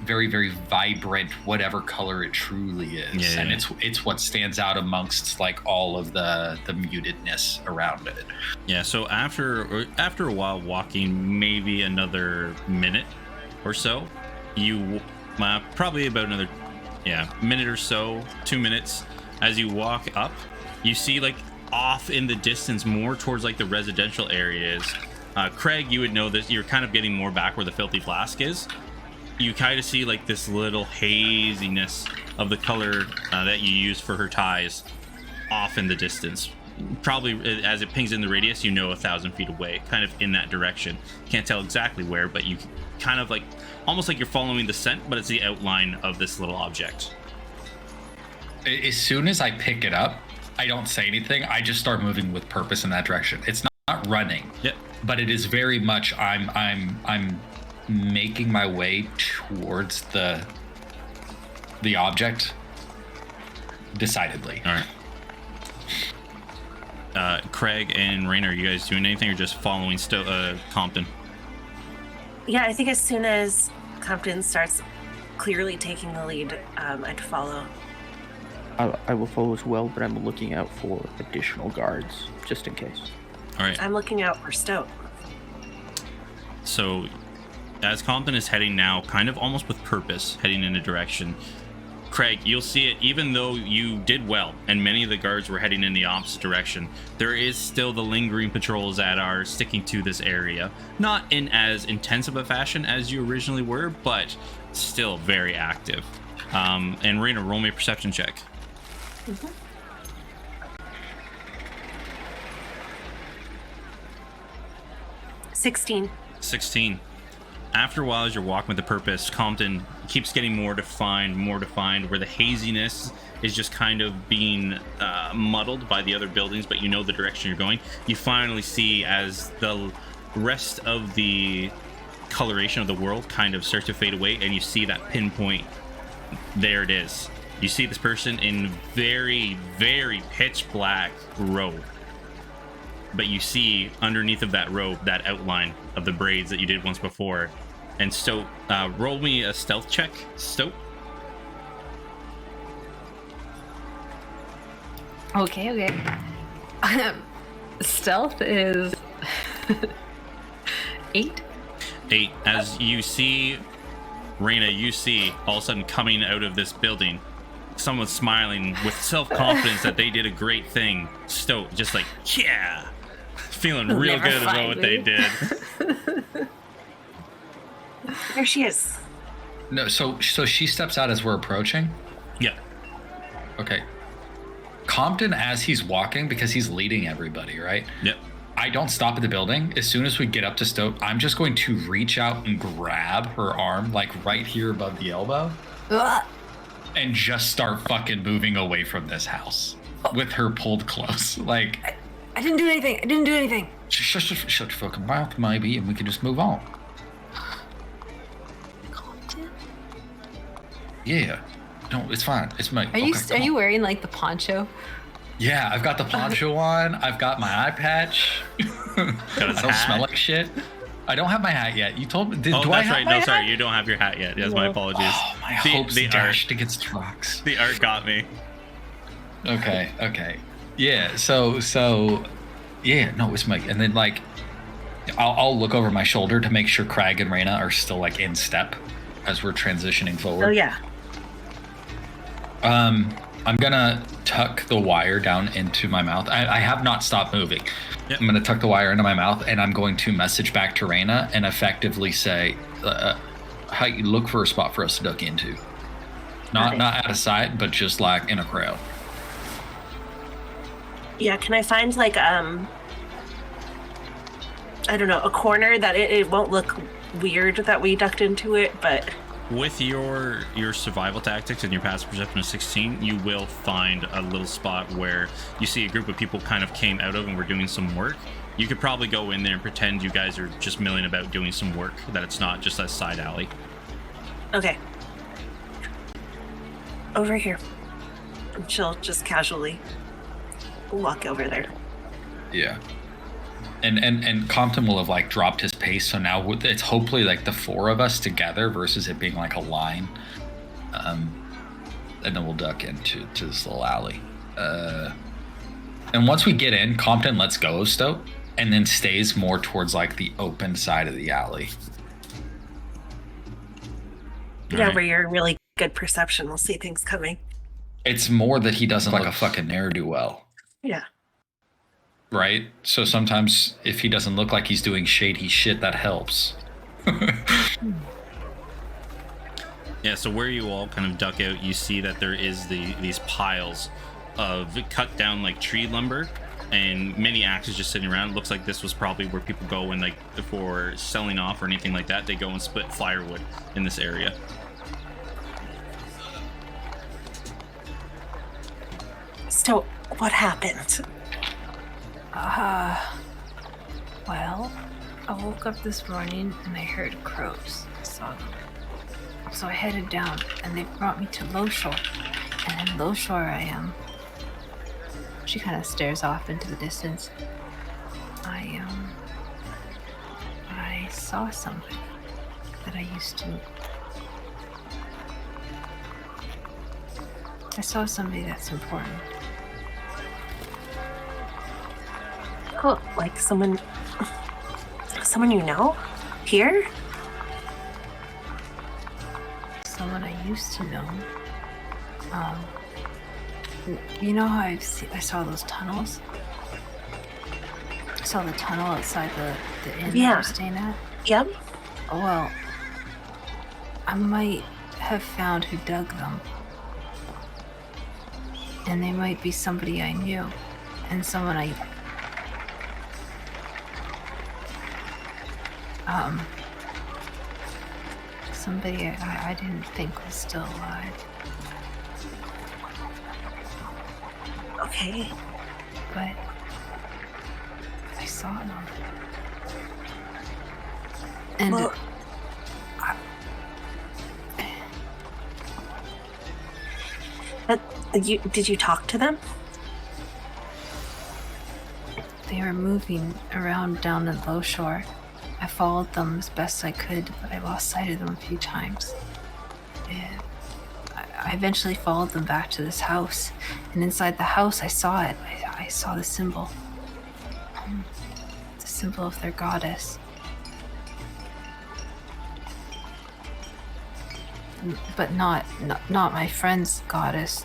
very, very vibrant, whatever color it truly is. And it's what stands out amongst like all of the mutedness around it. Yeah, so after a while walking, maybe another minute or so, you probably about another minute or so, 2 minutes, as you walk up, you see like off in the distance more towards like the residential areas. Craig, you would know this, you're kind of getting more back where the filthy flask is. You kind of see like this little haziness of the color that you use for her ties off in the distance. Probably as it pings in the radius, 1,000 feet away, kind of in that direction. Can't tell exactly where, but you kind of like, almost like you're following the scent, but it's the outline of this little object. As soon as I pick it up, I don't say anything. I just start moving with purpose in that direction. It's not running, but it is very much I'm making my way towards the object decidedly. All right. Craig and Rainer, are you guys doing anything or just following Compton? Yeah, I think as soon as Compton starts clearly taking the lead, I'd follow. I will follow as well, but I'm looking out for additional guards, just in case. All right. I'm looking out for Stoat. So, as Compton is heading now, kind of almost with purpose, heading in a direction, Craig, you'll see it, even though you did well, and many of the guards were heading in the opposite direction, there is still the lingering patrols that are sticking to this area. Not in as intense of a fashion as you originally were, but still very active. And Raina, roll me a perception check. Mm-hmm. 16. After a while, as you're walking with the purpose, Compton keeps getting more defined, where the haziness is just kind of being muddled by the other buildings, but you know the direction you're going. You finally see, as the rest of the coloration of the world kind of starts to fade away, and you see that pinpoint. There it is. You see this person in very, very pitch black robe. But you see underneath of that robe, that outline of the braids that you did once before. And Stoat, roll me a stealth check, Stoat. Okay. Stealth is 8. 8. As you see, Raina, you see all of a sudden coming out of this building, someone smiling with self-confidence that they did a great thing. Stoat just like, yeah, feeling real good about what they did. There she is. No, so she steps out as we're approaching? Yeah. Okay. Compton, as he's walking, because he's leading everybody, right? Yep. I don't stop at the building. As soon as we get up to Stoat, I'm just going to reach out and grab her arm, like right here above the elbow, and just start fucking moving away from this house with her pulled close. Like, I didn't do anything. Shut your fucking mouth, maybe, and we can just move on. Compton? Yeah. No, it's fine. It's me. Are you wearing like the poncho? Yeah, I've got the poncho on. I've got my eye patch. I don't smell like shit. I don't have my hat yet. You told me. Do that's I have right. my No, hat? sorry, you don't have your hat yet. Yes, my apologies. Oh, my hopes dashed against rocks. The art got me. Okay. Yeah. So. Yeah. No, it's my. And then like, I'll look over my shoulder to make sure Crag and Reyna are still like in step as we're transitioning forward. Oh yeah. I'm gonna tuck the wire down into my mouth. I have not stopped moving. Yep. I'm gonna tuck the wire into my mouth, and I'm going to message back to Reyna and effectively say, "How you look for a spot for us to duck into? Not out of sight, but just like in a crowd." Yeah. Can I find like I don't know, a corner that it won't look weird that we ducked into it, but. With your survival tactics and your passive perception of 16, you will find a little spot where you see a group of people kind of came out of and were doing some work. You could probably go in there and pretend you guys are just milling about doing some work, that it's not just a side alley. Okay. Over here. She'll just casually walk over there. Yeah. And Compton will have like dropped his pace, so now it's hopefully like the four of us together versus it being like a line, and then we'll duck into this little alley. And once we get in, Compton lets go of Stoat and then stays more towards like the open side of the alley. Yeah, right. where you're really good perception, we'll see things coming. It's more that he doesn't like a fucking ne'er-do-well. Yeah. Right? So sometimes if he doesn't look like he's doing shady shit, that helps. Yeah, so where you all kind of duck out, you see that there is these piles of cut down like tree lumber and many axes just sitting around. It looks like this was probably where people go and like for selling off or anything like that, they go and split firewood in this area. So what happened? Well, I woke up this morning and I heard crows. I saw them. So I headed down and they brought me to Low Shore. And in Low Shore I am. She kind of stares off into the distance. I saw somebody that I used to. I saw somebody that's important. Oh, like someone you know? Here? Someone I used to know. You know how I saw those tunnels? I saw the tunnel outside the inn that we're staying at? Yep. Oh, well, I might have found who dug them. And they might be somebody I knew. And someone somebody I didn't think was still alive. Okay. But I saw them. And well, did you talk to them? They were moving around down the Low Shore. I followed them as best I could, but I lost sight of them a few times. And I eventually followed them back to this house. And inside the house, I saw it. I saw the symbol. The symbol of their goddess. But not my friend's goddess.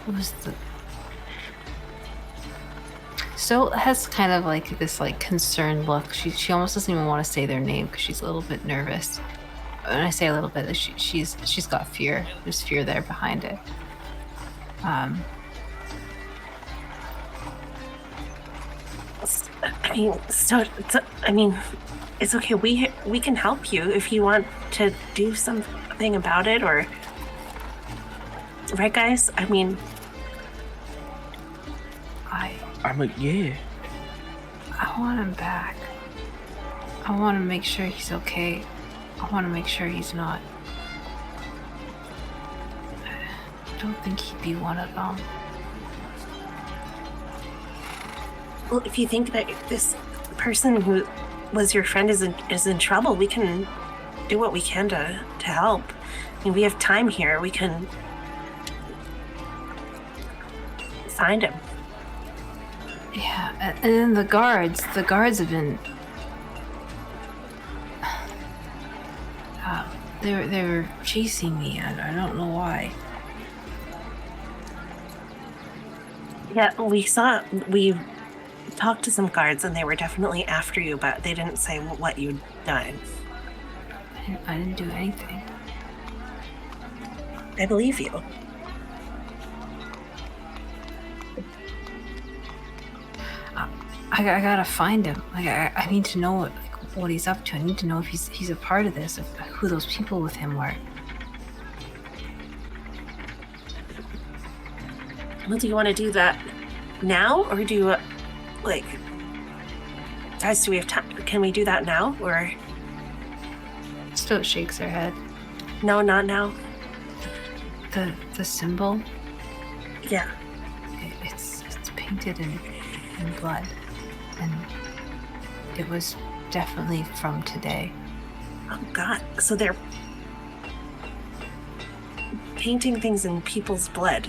It was the... So has kind of like this like concerned look. She almost doesn't even want to say their name because she's a little bit nervous. When I say a little bit, she's got fear. There's fear there behind it. I mean, it's okay. We can help you if you want to do something about it, or right, guys? I mean, yeah. I want him back. I want to make sure he's okay. I want to make sure he's not. I don't think he'd be one of them. Well, if you think that this person who was your friend is in trouble, we can do what we can to help. I mean, we have time here. We can find him. Yeah, and then the guards have been... They were chasing me. I don't know why. Yeah, we talked to some guards and they were definitely after you, but they didn't say what you'd done. I didn't do anything. I believe you. I gotta find him. I need to know what he's up to. I need to know if he's a part of this, who those people with him were. Well, do you want to do that now, or do you, guys, do we have time? Can we do that now, or? Still shakes her head. No, not now. The symbol? Yeah. It's painted in blood. And it was definitely from today. Oh, God. So they're painting things in people's blood.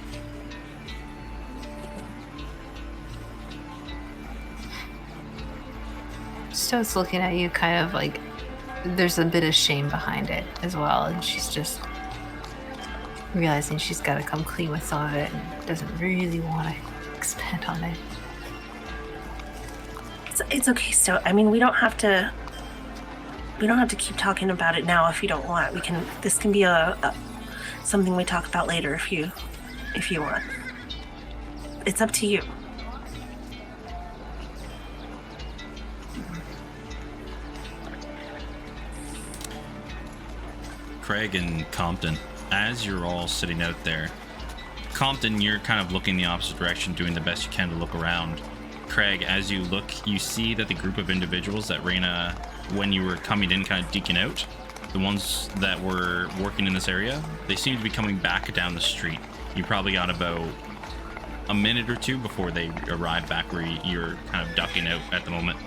Stowe's looking at you kind of like there's a bit of shame behind it as well, and she's just realizing she's got to come clean with some of it and doesn't really want to expand on it. It's okay, Stowe. I mean, we don't have to keep talking about it now if you don't want. This can be a something we talk about later if you want. It's up to you. Craig and Compton, as you're all sitting out there, Compton, you're kind of looking the opposite direction, doing the best you can to look around. Craig, as you look, you see that the group of individuals that Raina, when you were coming in, kind of deking out, the ones that were working in this area, they seem to be coming back down the street. You probably got about a minute or two before they arrive back where you're kind of ducking out at the moment.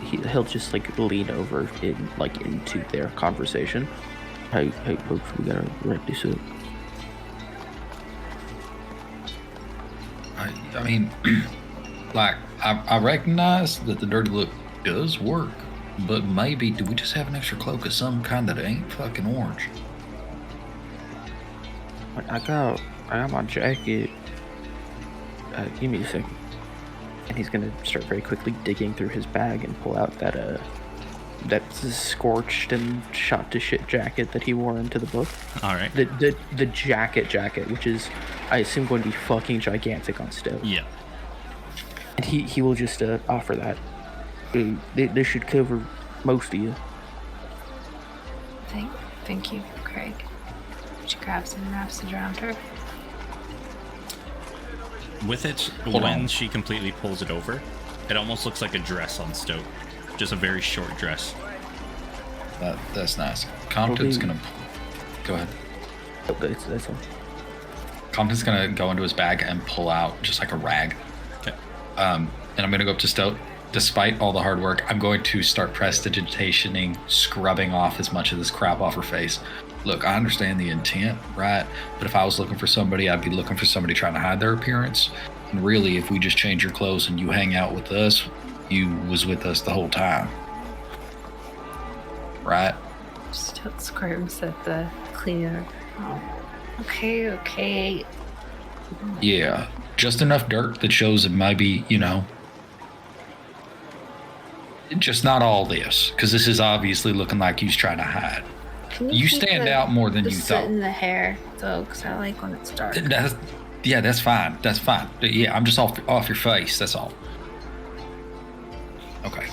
He'll just lean over into their conversation. Hey folks, we gotta wrap this up. I mean, I recognize that the dirty look does work, but maybe do we just have an extra cloak of some kind that ain't fucking orange? I got my jacket. Give me a second. And he's gonna start very quickly digging through his bag and pull out that scorched and shot to shit jacket that he wore into the book. All right. The jacket, which is, I assume, going to be fucking gigantic on Stowe. Yeah. And he will just offer that. This should cover most of you. Thank you, Craig. She grabs it and wraps it around her. With it, when she completely pulls it over, it almost looks like a dress on Stowe. Just a very short dress. That's nice. Compton's gonna... Go ahead. Okay, that's all. Compton's gonna go into his bag and pull out just like a rag. Okay. And I'm gonna go up to Stowe. Despite all the hard work, I'm going to start prestidigitationing, scrubbing off as much of this crap off her face. Look, I understand the intent, right? But if I was looking for somebody, I'd be looking for somebody trying to hide their appearance. And really, if we just change your clothes and you hang out with us, you was with us the whole time. Right? Still squirms at the cleaner. Oh, okay. Yeah, just enough dirt that shows it might be, just not all this, because this is obviously looking like he's trying to hide. You stand out more than you thought. In the hair, though, because I like when it's dark. That's fine. That's fine. Yeah, I'm just off your face. That's all. Okay.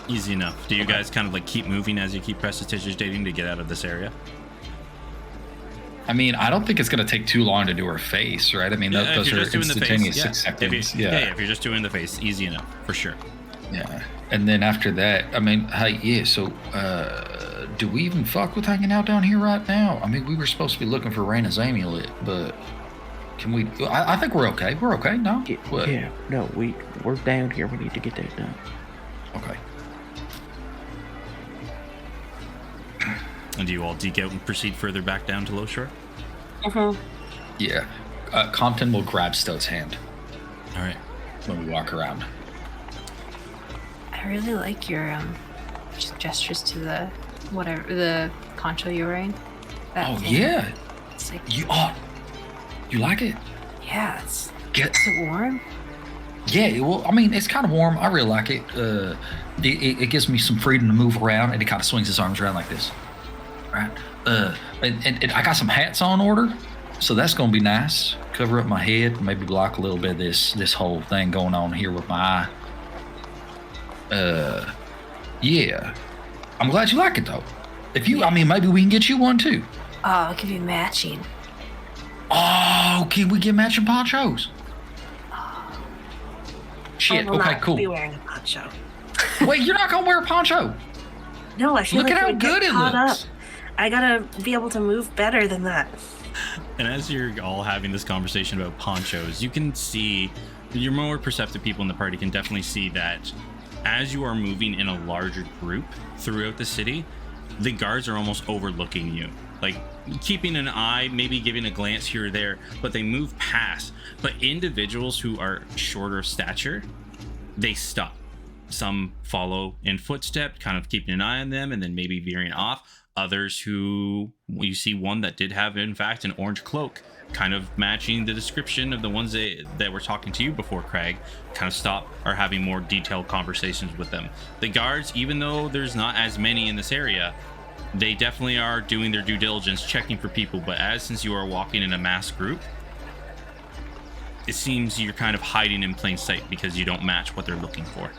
Easy enough. Do you guys kind of keep moving as you keep prestidigitating to get out of this area? I mean, I don't think it's going to take too long to do her face, right? I mean, those are instantaneous 6 seconds. If you're just doing the face, easy enough, for sure. Yeah. And then after that, I mean, so do we even fuck with hanging out down here right now? I mean, we were supposed to be looking for Raina's amulet, but... Can we? I think we're okay. We're okay. No. Yeah. No, we're down here. We need to get that done. Okay. And do you all deke out and proceed further back down to Low Shore? Yeah. Compton will grab Stoat's hand. All right. When we walk around. I really like your gestures to the poncho you're wearing. Yeah. It's like, you like it? Yeah. Is it warm? Yeah. Well, I mean, it's kind of warm. I really like it. It gives me some freedom to move around, and it kind of swings his arms around like this. Right. And I got some hats on order, so that's gonna be nice. Cover up my head, maybe block a little bit of this whole thing going on here with my eye. Yeah. I'm glad you like it though. Maybe we can get you one too. Oh, I'll give you matching. Oh, can we get matching ponchos? Shit. Okay, cool. Be wearing a poncho. Wait, you're not gonna wear a poncho? No, I feel Look like at how I would good get it caught looks. up. I gotta be able to move better than that. And as you're all having this conversation about ponchos, you can see, your more perceptive people in the party can definitely see that as you are moving in a larger group throughout the city, the guards are almost overlooking you. Like, keeping an eye, maybe giving a glance here or there, but they move past. But individuals who are shorter of stature, they stop. Some follow in footstep, kind of keeping an eye on them, and then maybe veering off. Others who, you see one that did have, in fact, an orange cloak, kind of matching the description of the ones that were talking to you before, Craig, kind of stop, are having more detailed conversations with them. The guards, even though there's not as many in this area, they definitely are doing their due diligence, checking for people. But since you are walking in a mass group, it seems you're kind of hiding in plain sight because you don't match what they're looking for.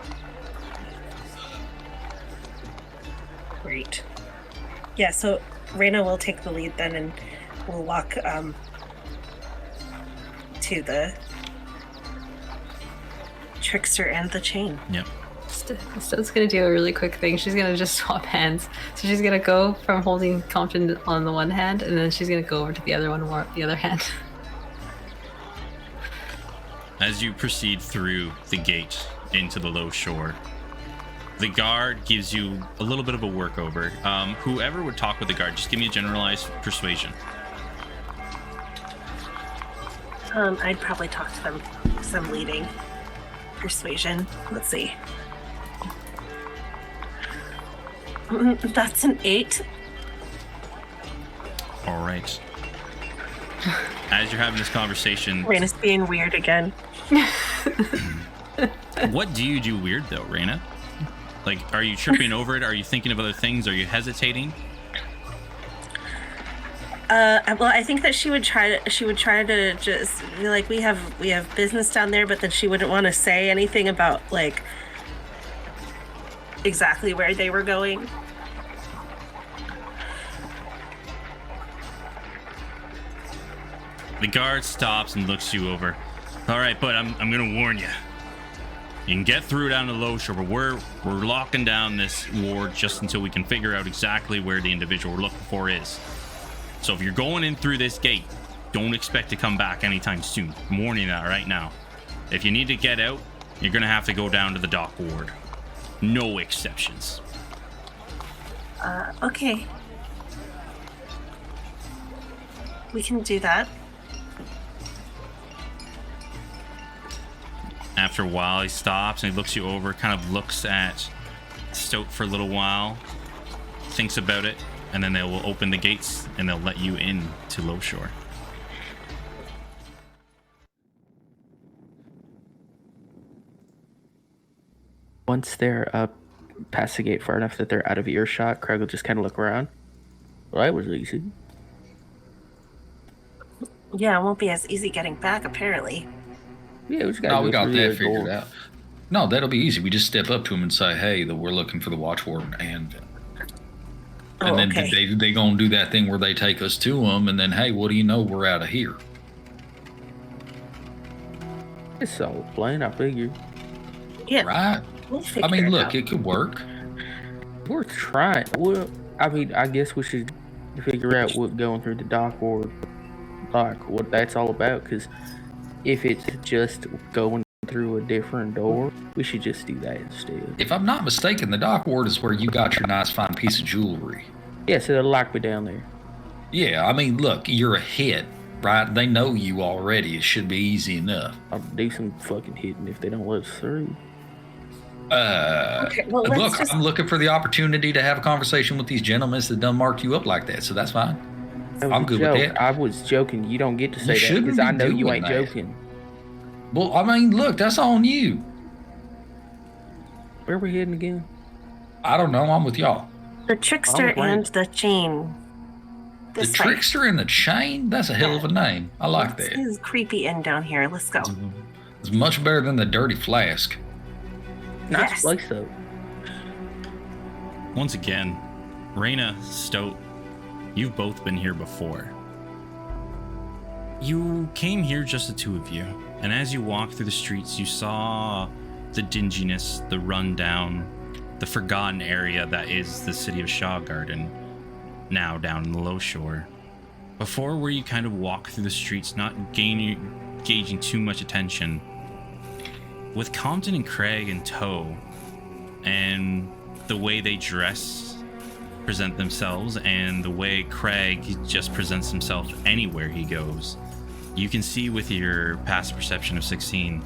Great. Yeah, so Reyna will take the lead then, and we'll walk to the trickster and the chain. Yep. Stoat's gonna do a really quick thing. She's gonna just swap hands. So she's gonna go from holding Compton on the one hand, and then she's gonna go over to the other one, the other hand. As you proceed through the gate into the Low Shore, the guard gives you a little bit of a workover. Whoever would talk with the guard, just give me a generalized persuasion. I'd probably talk to them some leading persuasion. Let's see. That's an 8. All right. As you're having this conversation, Reyna's being weird again. What do you do weird though, Reyna? Like, are you tripping over it? Are you thinking of other things? Are you hesitating? Well, I think that she would try to just be like, we have business down there, but then she wouldn't want to say anything about like exactly where they were going. The guard stops and looks you over. All right, but I'm gonna warn you. You can get through down to Low Shore, but we're locking down this ward just until we can figure out exactly where the individual we're looking for is. So if you're going in through this gate, don't expect to come back anytime soon. I'm warning that right now. If you need to get out, you're gonna have to go down to the dock ward. No exceptions. Okay. We can do that. After a while, he stops and he looks you over, kind of looks at Stoat for a little while, thinks about it, and then they will open the gates and they'll let you in to Low Shore. Once they're up past the gate far enough that they're out of earshot, Craig will just kind of look around. Well, that was easy. Yeah, it won't be as easy getting back, apparently. Yeah, we got that figured out. No, that'll be easy. We just step up to him and say, "Hey, we're looking for the watch warden," and then okay. they gonna do that thing where they take us to them, and then, hey, what do you know? We're out of here. It's all plain, I figure. Yeah, right. We'll figure Look, out. it could work. We're trying. Well, I mean, I guess we should figure out what going through the dock ward like what that's all about, because if it's just going through a different door, we should just do that instead. If I'm not mistaken, the dock ward is where you got your nice fine piece of jewelry. Yeah, so they'll lock me down there. Yeah, I mean, look, you're a hit, right? They know you already. It should be easy enough. I'll do some fucking hitting if they don't let us through. Okay, well, look, I'm looking for the opportunity to have a conversation with these gentlemen that done marked you up like that, so that's fine. I'm good with that. I was joking. You don't get to say that because be I know you doing ain't that. joking. Well, I mean, look, that's on you. Where we heading again? I don't know. I'm with y'all. The trickster and the chain. The trickster and the chain? That's a hell of a name. I like that. This is creepy end down here. Let's go. It's much better than the dirty flask. Nice place, though. Once again, Raina, Stoat, you've both been here before. You came here, just the two of you, and as you walked through the streets, you saw the dinginess, the rundown, the forgotten area that is the city of Shaw Garden, now down in the Low Shore. Before, where you kind of walk through the streets, not gauging too much attention, with Compton and Craig in tow, and the way they present themselves, and the way Craig just presents himself anywhere he goes, you can see with your passive perception of 16,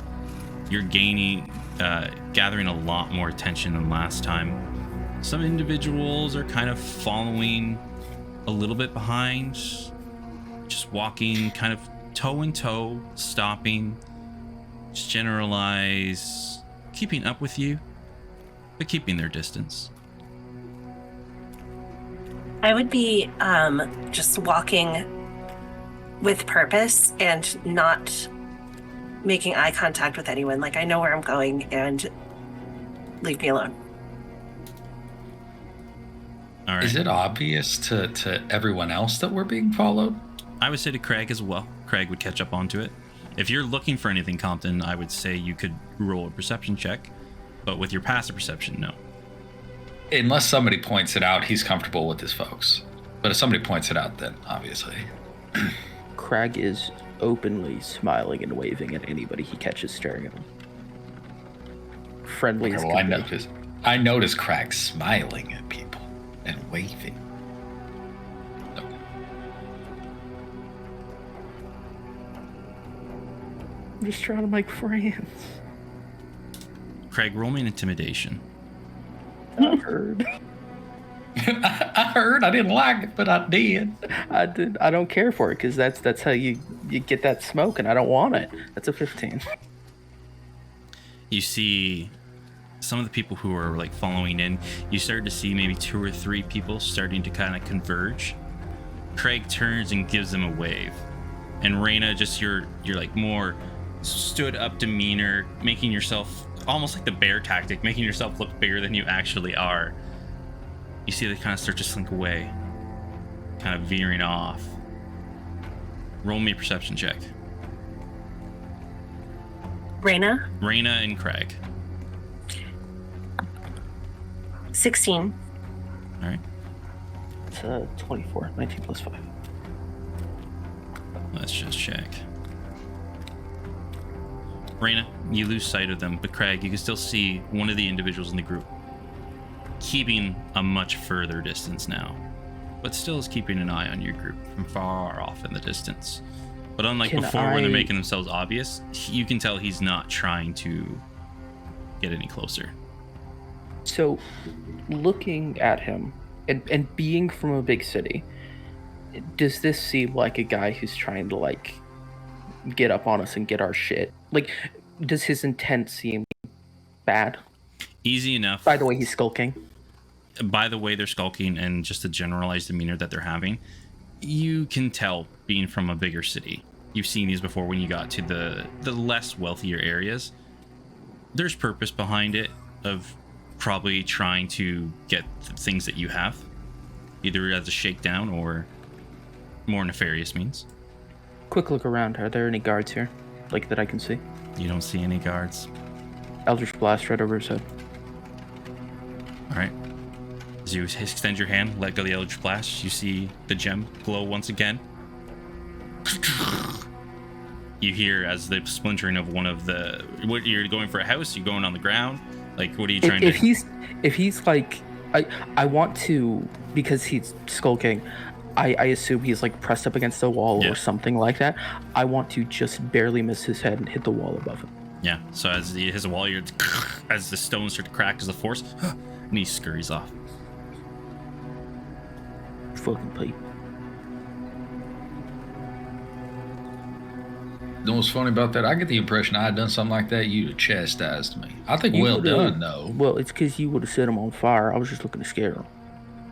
you're gathering a lot more attention than last time. Some individuals are kind of following a little bit behind, just walking kind of toe in toe, stopping, just generalize, keeping up with you, but keeping their distance. I would be just walking with purpose and not making eye contact with anyone. Like, I know where I'm going, and leave me alone. All right. Is it obvious to everyone else that we're being followed? I would say to Craig as well. Craig would catch up onto it. If you're looking for anything, Compton, I would say you could roll a perception check, but with your passive perception, no. Unless somebody points it out, he's comfortable with his folks. But if somebody points it out, then obviously. Craig is openly smiling and waving at anybody he catches staring at him. Friendly as can be. I notice Craig smiling at people and waving. Okay. I'm just trying to make friends. Craig, roll me an intimidation. I heard. I heard. I didn't like it, but I did. I did. I don't care for it because that's how you get that smoke, and I don't want it. That's a 15. You see some of the people who are like following in. You start to see maybe 2 or 3 people starting to kind of converge. Craig turns and gives them a wave, and Raina, just your like more stood up demeanor, making yourself almost like the bear tactic, making yourself look bigger than you actually are. You see they kind of start to slink away, kind of veering off. Roll me a perception check. Raina? Raina and Craig. 16. All right. It's 24. 19 plus 5. Let's just check. Raina, you lose sight of them, but Craig, you can still see one of the individuals in the group keeping a much further distance now, but still is keeping an eye on your group from far off in the distance. But unlike before, where they're making themselves obvious, you can tell he's not trying to get any closer. So, looking at him and being from a big city, does this seem like a guy who's trying to like get up on us and get our shit? Like, does his intent seem bad? Easy enough. By the way, he's skulking. By the way they're skulking and just the generalized demeanor that they're having, you can tell, being from a bigger city. You've seen these before when you got to the less wealthier areas. There's purpose behind it of probably trying to get the things that you have, either as a shakedown or more nefarious means. Quick look around. Are there any guards here, like that I can see? You don't see any guards. Eldritch Blast right over his head. All right. As you extend your hand, let go of the Eldritch Blast, you see the gem glow once again. You hear as the splintering of one of the. What, you're going for a house? You going on the ground? Like, what are you trying to? If he's like, I want to, because he's skulking. I assume he's like pressed up against the wall or something like that. I want to just barely miss his head and hit the wall above him. Yeah. So as he hits the wall, you're as the stones start to crack as the force, and he scurries off. Fucking Pete. You know what's funny about that? I get the impression I had done something like that, you'd have chastised me. I think well done, though. Well, it's because you would have set him on fire. I was just looking to scare him.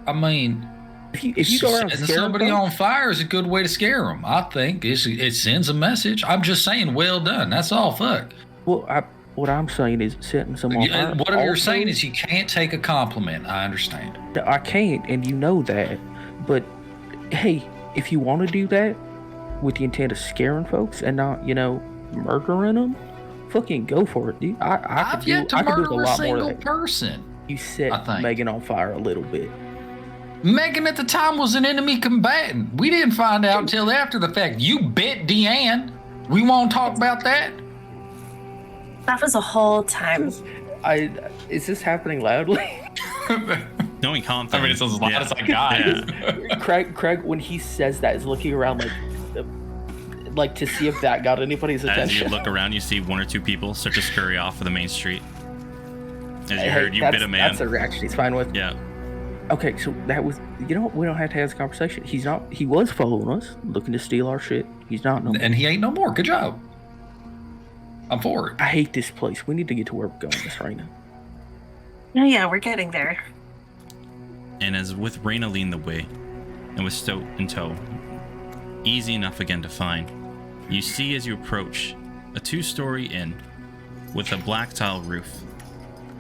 I mean, if you go around setting somebody on fire is a good way to scare them. I think it sends a message. I'm just saying, well done. That's all. Fuck. Well, what I'm saying is setting someone on fire. Whatever you're saying is you can't take a compliment. I understand. I can't, and you know that. But hey, if you want to do that with the intent of scaring folks and not, murdering them, fucking go for it, dude. I've yet to murder a single person. You set Megan on fire a little bit. Megan at the time was an enemy combatant. We didn't find out until after the fact. You bit Deanne. We won't talk about that. That was a whole time. Is this happening loudly? Knowing confidence. I mean, it's as loud as I got. Yeah. Craig, when he says that, is looking around like to see if that got anybody's attention. As you look around, you see one or two people start to scurry off for the main street. As you heard, you bit a man. That's a reaction he's fine with. Yeah. Okay, so that was, we don't have to have this conversation. He was following us, looking to steal our shit. He's not no more. And he ain't no more. Good job. I'm for it. I hate this place. We need to get to where we're going this right now. Yeah, we're getting there. And as with Raina leading the way, and with Stoat in tow, easy enough again to find, you see as you approach a 2-story inn with a black tile roof.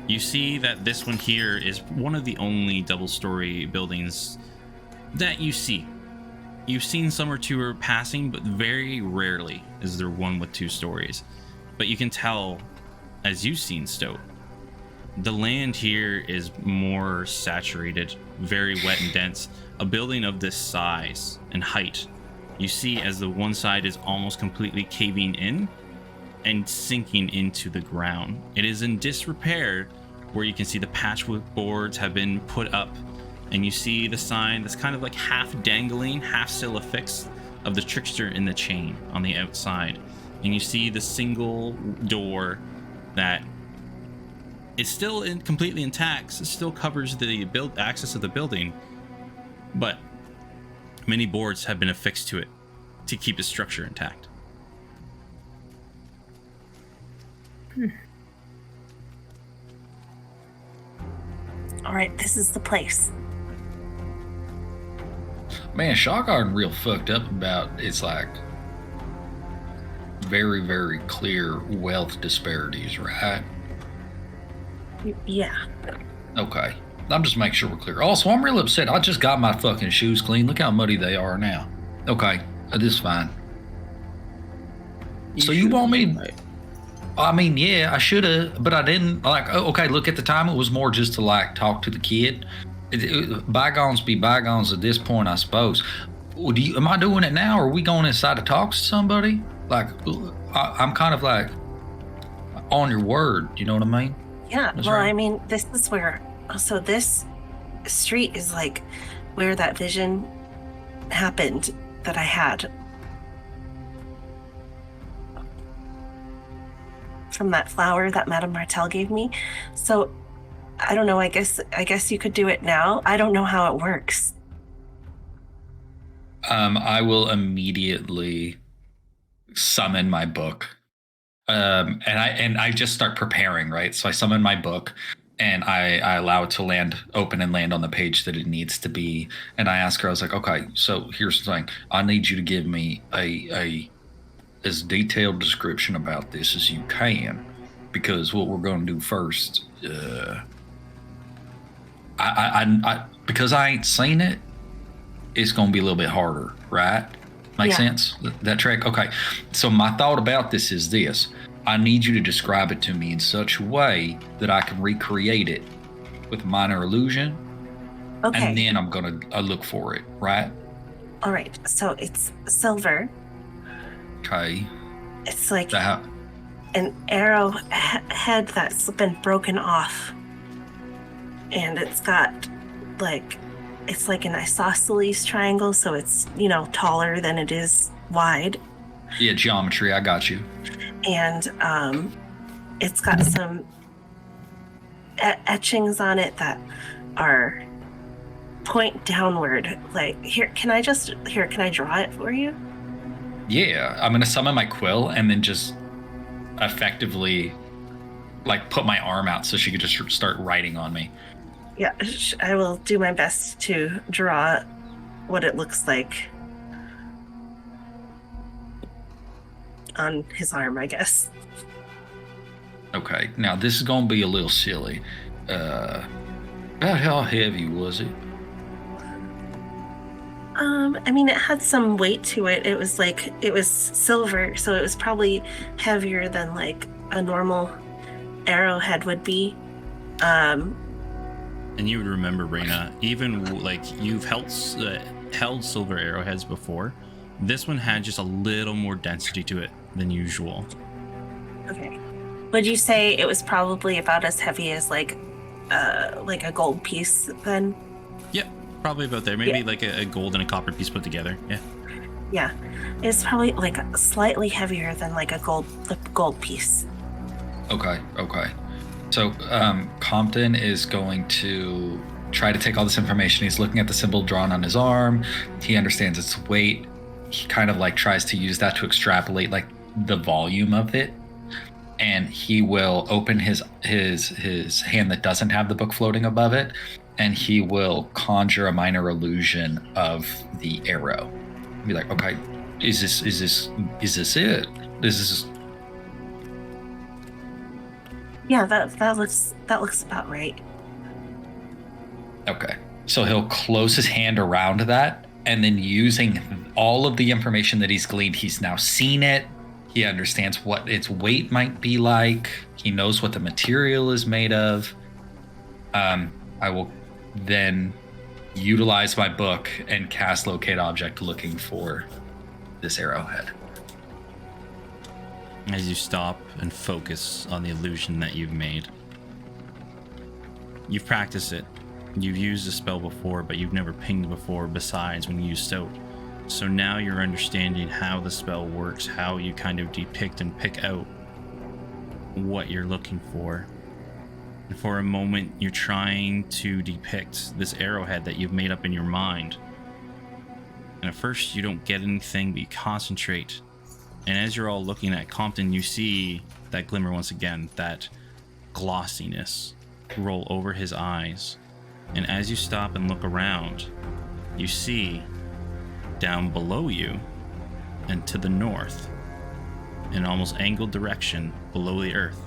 You see that this one here is one of the only double-story buildings that you see. You've seen some or two are passing, but very rarely is there one with 2 stories. But you can tell, as you've seen Stoat, the land here is more saturated, very wet and dense. A building of this size and height, you see as the one side is almost completely caving in and sinking into the ground. It is in disrepair, where you can see the patchwork boards have been put up, and you see the sign that's kind of like half dangling, half still affixed, of the trickster in the chain on the outside. And you see the single door that is still completely intact. It still covers the access of the building, but many boards have been affixed to it to keep its structure intact. All right, this is the place. Man, Shotgun real fucked up about it's like very, very clear wealth disparities, right? Yeah. Okay. I'm just making sure we're clear. Also, I'm real upset. I just got my fucking shoes clean. Look how muddy they are now. Okay. This is fine. So you want me... I mean, yeah, I should have, but I didn't. Like, okay, look, at the time, it was more just to, like, talk to the kid. Bygones be bygones at this point, I suppose. Am I doing it now, or are we going inside to talk to somebody? Like, I'm kind of, like, on your word, you know what I mean? Yeah, That's well, right. I mean, this is where... So this street is, like, where that vision happened that I had. From that flower that Madame Martel gave me. So I don't know, I guess you could do it now. I don't know how it works. I will immediately summon my book. And I just start preparing, right? So I summon my book and I allow it to open and land on the page that it needs to be. And I ask her, I was like, okay, so here's the thing. I need you to give me a as detailed description about this as you can, because what we're going to do first, because I ain't seen it, it's going to be a little bit harder, right? Make sense? That track? Okay. So my thought about this is this. I need you to describe it to me in such a way that I can recreate it with minor illusion. Okay. And then I'm going to look for it, right? All right. So it's silver Okay. It's like an arrow head that's been broken off. And it's got it's like an isosceles triangle, so it's, taller than it is wide. Yeah, geometry, I got you. And it's got some etchings on it that are point downward. Like, can I draw it for you? Yeah, I'm gonna summon my quill and then just effectively put my arm out so she could just start writing on me. Yeah, I will do my best to draw what it looks like on his arm, I guess. Okay, now this is gonna be a little silly. About how heavy was it? I mean, it had some weight to it. It was silver, so it was probably heavier than a normal arrowhead would be. And you would remember, Raina, even you've held silver arrowheads before. This one had just a little more density to it than usual. Okay. Would you say it was probably about as heavy as a gold piece then? Yep, probably about there. Maybe a gold and a copper piece put together. Yeah. Yeah, it's probably slightly heavier than a gold piece. Okay. So Compton is going to try to take all this information. He's looking at the symbol drawn on his arm. He understands its weight. He kind of tries to use that to extrapolate the volume of it. And he will open his hand that doesn't have the book floating above it, and he will conjure a minor illusion of the arrow. Be like, okay, is this it? Yeah, that looks about right. Okay. So he'll close his hand around that, and then using all of the information that he's gleaned, he's now seen it. He understands what its weight might be like. He knows what the material is made of. I will then utilize my book and cast Locate Object looking for this arrowhead. As you stop and focus on the illusion that you've made. You've practiced it. You've used the spell before, but you've never pinged before besides when you used Stoat. So now you're understanding how the spell works, how you kind of depict and pick out what you're looking for. And for a moment, you're trying to depict this arrowhead that you've made up in your mind. And at first, you don't get anything, but you concentrate. And as you're all looking at Compton, you see that glimmer once again, that glossiness roll over his eyes. And as you stop and look around, you see down below you and to the north, in an almost angled direction below the earth,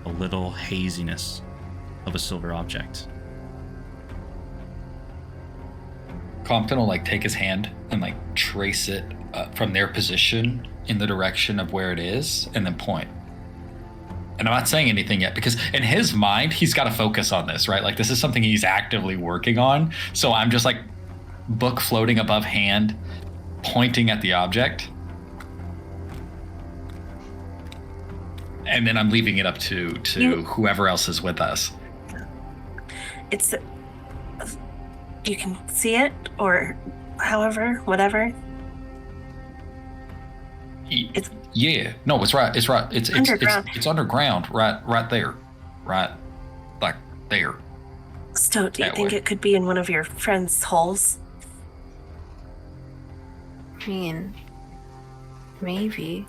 a little haziness of a silver object. Compton will take his hand and trace it from their position in the direction of where it is, and then point. And I'm not saying anything yet because in his mind, he's got to focus on this, right? This is something he's actively working on. So I'm just book floating above hand, pointing at the object. And then I'm leaving it up to whoever else is with us. You can see it, or however, whatever. Yeah, no, it's right. It's underground. It's underground, right there, right, there. Stoat, do you think it could be in one of your friend's holes? I mean, maybe.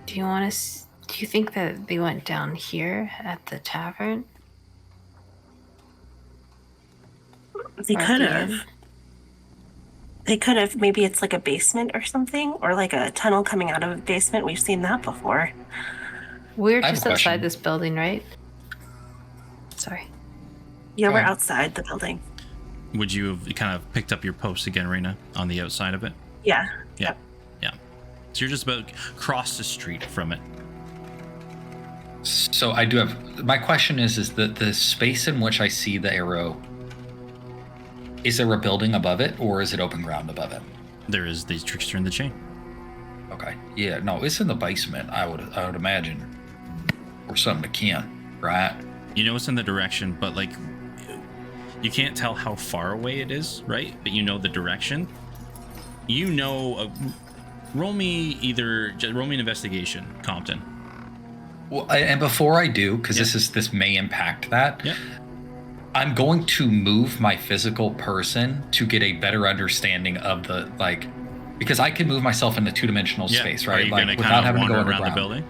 Do you think that they went down here at the tavern? They could have. Maybe it's a basement or something, or a tunnel coming out of a basement. We've seen that before. We're just outside this building, right? Sorry. Yeah, we're outside the building. Would you have kind of picked up your post again, Raina, on the outside of it? Yeah. Yeah. So you're just about across the street from it. So I do have... My question is that the space in which I see the arrow, is there a building above it, or is it open ground above it? There is the trickster in the chain. Okay. Yeah. No, it's in the basement. I would imagine, or something akin, right? You know it's in the direction, but like you can't tell how far away it is, right? But you know the direction. You know, roll me an investigation, Compton. Well, and before I do, because this may impact that. Yeah. I'm going to move my physical person to get a better understanding of the because I can move myself in the two-dimensional space, right? Like without having to go around underground. the building.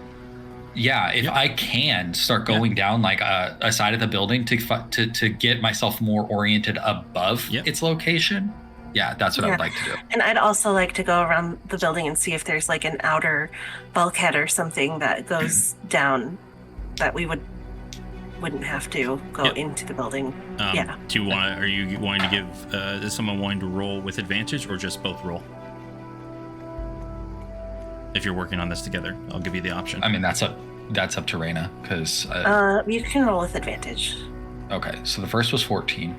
Yeah, if I can start going down like a side of the building to get myself more oriented above its location. Yeah, that's what I would like to do. And I'd also like to go around the building and see if there's like an outer bulkhead or something that goes down that we wouldn't have to go into the building. Do you want? Are you wanting to give? Is someone wanting to roll with advantage or just both roll? If you're working on this together, I'll give you the option. I mean, that's up to Reyna because. You can roll with advantage. Okay, so the first was 14,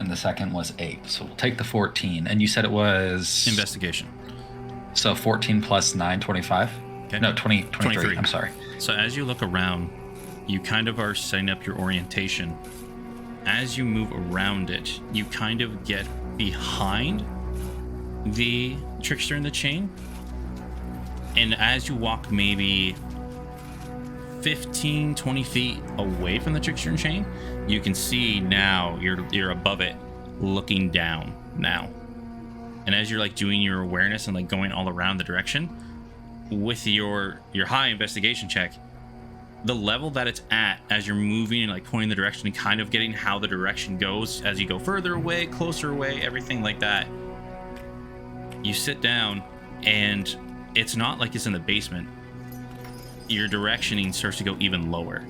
and the second was 8. So we'll take the 14, and you said it was investigation. So 14 plus 9, 25. Okay. No, 23. I'm sorry. So as you look around, you kind of are setting up your orientation. As you move around it, you kind of get behind the trickster in the chain. And as you walk maybe 15, 20 feet away from the trickster in the chain, you can see now you're above it, looking down now. And as you're like doing your awareness and like going all around the direction, with your high investigation check, the level that it's at as you're moving and like pointing the direction and kind of getting how the direction goes as you go further away, closer away, everything like that, you sit down and it's not like it's in the basement. Your directioning starts to go even lower.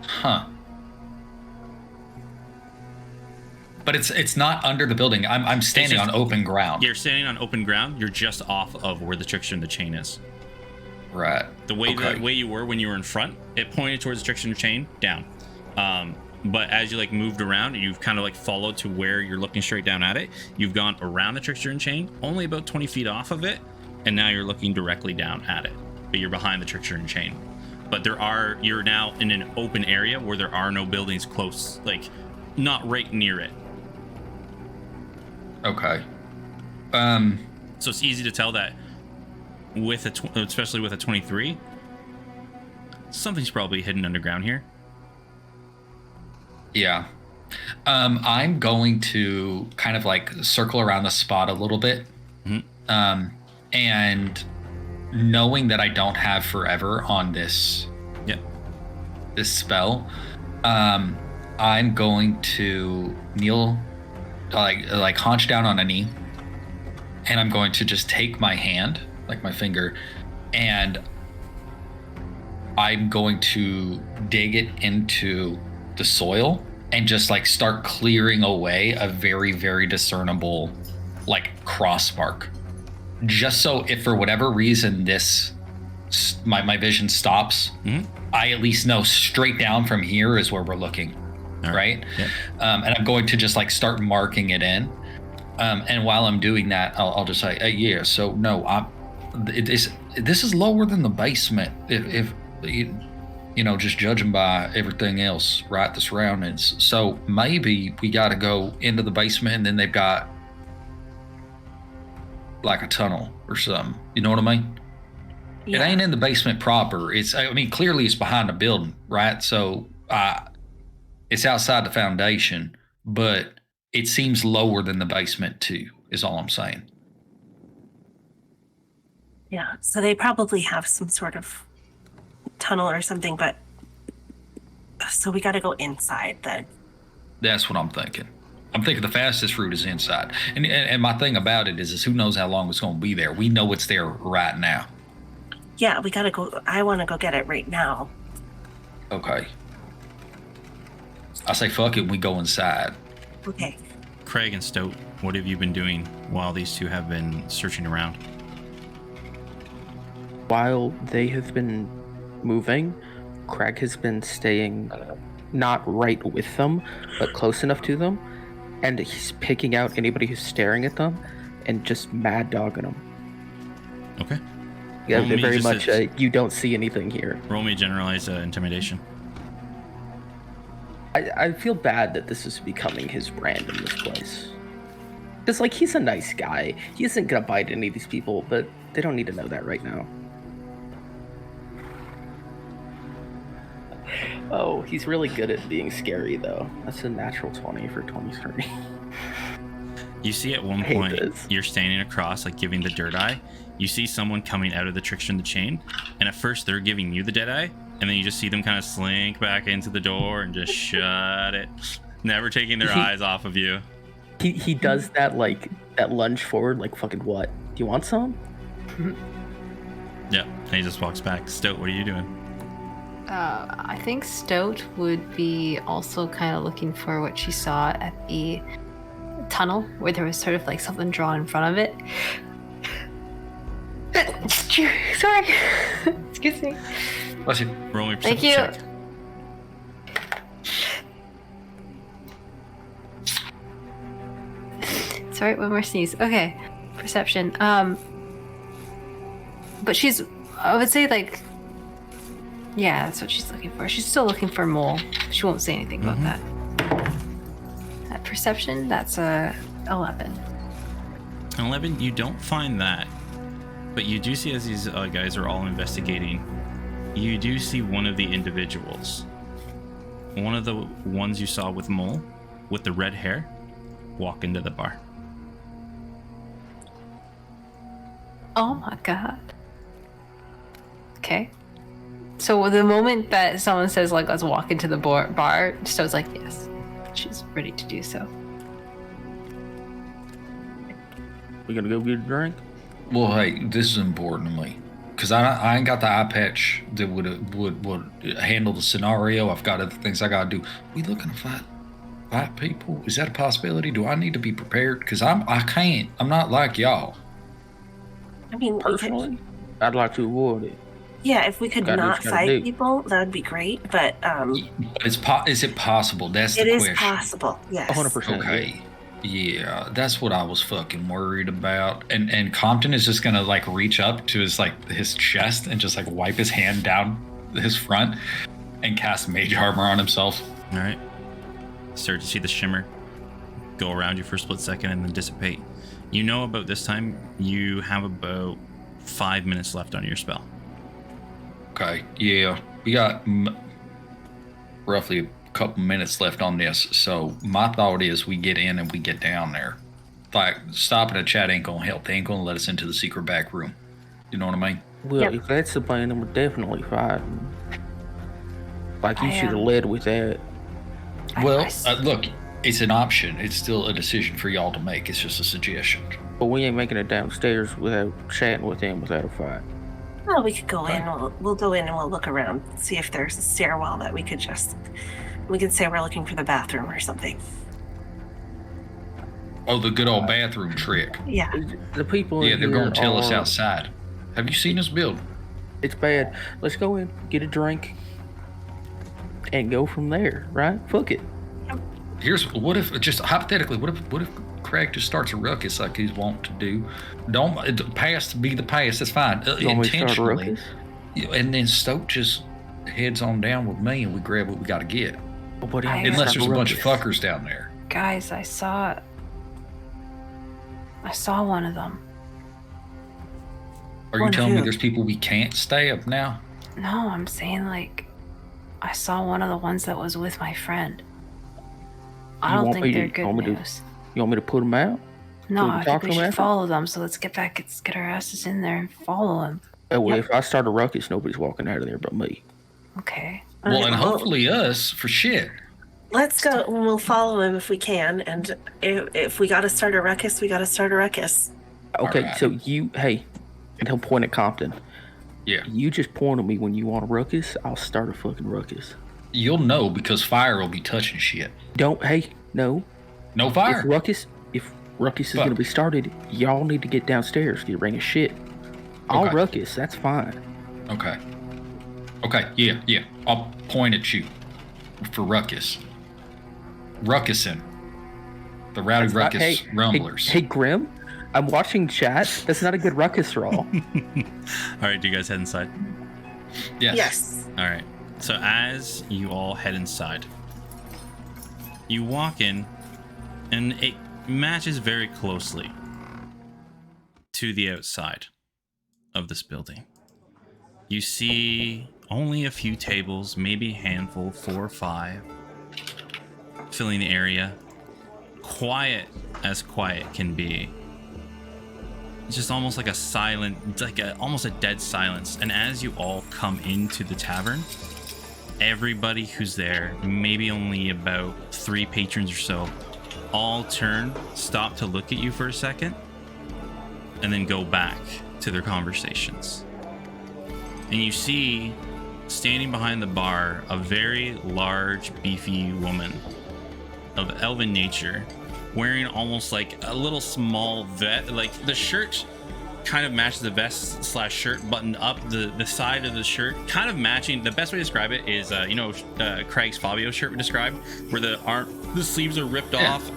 Huh. But it's not under the building. I'm standing on open ground. You're standing on open ground. You're just off of where the trickster in the chain is. Right. The way you were when you were in front, it pointed towards the trickster in the chain, down. But as you like moved around, you've kind of like followed to where you're looking straight down at it. You've gone around the trickster in chain, only about 20 feet off of it, and now you're looking directly down at it. But you're behind the trickster in chain. But you're now in an open area where there are no buildings close, like not right near it. Okay. So it's easy to tell that with especially with a 23, something's probably hidden underground here. Yeah. I'm going to kind of like circle around the spot a little bit. Mm-hmm. And knowing that I don't have forever on this spell, I'm going to kneel, like haunch down on a knee, and I'm going to just take my hand, like my finger, and I'm going to dig it into the soil and just like start clearing away a very, very discernible like cross mark, just so if for whatever reason my vision stops, I at least know straight down from here is where we're looking. Right. Yep. And I'm going to just like start marking it in. And while I'm doing that, I'll just say, so no, this is lower than the basement. If you know, just judging by everything else, right? The surroundings. So maybe we got to go into the basement and then they've got like a tunnel or something. You know what I mean? Yeah. It ain't in the basement proper. Clearly it's behind a building, right? So, it's outside the foundation, but it seems lower than the basement too, is all I'm saying. Yeah, so they probably have some sort of tunnel or something, but so we got to go inside then. That's what I'm thinking. I'm thinking the fastest route is inside. And my thing about it is who knows how long it's going to be there. We know it's there right now. Yeah, we got to go. I want to go get it right now. Okay. I say fuck it, we go inside. Okay. Craig and Stoat, what have you been doing while these two have been searching around? While they have been moving, Crag has been staying not right with them, but close enough to them, and he's picking out anybody who's staring at them and just mad dogging them. Okay. Yeah, they're very much you don't see anything here. Roll me generalized intimidation. I feel bad that this is becoming his brand in this place. Because, like, he's a nice guy. He isn't going to bite any of these people, but they don't need to know that right now. Oh, he's really good at being scary, though. That's a natural 20 for 23. You see at one point, you're standing across, like, giving the dirt eye. You see someone coming out of the trickster in the chain, and at first they're giving you the dead eye, and then you just see them kind of slink back into the door and just shut it, never taking their eyes off of you. He does that, like, that lunge forward, like, fucking what? Do you want some? Yeah, and he just walks back. Stoat, what are you doing? I think Stoat would be also kind of looking for what she saw at the tunnel, where there was sort of like something drawn in front of it. Sorry. Excuse me. Bless you. Roll me Thank you. Check. Sorry, one more sneeze. Okay. Perception. But she's, I would say, like, yeah, that's what she's looking for. She's still looking for mole. She won't say anything about that. That perception, that's a 11. 11, you don't find that. But you do see, as these guys are all investigating, you do see one of the individuals. One of the ones you saw with mole, with the red hair, walk into the bar. Oh my god. Okay. So the moment that someone says, like, let's walk into the bar, Stowe's like, yes. She's ready to do so. We gonna go get a drink? Well, hey, this is important to me. Because I ain't got the eye patch that would handle the scenario. I've got other things I gotta do. We looking to fight people? Is that a possibility? Do I need to be prepared? Because I can't. I'm not like y'all. I mean, personally, I'd like to avoid it. Yeah, if we could not fight people, that would be great. But is it possible? That's the question. It is possible. Yes. 100%. Okay. Yeah, that's what I was fucking worried about. And Compton is just gonna, like, reach up to his chest and just, like, wipe his hand down his front and cast mage armor on himself. All right. Start to see the shimmer go around you for a split second and then dissipate. You know, about this time you have about 5 minutes left on your spell. Okay. Yeah, we got roughly a couple minutes left on this. So my thought is we get in and we get down there. Like, stopping a chat ain't gonna help. They ain't gonna let us into the secret back room. You know what I mean? Well, if that's the plan, then we're definitely fighting. Like, you should have led with that. Well, look, it's an option. It's still a decision for y'all to make. It's just a suggestion. But we ain't making it downstairs without chatting with them without a fight. Well, we could go in. We'll go in and we'll look around, see if there's a stairwell that we could say we're looking for the bathroom or something. Oh, the good old bathroom trick. Yeah. The people. Yeah, they're going to tell us outside. Have you seen this build? It's bad. Let's go in, get a drink, and go from there. Right? Fuck it. What if, just hypothetically, what if Craig just starts a ruckus like he's wont to do? Don't past be the past. That's fine. Intentionally, and then Stoke just heads on down with me, and we grab what we got to get. Unless there's a bunch of fuckers down there. Guys, I saw one of them. Are you telling me there's people we can't stab now? No, I'm saying, like, I saw one of the ones that was with my friend. I don't think they're good news. You want me to put them out? No, I think we should follow them. So let's get our asses in there and follow them. Oh, well, if I start a ruckus, nobody's walking out of there but me. Okay. Well, and hopefully us for shit. Let's go. We'll follow him if we can. And if we got to start a ruckus, we got to start a ruckus. Okay, right. So hey, and he'll point at Compton. Yeah. You just point at me when you want a ruckus, I'll start a fucking ruckus. You'll know because fire will be touching shit. No fire. If ruckus is going to be started, y'all need to get downstairs, get a ring of shit. I'll ruckus, that's fine. Okay. Okay, yeah. I'll point at you for Ruckus. Ruckusin. The Rowdy Ruckus Rumblers. Hey, Grim, I'm watching chat. That's not a good Ruckus roll. All right, do you guys head inside? Yes. All right. So as you all head inside, you walk in, and it matches very closely to the outside of this building. You see only a few tables, maybe a handful, 4 or 5, filling the area. Quiet as quiet can be. It's just almost like a silent, almost a dead silence. And as you all come into the tavern, everybody who's there, maybe only about 3 patrons or so, all turn, stop to look at you for a second, and then go back to their conversations. And you see, standing behind the bar, a very large, beefy woman of elven nature, wearing almost like a little small vest. Like the shirt kind of matches the vest / shirt buttoned up. The side of the shirt kind of matching. The best way to describe it is, Craig's Fabio shirt we described, where the sleeves are ripped off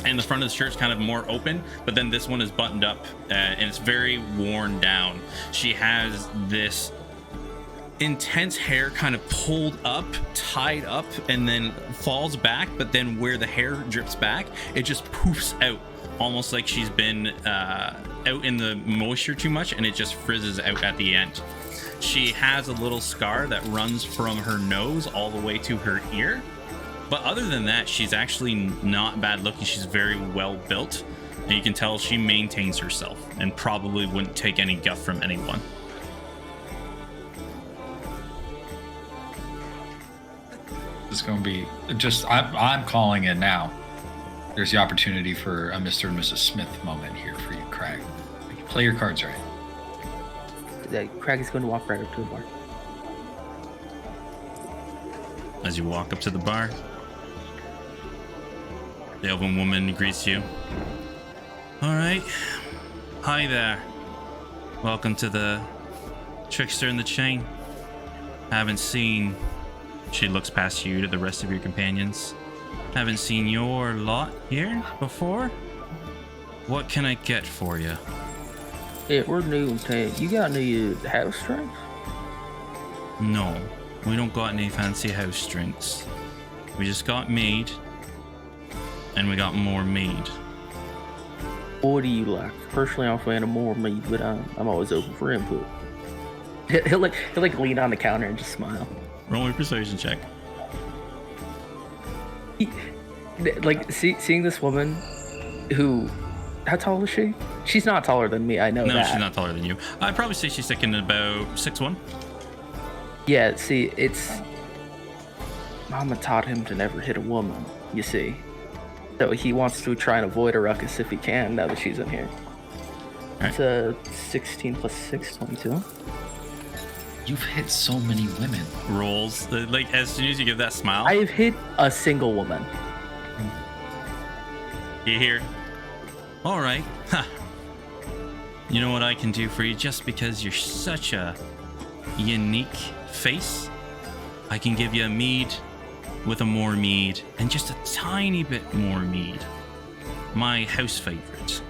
and the front of the shirt's kind of more open, but then this one is buttoned up and it's very worn down. She has this intense hair kind of pulled up, tied up, and then falls back, but then where the hair drips back, it just poofs out, almost like she's been out in the moisture too much, and it just frizzes out at the end. She has a little scar that runs from her nose all the way to her ear, but other than that, she's actually not bad looking. She's very well built, and you can tell she maintains herself and probably wouldn't take any guff from anyone. It's going to be just, I'm calling it now. There's the opportunity for a Mr. and Mrs. Smith moment here for you, Craig. Play your cards right. Craig is going to walk right up to the bar. As you walk up to the bar, the elven woman greets you. All right. Hi there. Welcome to the Trickster in the Chain. Haven't seen... She looks past you to the rest of your companions. Haven't seen your lot here before? What can I get for you? Yeah, we're new in town. You got any house drinks? No, we don't got any fancy house drinks. We just got mead, and we got more mead. What do you like? Personally, I'm a fan of more mead, but I'm always open for input. He'll lean on the counter and just smile. Roll a persuasion check. Seeing this woman who, how tall is she? She's not taller than me, I know that. No, she's not taller than you. I'd probably say she's sticking at about 6'1". Yeah, see, it's... Mama taught him to never hit a woman, you see. So he wants to try and avoid a ruckus if he can, now that she's in here. Right. It's 16 plus 6, 22. You've hit so many women. Rolls. Like, as soon as you give that smile. I've hit a single woman. You hear? All right. Huh. You know what I can do for you just because you're such a unique face? I can give you a mead with a more mead and just a tiny bit more mead. My house favorite.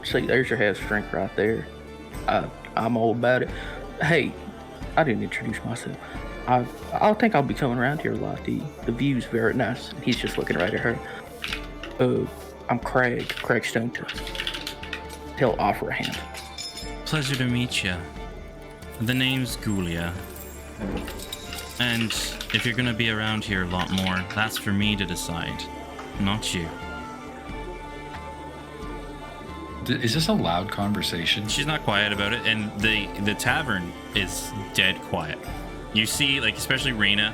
See, there's your house drink right there. I'm all about it. Hey, I didn't introduce myself. I think I'll be coming around here a lot. The view's very nice. He's just looking right at her. I'm Craig Stonetoe. He'll offer a hand. Pleasure to meet you. The name's Gulia. And if you're gonna be around here a lot more, that's for me to decide, not you. Is this a loud conversation? She's not quiet about it, and the tavern is dead quiet. You see, like, especially Raina,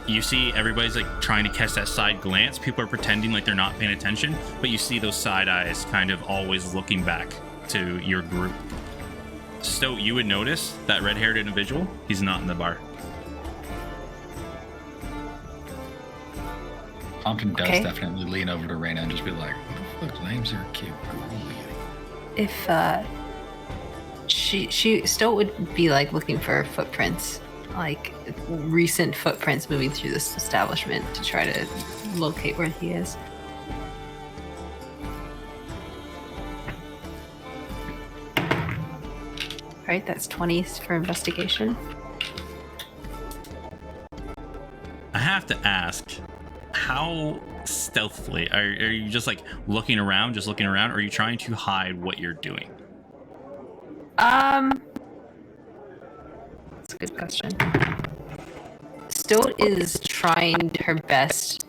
you see everybody's like trying to catch that side glance. People are pretending like they're not paying attention, but you see those side eyes kind of always looking back to your group. Stoat, you would notice that red-haired individual, he's not in the bar. Compton does definitely lean over to Raina and just be like, what the fuck names are cute? Stoat would be like looking for footprints, like recent footprints moving through this establishment to try to locate where he is. All right, that's 20 for investigation. I have to ask, how stealthily are you just like looking around, or are you trying to hide what you're doing? That's a good question. Stoat is trying her best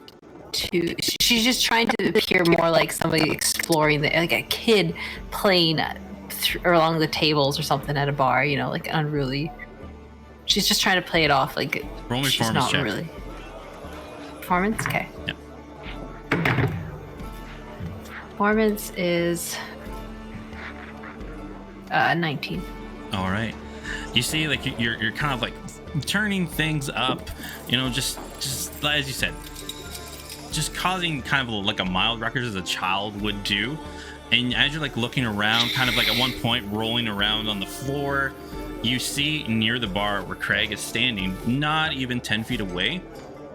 to. She's just trying to appear more like somebody exploring like a kid playing along the tables or something at a bar. You know, like unruly. She's just trying to play it off like roll me she's not check. Really. Performance, okay. Yep. Performance is 19. All right. You see, like you're kind of like turning things up, you know, just as you said, just causing kind of like a mild ruckus as a child would do. And as you're like looking around, kind of like at one point rolling around on the floor, you see near the bar where Craig is standing, not even 10 feet away,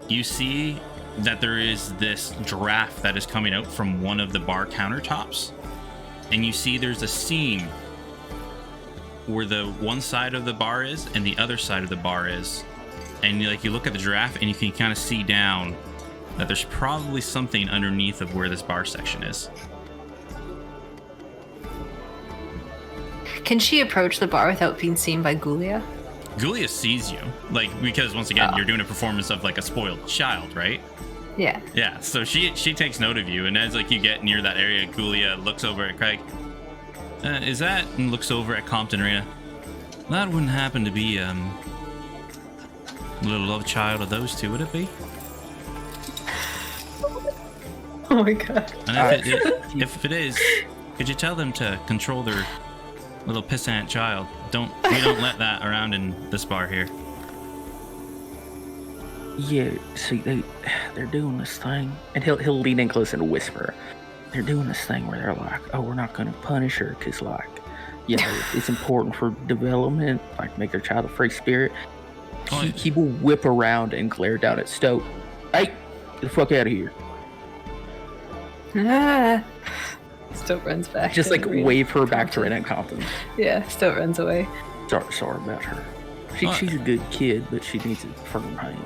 you see that there is this draft that is coming out from one of the bar countertops. And you see there's a seam where the one side of the bar is and the other side of the bar is. And you look at the draft and you can kind of see down that there's probably something underneath of where this bar section is. Can she approach the bar without being seen by Gulia? Gulia sees you, because once again, you're doing a performance of like a spoiled child, right? Yeah. Yeah, so she takes note of you, and as you get near that area, Gulia looks over at Craig. Is that, and looks over at Compton Arena, that wouldn't happen to be a little love child of those two, would it be? Oh my god. And if it is, could you tell them to control their little pissant child? We don't let that around in this bar here. Yeah, see, they're doing this thing, and he'll lean in close and whisper. They're doing this thing where they're like, oh, we're not going to punish her because, it's important for development, make their child a free spirit. He will whip around and glare down at Stoat. Hey, get the fuck out of here. Stoat runs back. Just wave her back to Ren and Compton. Yeah, Stoat runs away. Sorry about her. She's a good kid, but she needs a firm hand.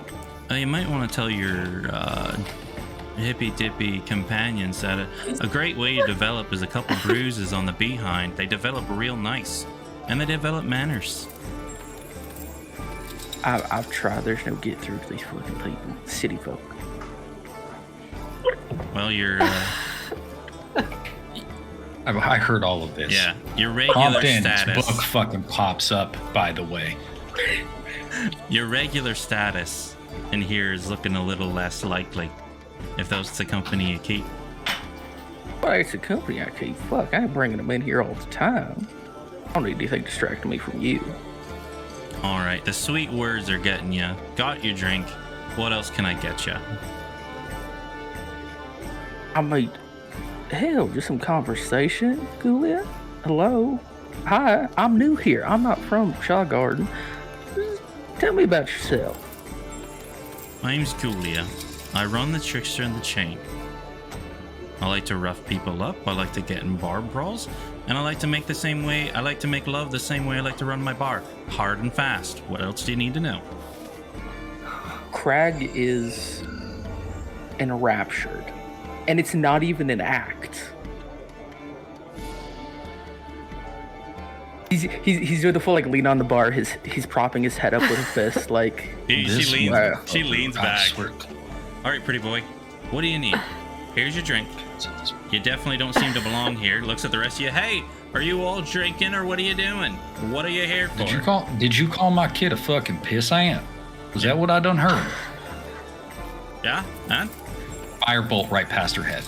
You might want to tell your hippy-dippy companions that a great way to develop is a couple bruises on the behind. They develop real nice, and they develop manners. I've tried. There's no get through to these fucking people, city folk. Well, you're. I heard all of this. Yeah, your regular status. Book fucking pops up. By the way, your regular status in here is looking a little less likely. If that's the company you keep. Well, it's the company I keep. Fuck, I ain't bringing them in here all the time. I don't need anything distracting me from you. All right, the sweet words are getting you. Got your drink. What else can I get you? I mean, hell, just some conversation, Gulia. Hello. Hi, I'm new here. I'm not from Shaw Garden. Just tell me about yourself. My name's Gulia. I run the Trickster and the Chain. I like to rough people up. I like to get in bar brawls. And I like to make love the same way I like to run my bar. Hard and fast. What else do you need to know? Crag is enraptured. And it's not even an act. He's doing the full lean on the bar. He's propping his head up with a fist she leans back. All right, pretty boy. What do you need? Here's your drink. You definitely don't seem to belong here. Looks at the rest of you. Hey, are you all drinking or what are you doing? What are you here for? Did you call my kid a fucking pissant? Was that what I done heard? Yeah, huh? Firebolt right past her head.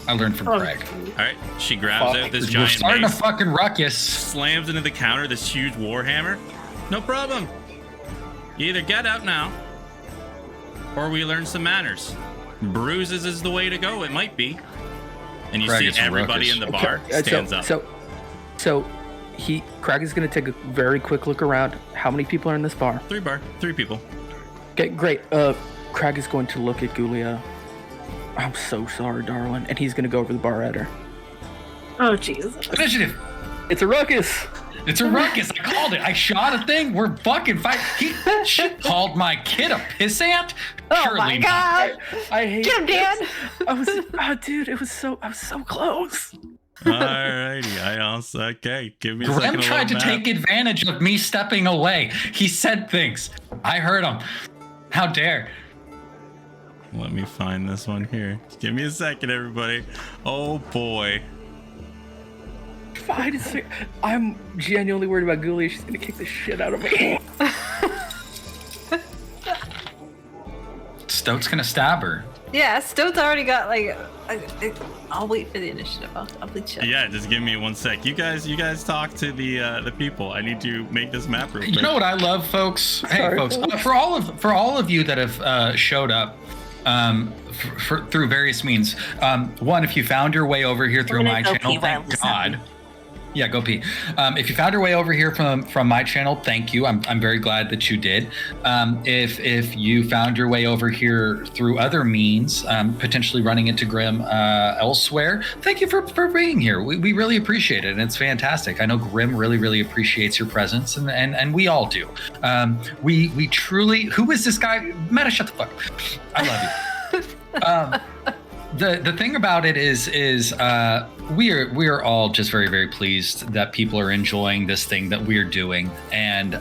I learned from Craig. All right, she grabs out this giant We're starting mace, a fucking ruckus. slams into the counter this huge warhammer. No problem. You either get out now, or we learn some manners. Bruises is the way to go. It might be. And you Craig, see everybody in the bar stands up. So Crag is gonna take a very quick look around. How many people are in this bar? 3 people. Okay, great. Crag is going to look at Gulia. I'm so sorry, darling. And he's gonna go over to the bar at her. Oh, jeez. Initiative. It's a ruckus. It's a ruckus. I called it. I shot a thing. We're fucking fighting. She called my kid a pissant. Oh Surely my not. god! I hate Get him, Dan! I was, dude. I was so close. Alrighty, okay. Give me a second. Grim tried to take advantage of me stepping away. He said things. I heard him. How dare? Let me find this one here. Just give me a second, everybody. Oh boy. Fine. I'm genuinely worried about Gulia. She's gonna kick the shit out of me. Stoat's gonna stab her. Yeah, Stoat's already got like. I'll wait for the initiative. I'll be chill. Yeah, just give me 1 sec. You guys talk to the people. I need to make this map real quick. You know what I love, folks? Sorry, folks. For all of you that have showed up through various means. One, if you found your way over here through my channel, thank God. Yeah, go pee. If you found your way over here from my channel, thank you. I'm very glad that you did. If you found your way over here through other means, potentially running into Grim elsewhere, thank you for being here. We really appreciate it, and it's fantastic. I know Grim really appreciates your presence, and we all do. We truly. Who is this guy? Meta, shut the fuck up. I love you. The thing about it is we are all just very pleased that people are enjoying this thing that we're doing, and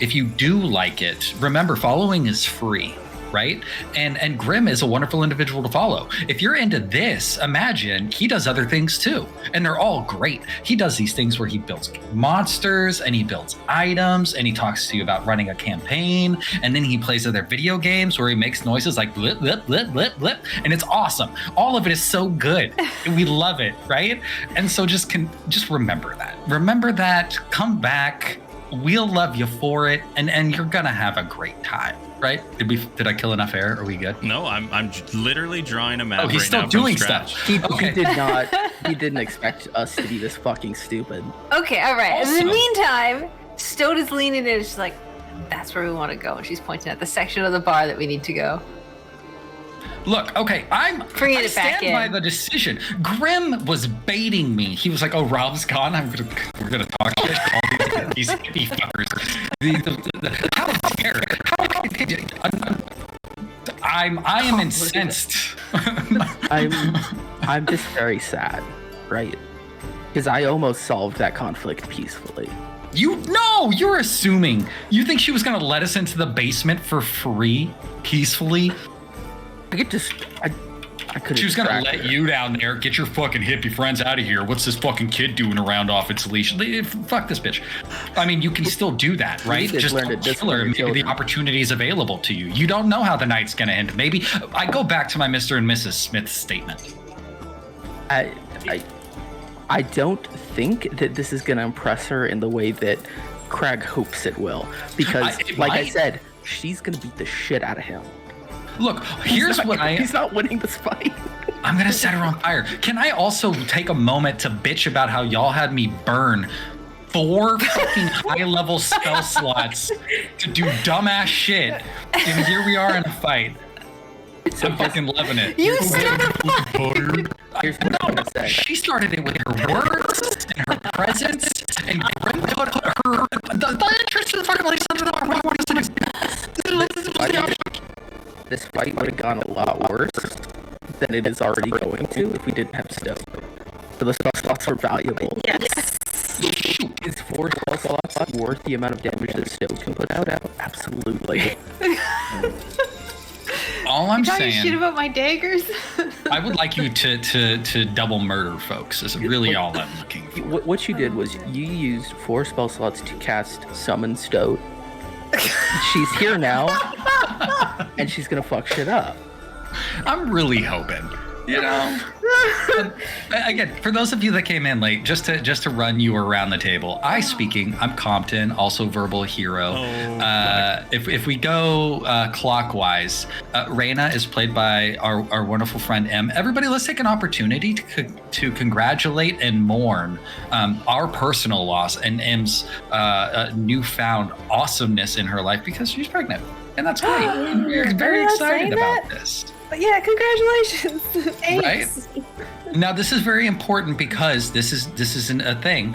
if you do like it, remember, following is free, right? And Grim is a wonderful individual to follow. If you're into this, imagine he does other things too, and they're all great. He does these things where he builds monsters and he builds items and he talks to you about running a campaign, and then he plays other video games where he makes noises like blip blip blip blip blip, and it's awesome. All of it is so good. We love it, right? And so just remember that. Remember that. Come back. We'll love you for it, and you're gonna have a great time. Right? Did I kill enough air? Are we good? No, I'm literally drawing a map. Oh, he's right still now doing from stuff. scratch. He did not. He didn't expect us to be this fucking stupid. Okay, all right. Also- In the meantime, Stoat is leaning in. She's like, "That's where we want to go," and she's pointing at the section of the bar that we need to go. Look, okay, I stand by the decision. Grim was baiting me. He was like, "Oh, Rob's gone. We're gonna talk shit. Call these hippie fuckers." How dare? I am incensed. I'm just very sad, right? Because I almost solved that conflict peacefully. You're assuming. You think she was gonna let us into the basement for free, peacefully? I could. She was gonna let you down there. Get your fucking hippie friends out of here. What's this fucking kid doing around off its leash? Fuck this bitch. I mean, you can still do that, right? Just kill her. Maybe the opportunity is available to you. You don't know how the night's gonna end. Maybe I go back to my Mr. and Mrs. Smith statement. I don't think that this is gonna impress her in the way that Crag hopes it will, because, I said, she's gonna beat the shit out of him. Look, he's not winning this fight. I'm gonna set her on fire. Can I also take a moment to bitch about how y'all had me burn 4 fucking high-level spell slots to do dumbass shit, and here we are in a fight. I'm fucking loving it. You started a fight. No, she started it with her words and her presence, and Grim put her the interest in the fucking place under the This fight would have gone a lot worse than it is already going to if we didn't have Stoat. So the spell slots are valuable. Yes. Is 4 spell slots worth the amount of damage that Stoat can put out? Absolutely. All I'm talking saying. Shit about my daggers. I would like you to double murder folks. Is really all I'm looking for. What you did was you used 4 spell slots to cast Summon Stoat. She's here now, and she's gonna fuck shit up. I'm really hoping. You know, again, for those of you that came in late, just to run you around the table. I'm Compton, also verbal hero. If we go clockwise, Raina is played by our wonderful friend M. Everybody, let's take an opportunity to congratulate and mourn our personal loss and M's newfound awesomeness in her life because she's pregnant, and that's great. And we're very excited about this. Yeah, congratulations. Thanks. Right? Now, this is very important because this isn't a thing.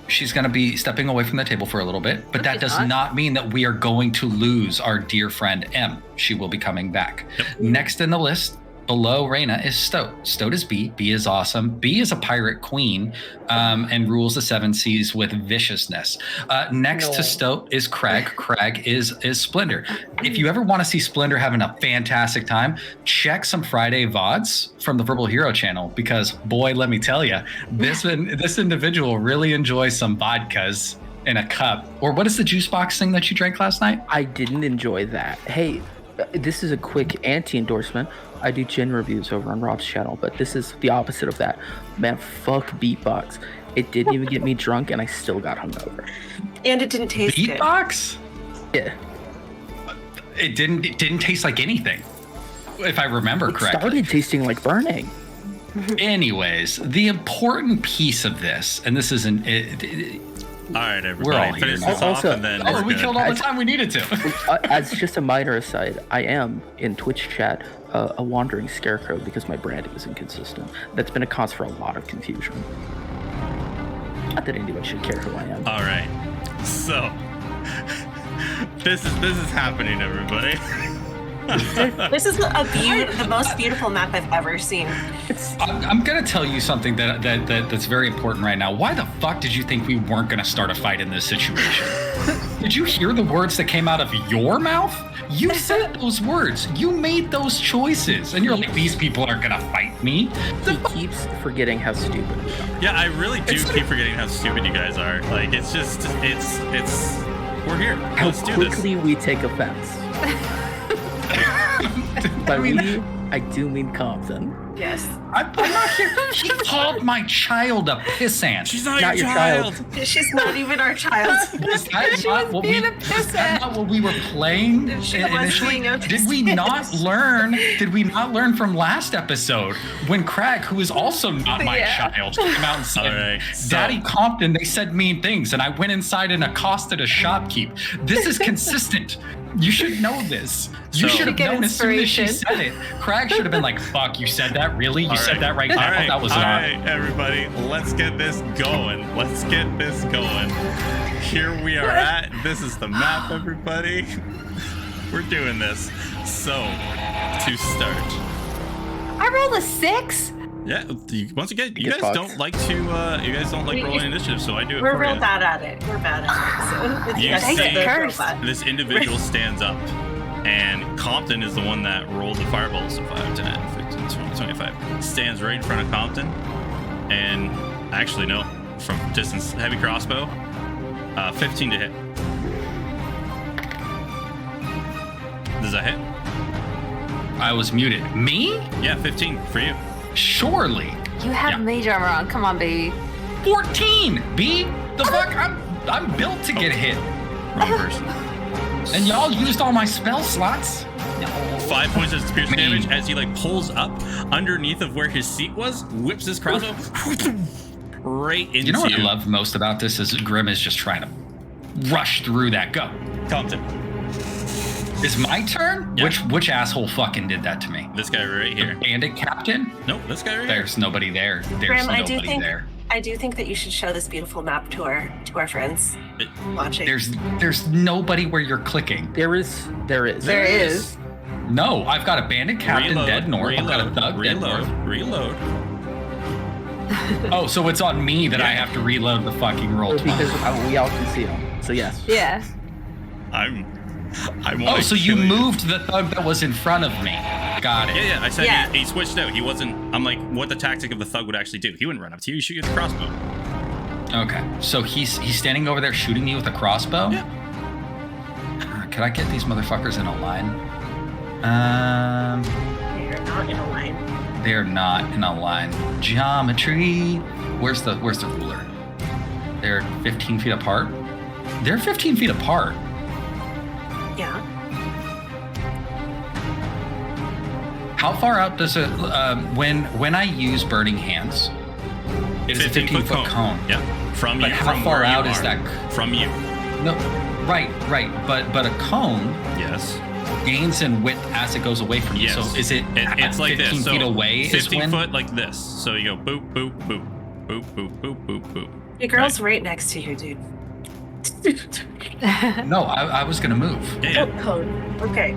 She's going to be stepping away from the table for a little bit, but that does not mean that we are going to lose our dear friend M. She will be coming back. Yep. Next in the list, below Raina, is Stoat. Stoat is B. B is awesome. B is a pirate queen and rules the seven seas with viciousness. Next to Stoat is Craig. Craig is Splendor. If you ever want to see Splendor having a fantastic time, check some Friday VODs from the Verbal Hero channel because, boy, let me tell you, this individual really enjoys some vodkas in a cup. Or what is the juice box thing that you drank last night? I didn't enjoy that. Hey, this is a quick anti-endorsement. I do gin reviews over on Rob's channel, but this is the opposite of that. Man, fuck beatbox. It didn't even get me drunk, and I still got hungover. And it didn't taste good. Beatbox? Yeah. It didn't taste like anything, if I remember correctly. It started tasting like burning. Anyways, the important piece of this, and this isn't... All right, everybody. We're all finish here this off, and then we killed all the time we needed to. As just a minor aside, I am in Twitch chat a wandering scarecrow because my branding is inconsistent. That's been a cause for a lot of confusion. Not that anyone should care who I am. All right, so this is happening, everybody. This is the most beautiful map I've ever seen. I'm gonna tell you something that's very important right now. Why the fuck did you think we weren't gonna start a fight in this situation? Did you hear the words that came out of your mouth? You said those words. You made those choices, and you're like, these people aren't gonna fight me. He keeps forgetting how stupid we are. Yeah, I really do keep forgetting how stupid you guys are. Like, it's we're here. Let's do this. How quickly we take offense. I do mean Compton. Yes. I'm not here. She called my child a pissant. She's not your child. She's not even our child. Is that not what we were playing initially? Did we not learn from last episode when Craig, who is also not my child, came out and said, Daddy Compton, they said mean things, and I went inside and accosted a shopkeep. This is consistent. You should know this. You should have known as soon as she said it. Craig should have been like, fuck, you said that? Really? You said that right now? That was not. All right, everybody, let's get this going. Here we are at. This is the map, everybody. We're doing this. So, to start. I rolled a 6. Yeah, once again, you guys don't like rolling initiative, so I do it for you. We're real bad at it. We're bad at it. So you see this individual stands up, and Compton is the one that rolled the fireballs. So 5, 10, 15, 20, 25. Stands right in front of Compton, and actually, no, from distance, heavy crossbow, 15 to hit. Does that hit? I was muted. Me? Yeah, 15 for you. Surely. You have mage armor on. Come on, baby. 14. B. The fuck? I'm built to get hit. Wrong person. And y'all used all my spell slots. No. 5 points of piercing damage as he pulls up underneath of where his seat was, whips his crossbow right into you. You know what I love most about this is Grim is just trying to rush through that. Go. Compton. It's my turn? Yep. Which asshole fucking did that to me? This guy right here. The bandit captain? Nope, this guy right here. There's nobody there. I do think that you should show this beautiful map to our friends watching. There's nobody where you're clicking. There is. No, I've got a bandit captain dead north. I've got a thug dead north. Reload. Oh, so it's on me that I have to reload the fucking roll. Because we all can see them. So yes. Yeah. So you moved the thug that was in front of me. Got it. Yeah. I said he switched out. He wasn't. I'm like, what the tactic of the thug would actually do. He wouldn't run up to you. He shoot you with a crossbow. Okay. So he's standing over there shooting me with a crossbow? Yeah. Can I get these motherfuckers in a line? You're not in a line. They're not in a line. Geometry. Where's the ruler? They're 15 feet apart. They're 15 feet apart. Yeah. How far out does it? When I use burning hands, it is a 15-foot cone. Yeah. From but you. How from far where out you is are. that? From you. No. Right. But a cone. Yes. Gains in width as it goes away from you. Yes. So is it? It's like 15 this. feet So away. 15 foot like this. So you go boop boop boop boop boop boop boop boop. Your girl's right next to you, dude. No, I was gonna move. Yeah. Oh, cone. Okay.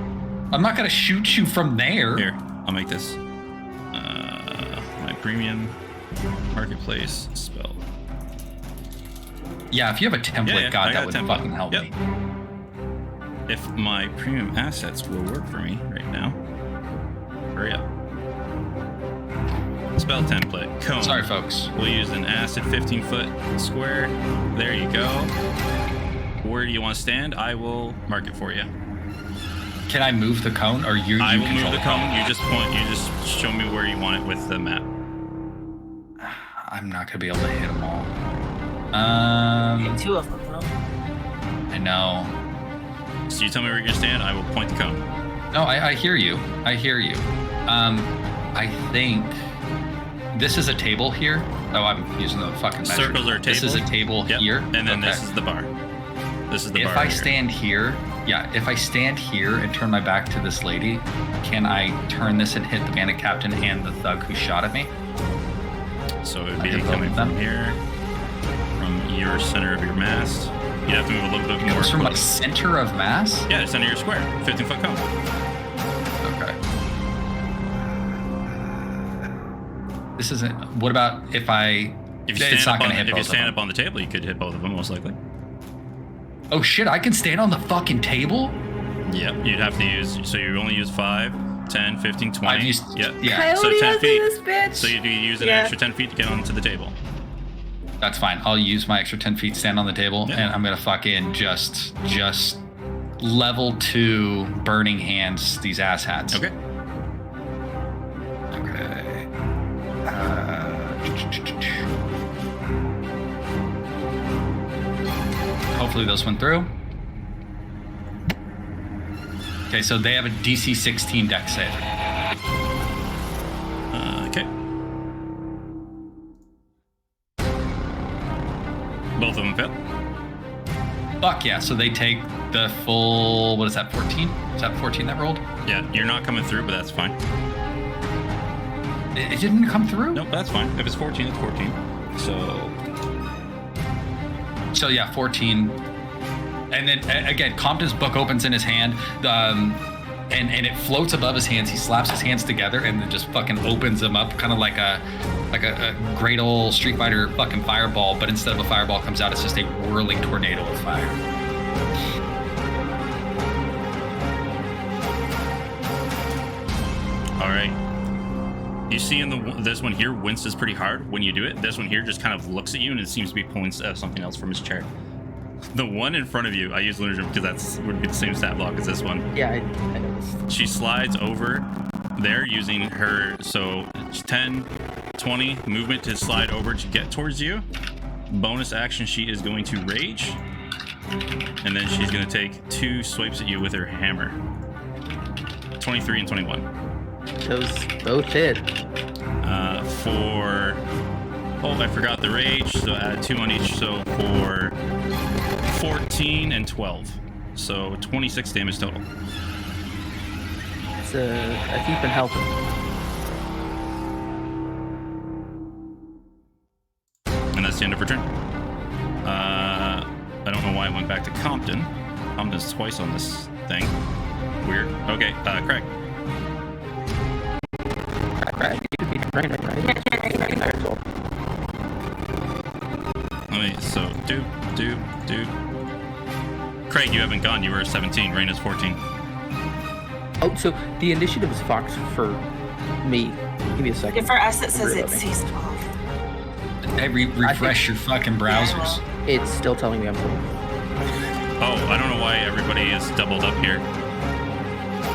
I'm not gonna shoot you from there. Here, I'll make this. My premium marketplace spell. Yeah, if you have a template, God, I that got would a template. fucking help Yep. me. If my premium assets will work for me right now. Hurry up. Spell template. Cone. Sorry, folks. We'll use an acid 15-foot square. There you go. Where do you want to stand? I will mark it for you. Can I move the cone, or you? I will control move the cone. You just point. You just show me where you want it with the map. I'm not gonna be able to hit them all. Two of them, though. I know. So you tell me where you're gonna stand. I will point the cone. No, I hear you. I hear you. I think this is a table here. Oh, I'm using the fucking measure. Circles are a table. This is a table here. And then this is the bar. This is the bar. If I stand here, if I stand here and turn my back to this lady, can I turn this and hit the bandit captain and the thug who shot at me? So it would be coming from here, from your center of your mast. You have to move a little bit more. Goes from like center of mass? Yeah, center of your square, 15-foot cone. Okay. This isn't. What about if I? If you stand up on the table, you could hit both of them most likely. Oh shit! I can stand on the fucking table. Yep. You'd have to use. So you only use 5, 10, 15, 20. I've used. Yeah. So 10 feet. This bitch. So you use an extra 10 feet to get onto the table. That's fine. I'll use my extra 10 feet, stand on the table, and I'm gonna fucking just level 2 burning hands these asshats. Okay. Okay. Hopefully those went through. Okay, so they have a DC 16 deck save. Okay. Both of them fail. Fuck yeah, so they take the full, what is that, 14? Is that 14 that rolled? Yeah, you're not coming through, but that's fine. It didn't come through? Nope, that's fine. If it's 14, it's 14. So yeah, 14. And then again, Compton's book opens in his hand, and it floats above his hands. He slaps his hands together and then just fucking opens them up, kind of like a great old Street Fighter fucking fireball. But instead of a fireball comes out, it's just a whirling tornado of fire. All right. You see in this one here winces pretty hard when you do it. This one here just kind of looks at you and it seems to be pulling something else from his chair. The one in front of you, I use Lunar because that would be the same stat block as this one. Yeah, I noticed. She slides over there using her, 10, 20 movement to slide over to get towards you. Bonus action, she is going to rage. And then she's going to take 2 swipes at you with her hammer. 23 and 21. Those both hit. I forgot the rage, so add 2 on each, so for 14 and 12. So 26 damage total. It's I keep been helping. And that's the end of her turn. I don't know why I went back to Compton. Compton's twice on this thing. Weird. Okay, Craig. Right. You could be right. So, do. Craig, you haven't gone. You were 17. Raina's 14. Oh, so the initiative is fucked for me. Give me a second. Yeah, for us, it says it sees 12. Hey, refresh your fucking browsers. It's still telling me I'm wrong. Oh, I don't know why everybody is doubled up here.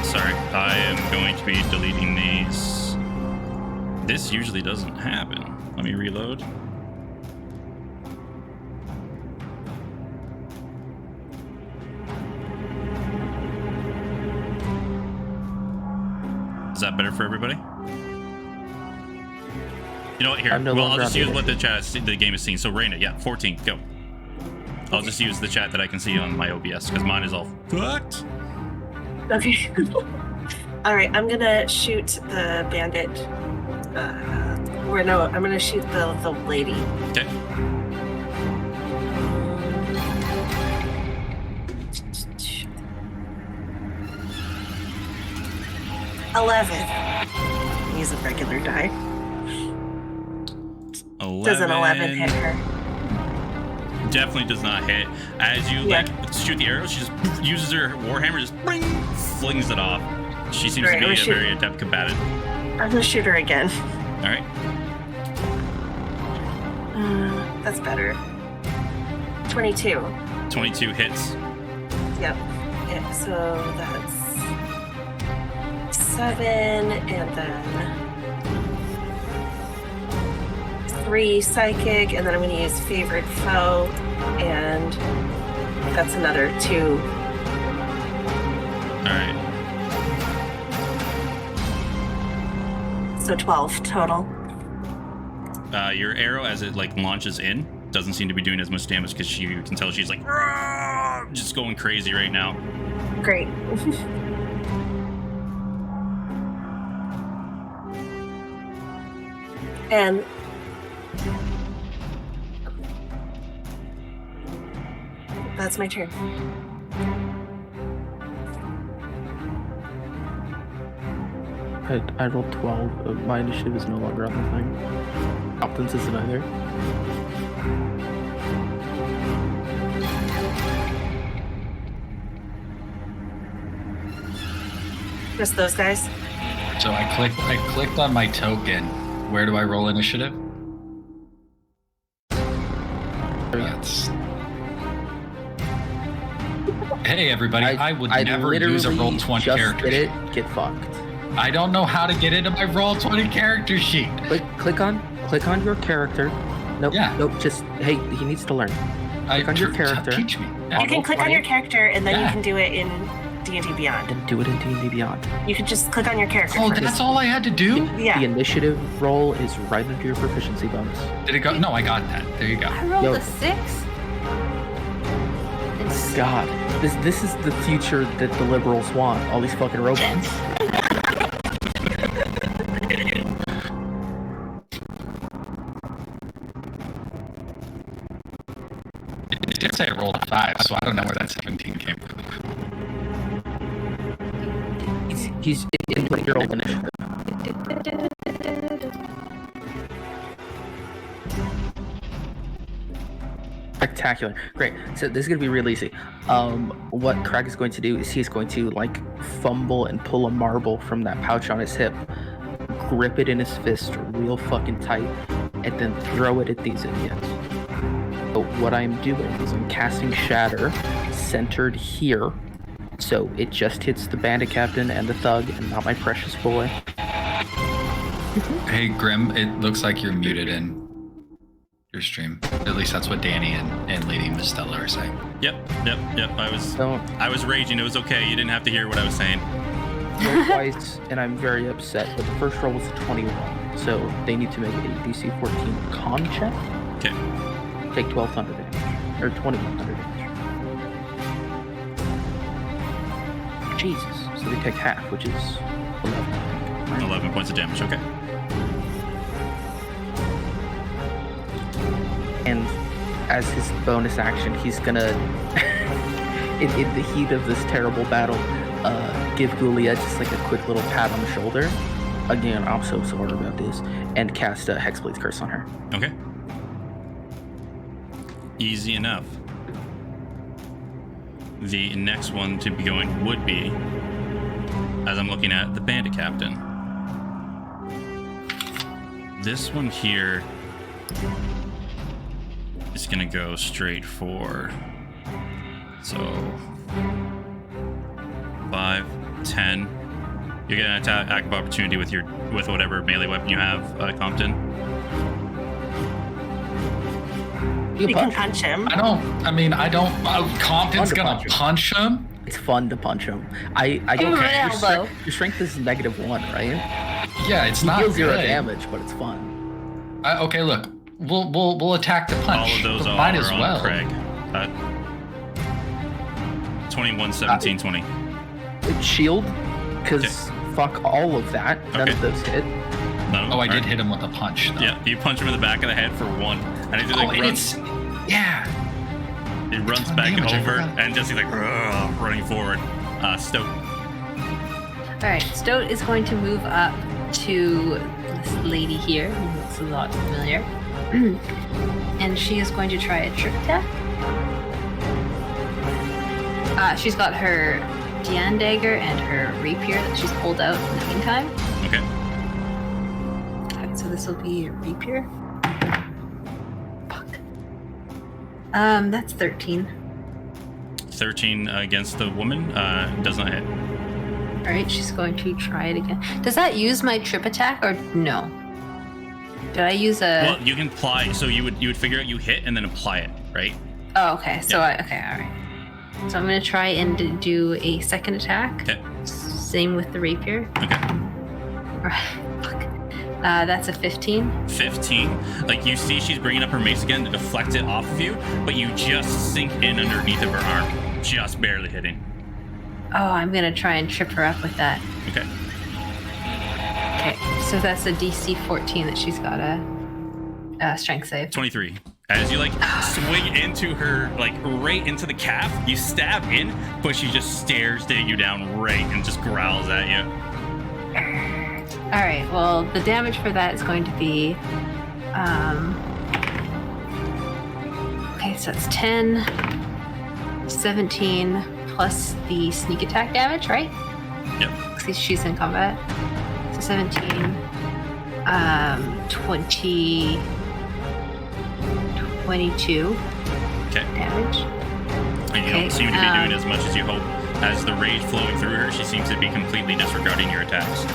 Sorry, I am going to be deleting these. This usually doesn't happen. Let me reload. Is that better for everybody? You know what? Here, I'll just use what the game is seeing. So Raina, yeah, 14, go. I'll just use the chat that I can see on my OBS because mine is all fucked. Okay. All right, I'm gonna shoot the bandit. I'm gonna shoot the lady. Okay. Use a regular die. 11. Does an 11 hit her? Definitely does not hit. As you shoot the arrow, she just uses her warhammer, just bring, flings it off. She seems to be a very adept combatant. I'm gonna shoot her again. All right. That's better. 22. 22 hits. Yep. Yeah, so that's 7, and then 3 psychic, and then I'm going to use favorite foe, and that's another 2. All right. So 12 total. Your arrow, as it launches in, doesn't seem to be doing as much damage because you can tell she's just going crazy right now. Great. And that's my turn. I rolled 12. My initiative is no longer on the thing. Optins isn't either. Just those guys? So I clicked on my token. Where do I roll initiative? That's... Hey everybody, I would never use a roll 20 character sheet. Get fucked. I don't know how to get into my roll 20 character sheet. Click on your character. Nope. Yeah. Nope. Just he needs to learn. Click on your character. Teach me. Yeah. You can click on your character, and then you can do it in D&D Beyond. And do it in D&D Beyond. You could just click on your character. Oh, that's all I had to do? Yeah. The initiative roll is right under your proficiency bonus. Did it go? No, I got that. There you go. I rolled a 6. God, this is the future that the liberals want. All these fucking robots. It did say I rolled a 5, so I don't know where that 17 came from. He's in your old initiative. Spectacular. Great. So this is going to be real easy. What Craig is going to do is he's going to fumble and pull a marble from that pouch on his hip, grip it in his fist real fucking tight, and then throw it at these idiots. So what I'm doing is I'm casting Shatter centered here, so it just hits the bandit captain and the thug and not my precious boy. Hey Grim, it looks like you're muted in your stream. At least that's what Danny and Lady Miss Stella are saying. Yep. I was raging. It was okay. You didn't have to hear what I was saying. Roll twice, and I'm very upset. But the first roll was a 21, so they need to make a DC 14 con check. Okay. Take 1,200 damage, or 2,100 damage. Jesus. So they take half, which is 11. 11 points of damage. Okay. And as his bonus action, he's gonna, in the heat of this terrible battle, give Gulia just a quick little pat on the shoulder. Again, I'm so sorry about this. And cast a Hexblade's Curse on her. Okay. Easy enough. The next one to be going would be, as I'm looking at, the bandit captain. This one here is gonna go straight for, so 5, 10, You get an attack of opportunity with whatever melee weapon you have, Compton. You can punch him. Compton's gonna punch him? It's fun to punch him. I don't care. Your strength is -1, right? Yeah, it's not deals good. 0 damage, but it's fun. Okay, look. We'll attack the punch. All of those might are as on well. Craig. 21, 17, 20. Shield, because fuck all of that. None of those hit. No, I did hit him with a punch, though. Yeah, you punch him in the back of the head for 1. And he just runs. He runs back over, and Jesse's like running forward. Stoat. Alright, Stoat is going to move up to this lady here, who looks a lot familiar. And she is going to try a trip attack. She's got her Dian dagger and her rapier that she's pulled out in the meantime. Okay. So this will be a rapier. Fuck. That's 13. 13 against the woman does not hit. Alright, she's going to try it again. Does that use my trip attack or no? Did I use a... Well, you can apply, so you would figure out you hit and then apply it, right? Oh, okay. So, okay, alright. So I'm going to try and do a second attack. Okay. Same with the rapier. Okay. Alright, fuck. That's a 15. 15. Like, you see she's bringing up her mace again to deflect it off of you, but you just sink in underneath of her arm. Just barely hitting. Oh, I'm going to try and trip her up with that. Okay. Okay, so that's a DC 14 that she's got a strength save. 23. As you, swing into her, right into the calf, you stab in, but she just stares you down right and just growls at you. Alright, well, the damage for that is going to be... okay, so it's 10, 17, plus the sneak attack damage, right? Yep. Because she's in combat. So 17, 20... 22 damage. And you don't seem to be doing as much as you hope. As the rage flowing through her, she seems to be completely disregarding your attacks.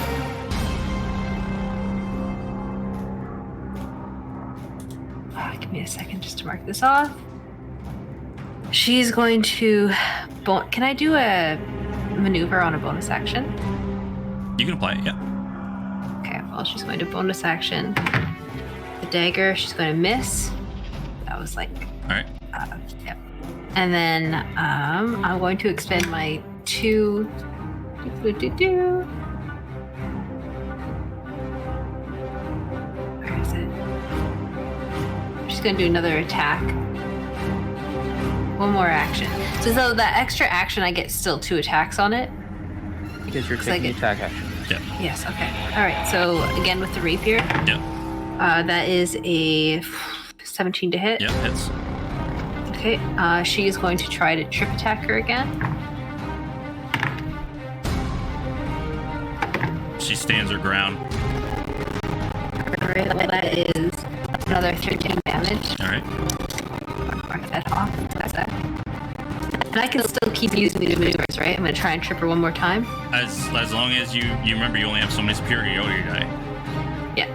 Give me a second just to mark this off. She's going to... Can I do a maneuver on a bonus action? You can apply it, yeah. Okay, well, she's going to bonus action. The dagger, she's going to miss. That was all right. Yep. And then I'm going to expend my 2. Where is it? She's going to do another attack. One more action. So that extra action, I get still 2 attacks on it. Because you're taking attack action. Yeah. Yes. Okay. All right. So again with the rapier. Yeah. That is a 17 to hit. Yep, hits. Okay, she is going to try to trip attack her again. She stands her ground. Alright, well, that is another 13 damage. Alright. Mark that off. That's that. And I can still keep using these maneuvers, right? I'm going to try and trip her one more time. As long as you remember you only have so many superiority die. Yeah.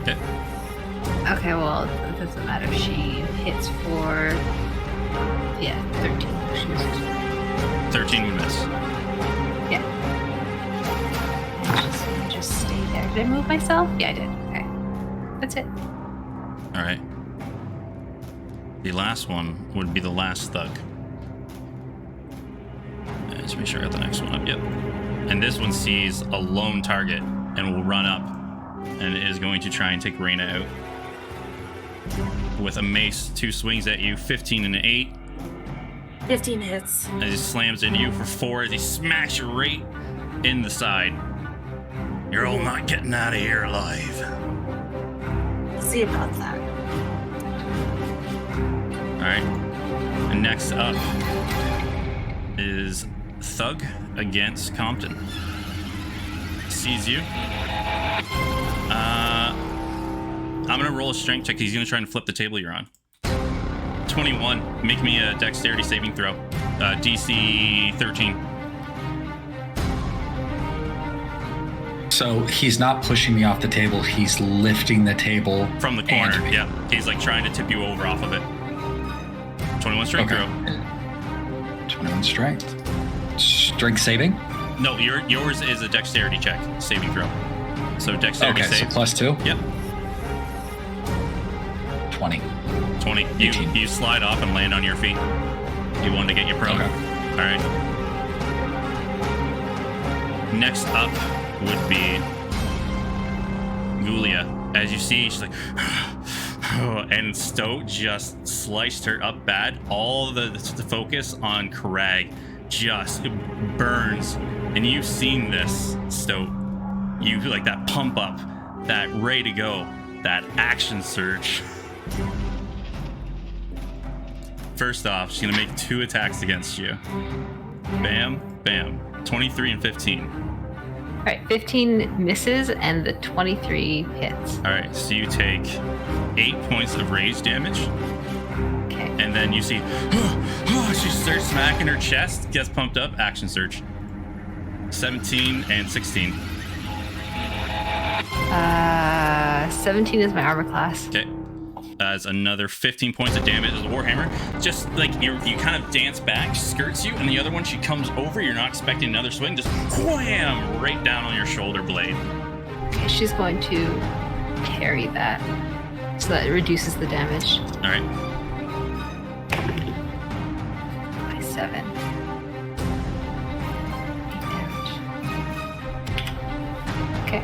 Okay. Okay, well, it doesn't matter. She hits for... yeah, 13. She misses. 13 would miss. Yeah. Just stay there. Did I move myself? Yeah, I did. Okay. That's it. Alright. The last one would be the last thug. Let's make sure I got the next one up. Yep. And this one sees a lone target and will run up and is going to try and take Reyna out. With a mace, 2 swings at you, 15 and an 8. 15 hits. And he slams into you for 4 as he smacks you right in the side. You're all not getting out of here alive. See about that. Alright. And next up is Thug against Compton. Sees you. I'm going to roll a strength check. He's going to try and flip the table you're on. 21. Make me a dexterity saving throw. DC 13. So he's not pushing me off the table. He's lifting the table from the corner. Yeah, he's like trying to tip you over off of it. 21 strength throw. 21 strength. Strength saving? No, yours is a dexterity check, saving throw. So dexterity save. So +2? Yep. 20. 20. You slide off and land on your feet. You wanted to get you prone. Okay. All right. Next up would be Gulia. As you see, she's like, and Stoat just sliced her up bad. All the focus on Crag just burns. And you've seen this, Stoat. You like that pump up, that ready to go, that action surge. First off, she's gonna make 2 attacks against you. Bam, bam. 23 and 15. All right, 15 misses and the 23 hits. All right, so you take 8 points of rage damage. Okay. And then you see, she starts smacking her chest, gets pumped up, action surge. 17 and 16. 17 is my armor class. Okay. As another 15 points of damage as a Warhammer. Just like you kind of dance back, skirts you, and the other one, she comes over. You're not expecting another swing, just wham, right down on your shoulder blade. Okay, she's going to parry that so that it reduces the damage. All right. By 7. 8 damage. Okay.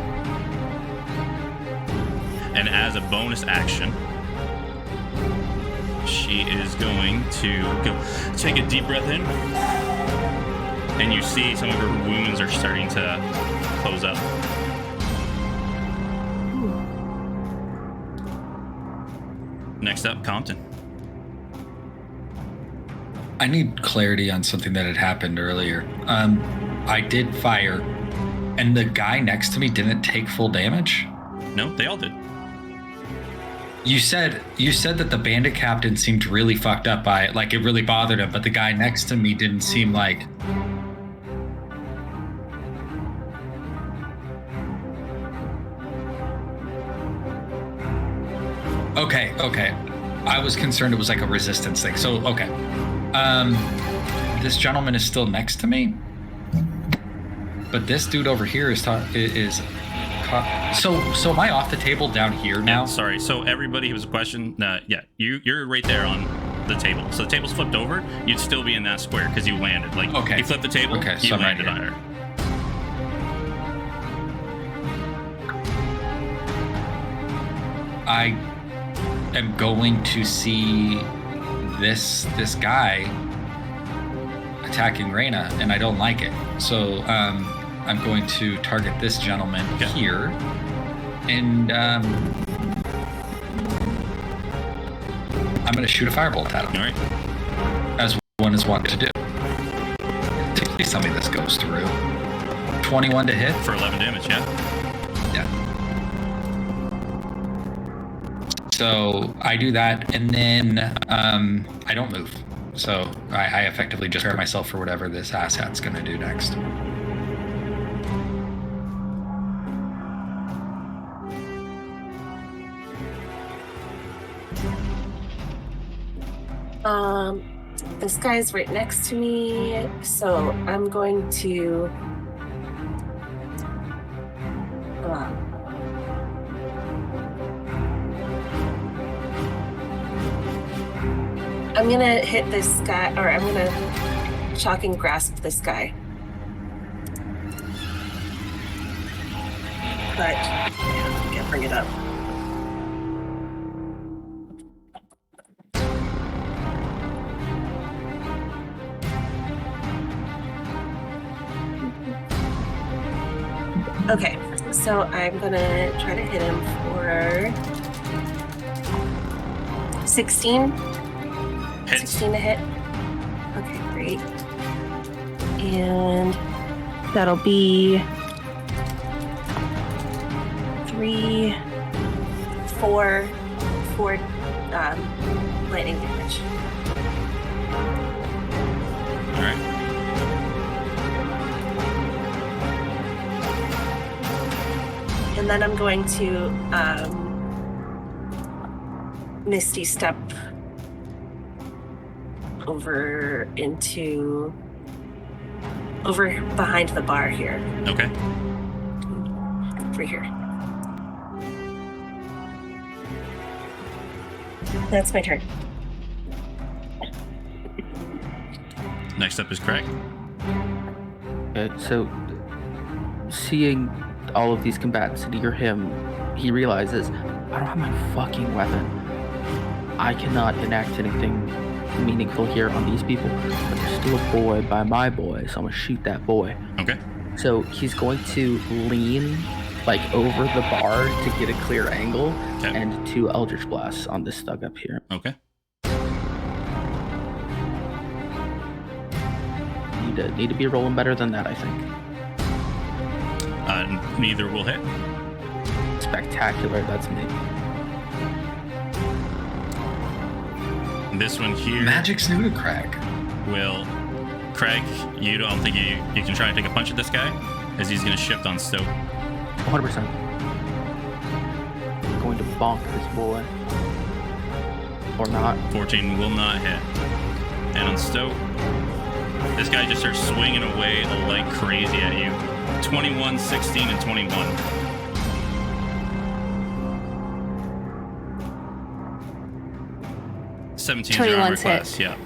And as a bonus action, she is going to go take a deep breath in, and you see some of her wounds are starting to close up. Next up, Compton. I need clarity on something that had happened earlier. I did fire, and the guy next to me didn't take full damage? No, they all did. You said that the bandit captain seemed really fucked up by it, like it really bothered him, but the guy next to me didn't seem like... Okay. I was concerned it was like a resistance thing. So, okay. This gentleman is still next to me, but this dude over here is so am I off the table down here now? Yeah, sorry. So everybody, it was a question. You're right there on the table. So the table's flipped over. You'd still be in that square because you landed. Like, okay. You flipped the table. Okay, you so landed on her. I am going to see this guy attacking Reyna, and I don't like it. So I'm going to target this gentleman here, and I'm going to shoot a firebolt at him. All right. As one is wont to do. Please tell me this goes through. 21 to hit for 11 damage. Yeah. So I do that, and then I don't move. So I effectively just prepare myself for whatever this asshat's going to do next. This guy's right next to me, so I'm going to I'm gonna hit this guy, or I'm gonna shocking grasp this guy. But I can't bring it up. Okay, so I'm gonna try to hit him for 16. Hits. 16 to hit. Okay, great. And that'll be 3, 4 lightning damage. All right. And then I'm going to Misty step over behind the bar here. Okay. Over here. That's my turn. Next up is Craig. Okay, so seeing all of these combatants near him, he realizes, I don't have my fucking weapon. I cannot enact anything meaningful here on these people. But there's still a boy by my boy, so I'm gonna shoot that boy. Okay. So he's going to lean like over the bar to get a clear angle, and 2 Eldritch Blasts on this thug up here. Okay. Need to be rolling better than that, I think. Neither will hit. Spectacular, that's me. This one here. Magic's new to Craig. Craig, you don't think you can try and take a punch at this guy? As he's going to shift on Stoke. 100%. I'm going to bonk this boy. Or not. 14 will not hit. And on Stoke, this guy just starts swinging away like crazy at you. 21, 16, and 21. $17 your armor class, yeah.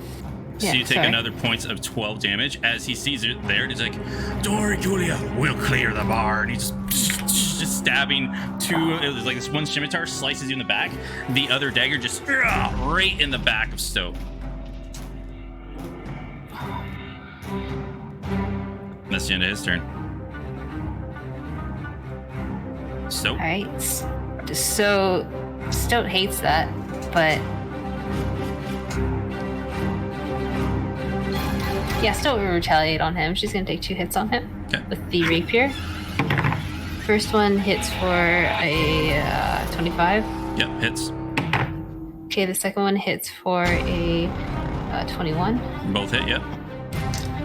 So you take another points of 12 damage as he sees it there. He's like, "Don't worry, Julia, we'll clear the bar." And he's just stabbing 2. It was like this one scimitar slices you in the back. The other dagger just right in the back of Stoke. That's the end of his turn. Stoke. All right. So Stoke hates that, but yeah, Stoke will retaliate on him. She's gonna take 2 hits on him with the rapier. First one hits for a 25. Yep, hits. Okay, the second one hits for a 21. Both hit, yep.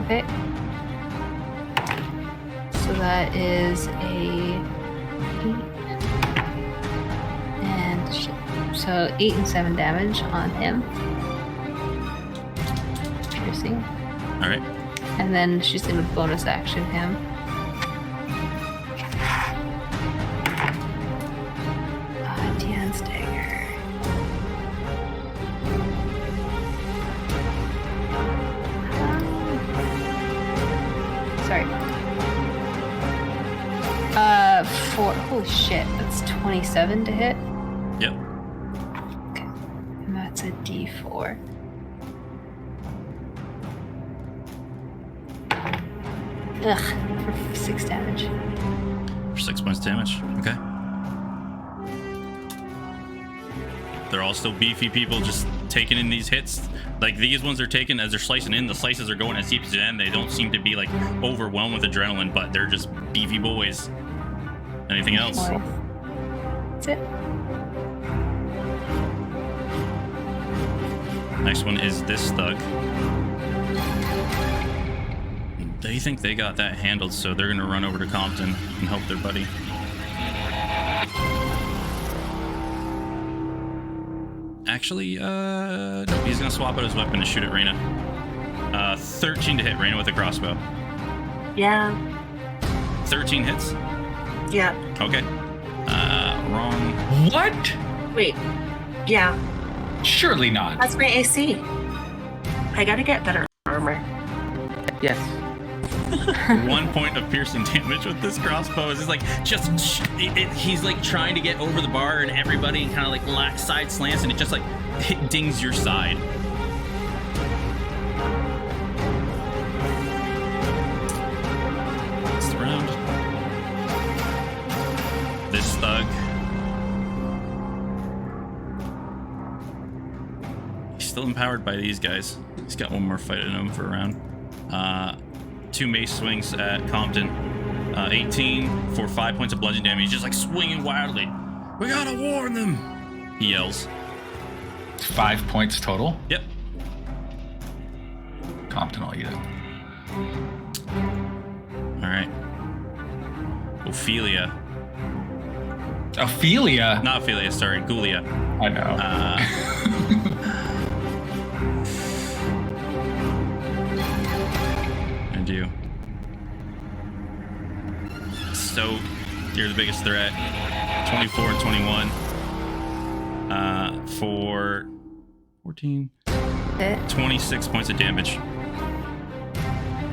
Okay. So that is a 8. And so 8 and 7 damage on him. Piercing. All right. And then she's going to bonus action him. Dian's dagger. Sorry. 4. Holy shit, that's 27 to hit. Yep. Okay. And that's a D4. Ugh, for 6 damage. For 6 points damage. Okay. They're all still beefy people just taking in these hits. Like these ones are taken as they're slicing in. The slices are going as deep as they can. They don't seem to be like overwhelmed with adrenaline, but they're just beefy boys. Anything else? That's it. Next one is this thug. They think they got that handled, so they're gonna run over to Compton and help their buddy. Actually, no, he's gonna swap out his weapon and shoot at Reyna. 13 to hit Reyna with a crossbow. Yeah. 13 hits? Yeah. Okay. Wrong. What? Wait. Yeah. Surely not. That's my AC. I gotta get better armor. Yes. 1 point of piercing damage with this crossbow. It's like he's like trying to get over the bar and everybody and kind of like side slants and it just like dings your side. That's the round. This thug. He's still empowered by these guys. He's got one more fight in him for a round. 2 mace swings at Compton. 18 for 5 points of bludgeoning damage. He's just like swinging wildly. We gotta warn them, he yells. 5 points total? Yep. Compton, I'll eat it. All right. Ophelia. Ophelia? Not Ophelia, sorry, Gulia. I know. And you. So, you're the biggest threat. 24 and 21. For 14. 26 points of damage.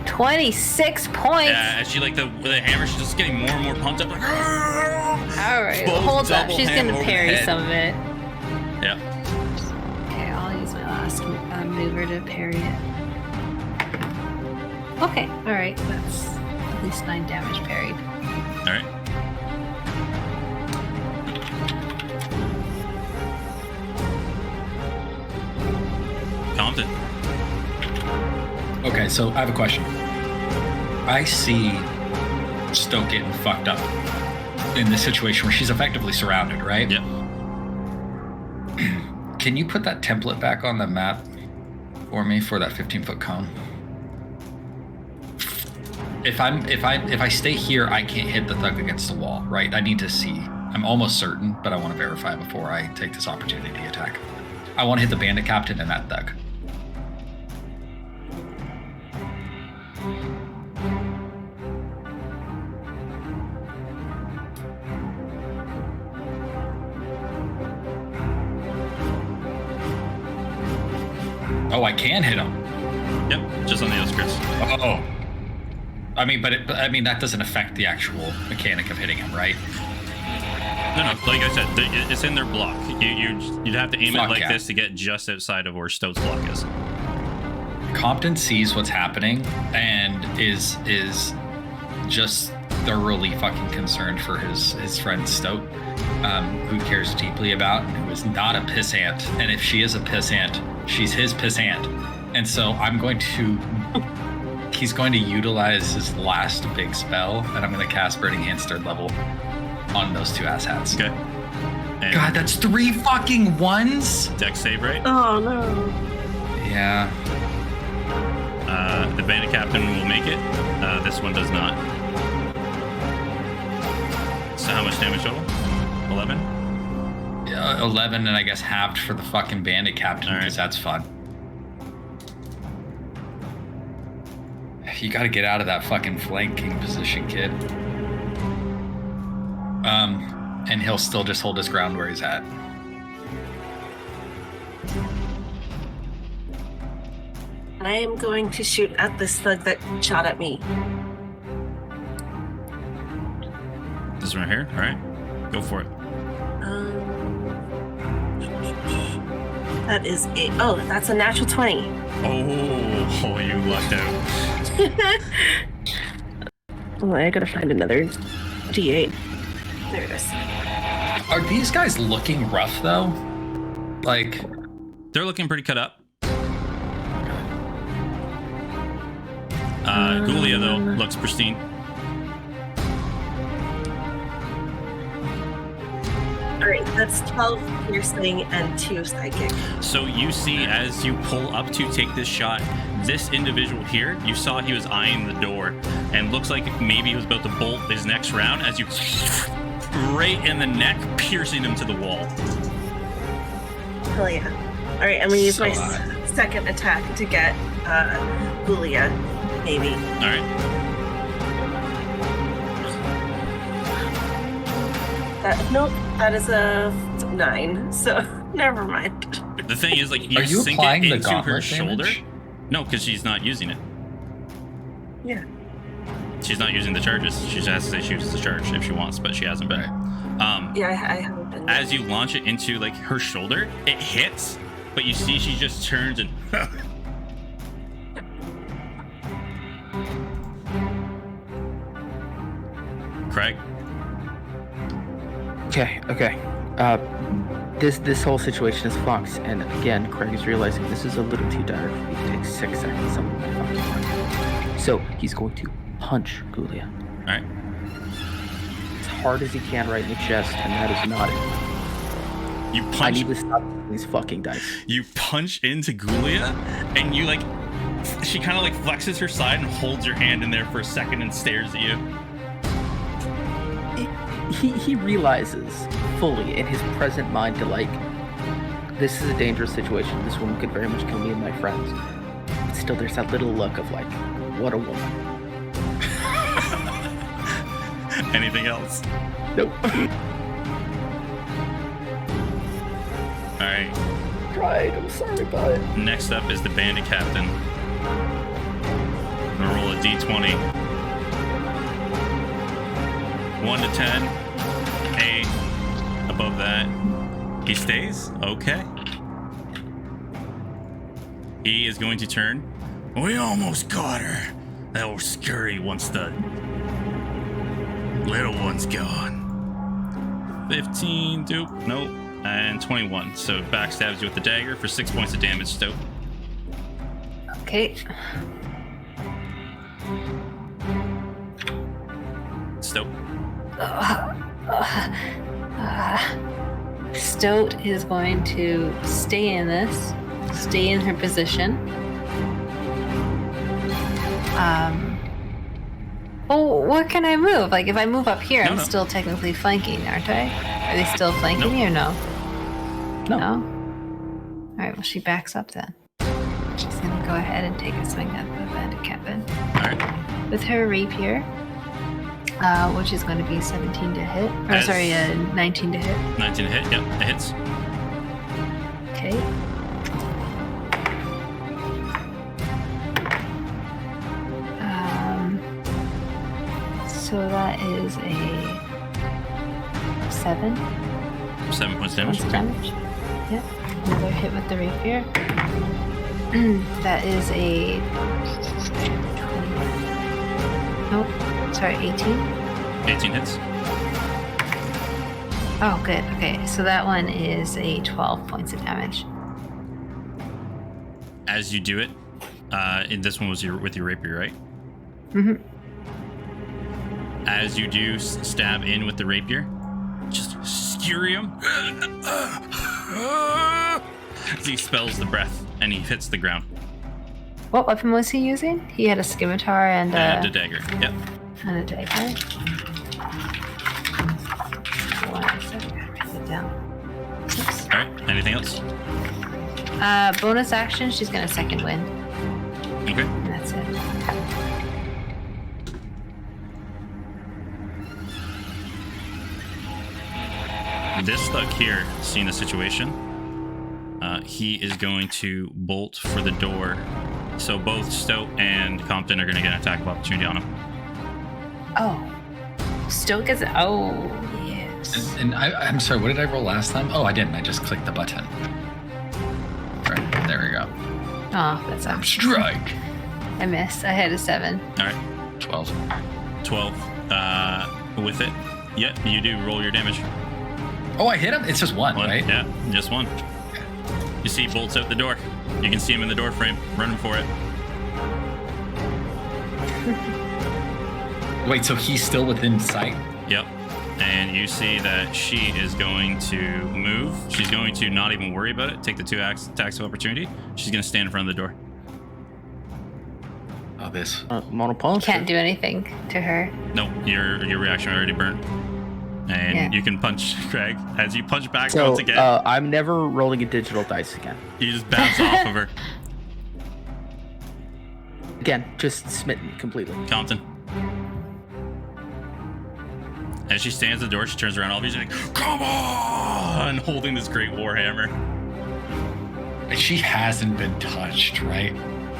26 points. Yeah, as she like the hammer, she's just getting more and more pumped up. Like, all right, well, hold up. She's gonna parry some of it. Yeah. Okay, I'll use my last maneuver to parry it. Okay, all right, that's at least 9 damage parried. All right. Compton. Okay, so I have a question. I see Stoke getting fucked up in this situation where she's effectively surrounded, right? Yeah. Can you put that template back on the map for me for that 15-foot cone? If I stay here, I can't hit the thug against the wall, right? I need to see. I'm almost certain, but I want to verify before I take this opportunity attack. I want to hit the bandit captain and that thug. Oh, I can hit him. Yep, just on the outskirts. Oh. I mean, that doesn't affect the actual mechanic of hitting him, right? No, like I said, it's in their block. You'd have to aim it like this to get just outside of where Stoat's block is. Compton sees what's happening and is just thoroughly fucking concerned for his friend Stoat, who cares deeply about and who is not a pissant. And if she is a pissant, she's his pissant. And so he's going to utilize his last big spell, and I'm going to cast Burning Hands 3rd level on those two asshats. Okay. And God, that's 3 fucking ones? Dex save, right? Oh, no. Yeah. The bandit captain will make it. This one does not. So how much damage total? 11? 11, and I guess halved for the fucking bandit captain, because that's fun. You gotta get out of that fucking flanking position, kid. And he'll still just hold his ground where he's at. I am going to shoot at this thug that shot at me. This one right here? Alright. Go for it. That is it. Oh, that's a natural 20. Oh, you lucked out. Oh, I gotta find another D8. There it is. Are these guys looking rough, though? Like... They're looking pretty cut up. Gulia, though, looks pristine. Alright, that's 12 piercing and 2 psychic. So you see, as you pull up to take this shot, this individual here, you saw he was eyeing the door, and looks like maybe he was about to bolt his next round as you right in the neck, piercing him to the wall. Hell yeah. Alright, I'm gonna use my second attack to get Gulia, maybe. Alright. Nope, that is a 9, so never mind. The thing is, like, Are you sink applying it the into her gauntlet shoulder. damage? No, because she's not using it. Yeah. She's not using the charges. She just has to say she uses the charge if she wants, but she hasn't been. Yeah, I haven't been. As you launch it into, like, her shoulder, it hits, but you see she just turns and... Craig? Okay. This whole situation is fucked, and again, Craig is realizing this is a little too dire for me to take 6 seconds of my fucking life. So he's going to punch Gulia. Alright. As hard as he can right in the chest, and that is not it. You punch... I need to stop these fucking dice. You punch into Gulia, and you, like... She kind of, like, flexes her side and holds your hand in there for a second and stares at you. he realizes fully in his present mind to like, this is a dangerous situation. This woman could very much kill me and my friends. But still, there's that little look of like, what a woman. Anything else? Nope. All right. Right, I'm sorry about it. Next up is the bandit captain. I'm gonna roll a d20. 1 to 10. 8. Above that, he stays. Okay. He is going to turn. We almost got her. That old scurry once the little one's gone. 15. Dope. Nope. And 21. So backstabs you with the dagger for 6 points of damage, Stoat. Okay. Stoat. Stoat is going to stay in her position. Oh, what can I move? Like, if I move up here, I'm still technically flanking, aren't I? Are they still flanking me or no? No. All right, well, she backs up then. She's going to go ahead and take a swing at the bandit captain. All right. With her rapier, which is going to be 17 to hit. Or, sorry, 19 to hit. 19 to hit, yep, it hits. Okay. So that is a 7. 7 points damage. Yep. Another hit with the rapier. That is a 18. 18 hits. Oh, good. Okay, so that one is a 12 points of damage. As you do it, and this one was with your rapier, right? Mm-hmm. As you do stab in with the rapier, just skewer him. As he spells the breath and he hits the ground. What weapon was he using? He had a scimitar and a dagger. Yep. And a dagger. Write it down. Oops. All right. Anything else? Bonus action. She's gonna second wind. Okay. And that's it. This thug here, seeing the situation, he is going to bolt for the door. So both Stoat and Compton are going to get an attack of opportunity on him. Oh. Stoat gets... Oh, yes. And I'm sorry, what did I roll last time? Oh, I didn't. I just clicked the button. Right, there we go. Oh, that's a strike. I missed. I had a 7. All right. 12. 12. With it. Yep, you do roll your damage. Oh, I hit him? It's just one, right? Yeah, just one. You see he bolts out the door. You can see him in the door frame, running for it. Wait, so he's still within sight? Yep. And you see that she is going to move. She's going to not even worry about it. Take the 2 attacks of opportunity. She's going to stand in front of the door. Oh, this. Monopole? Can't do anything to her. Nope, your reaction already burnt. And you can punch Craig. As you punch back so, once again. I'm never rolling a digital dice again. You just bounce off of her. Again, just smitten completely. Compton. As she stands at the door, she turns around. All of you, she's like, "Come on!" Holding this great warhammer. She hasn't been touched, right?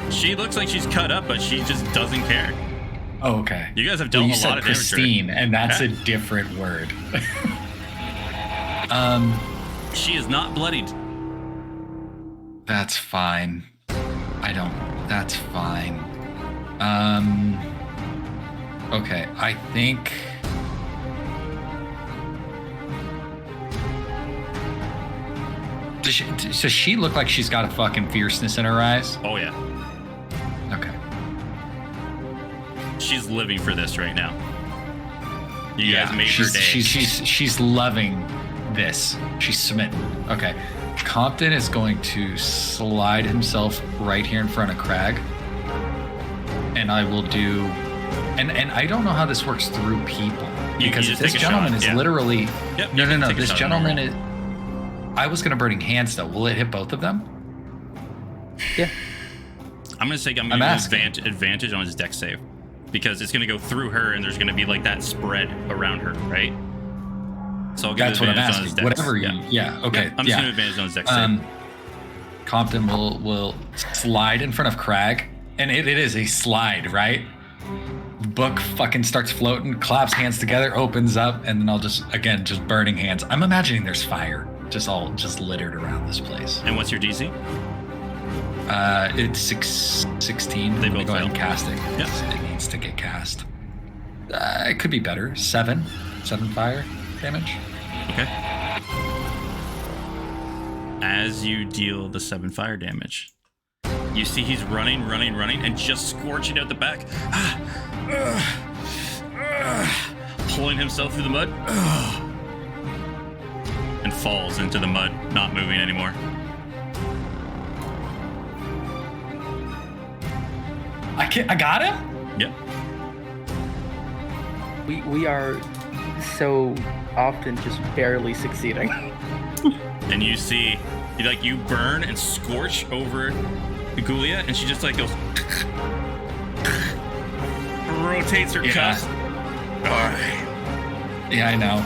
She looks like she's cut up, but she just doesn't care. Oh, okay. You guys have dealt a lot of damage. Pristine, and that's a different word. She is not bloodied. That's fine. That's fine. Okay, I think. Does she look like she's got a fucking fierceness in her eyes? Oh, yeah. Okay. She's living for this right now. You guys made her day. She's loving this. She's smitten. Okay. Compton is going to slide himself right here in front of Crag. And I will do And I don't know how this works through people, because just this take a gentleman shot, is yeah. literally Yep, no. This gentleman is. I was gonna burning hands though. Will it hit both of them? Yeah. I'm gonna say I'm gonna use advantage on his dex save, because it's gonna go through her and there's gonna be like that spread around her, right? So I'll give That's what I'm advantage on his asking. dex. Whatever you. Yeah. Okay. Yeah, I'm just gonna advantage on his dex save. Compton will slide in front of Crag, and it is a slide, right? Book fucking starts floating, claps hands together, opens up, and then I'll just burning hands. I'm imagining there's fire just littered around this place. And what's your DC? It's 16. They I'm gonna both go ahead and fail. cast it. Yes. It needs to get cast. It could be better. 7 fire damage. Okay. As you deal the 7 fire damage, you see he's running, and just scorching out the back, pulling himself through the mud, and falls into the mud, not moving anymore. I got him? Yep. We are so often just barely succeeding. And you see, you burn and scorch over Gulia, and she just goes, rotates her cuffs. All right. Yeah, I know.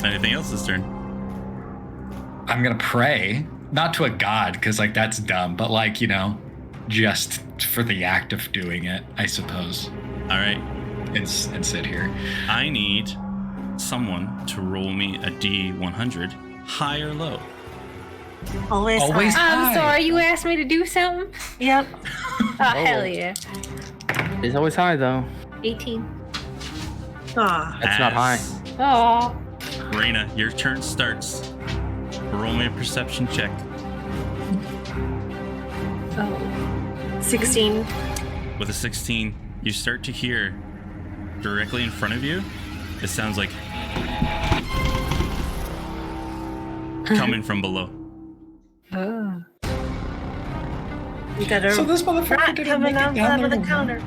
Anything else this turn? I'm gonna pray, not to a god, because that's dumb, but just for the act of doing it, I suppose. All right. And sit here. I need someone to roll me a D100, high or low. Always high. I'm sorry, you asked me to do something? Yep. Oh, hell yeah. It's always high though. 18. Aw. That's not high. Oh. Raina, your turn starts. Roll me a perception check. Oh. 16. With a 16, you start to hear directly in front of you, it sounds like coming from below. Oh. You got a So this motherfucker rat didn't coming make it out down of there the to counter.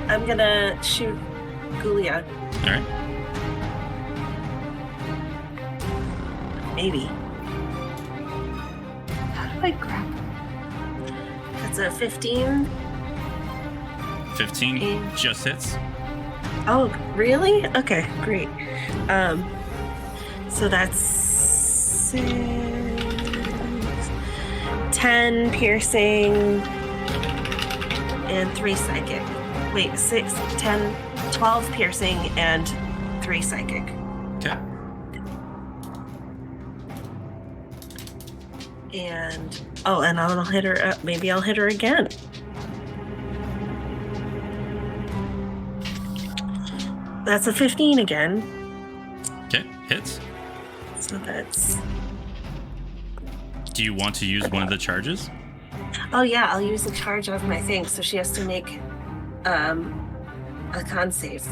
I'm gonna shoot Gulia. All right. Maybe. How do I grab? That's a 15. 15 just hits. Oh, really? Okay, great. So that's 6, 10 piercing, and 3 psychic. Wait, 6, 10, 12 piercing, and 3 psychic. Okay. And I'll hit her. Maybe I'll hit her again. That's a 15 again. Okay, hits. So that's. Do you want to use one of the charges? Oh yeah, I'll use the charge of my thing. So she has to make a con save.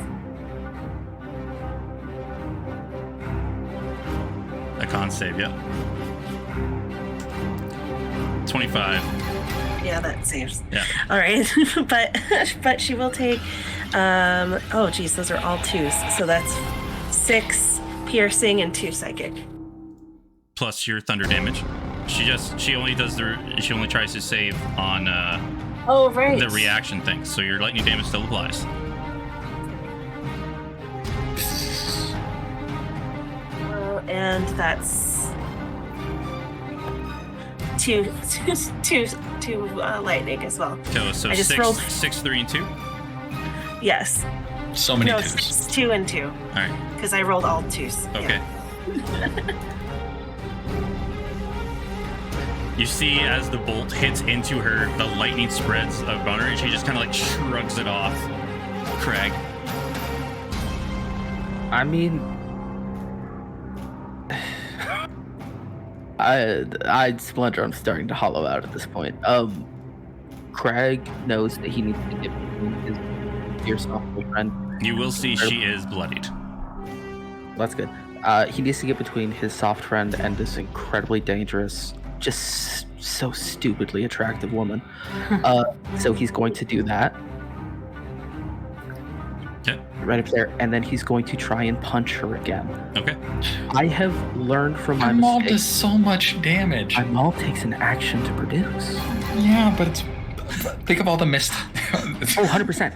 A con save, yeah. 25. Yeah, that saves. Yeah. All right, but she will take. Oh geez, those are all 2s. So that's 6 piercing and 2 psychic. Plus your thunder damage. She only tries to save on Oh right. the reaction thing. So your lightning damage still applies. And that's two lightning as well. Okay, so I just 6, rolled- 6, 3, and 2. Yes. So many No, 2s. 6, 2, and 2. All right. Because I rolled all 2s. Okay. You see, as the bolt hits into her, the lightning spreads around her, and she just kind of shrugs it off. Craig. I mean, Splinter, I'm starting to hollow out at this point. Craig knows that he needs to get between his dear soft friend. You will see she is bloodied. That's good. He needs to get between his soft friend and this incredibly dangerous just so stupidly attractive woman. So he's going to do that. Okay. Right up there, and then he's going to try and punch her again. Okay. I have learned from my maul mistakes. does so much damage. My maul takes an action to produce. Yeah, but it's... Think of all the missed... 100%.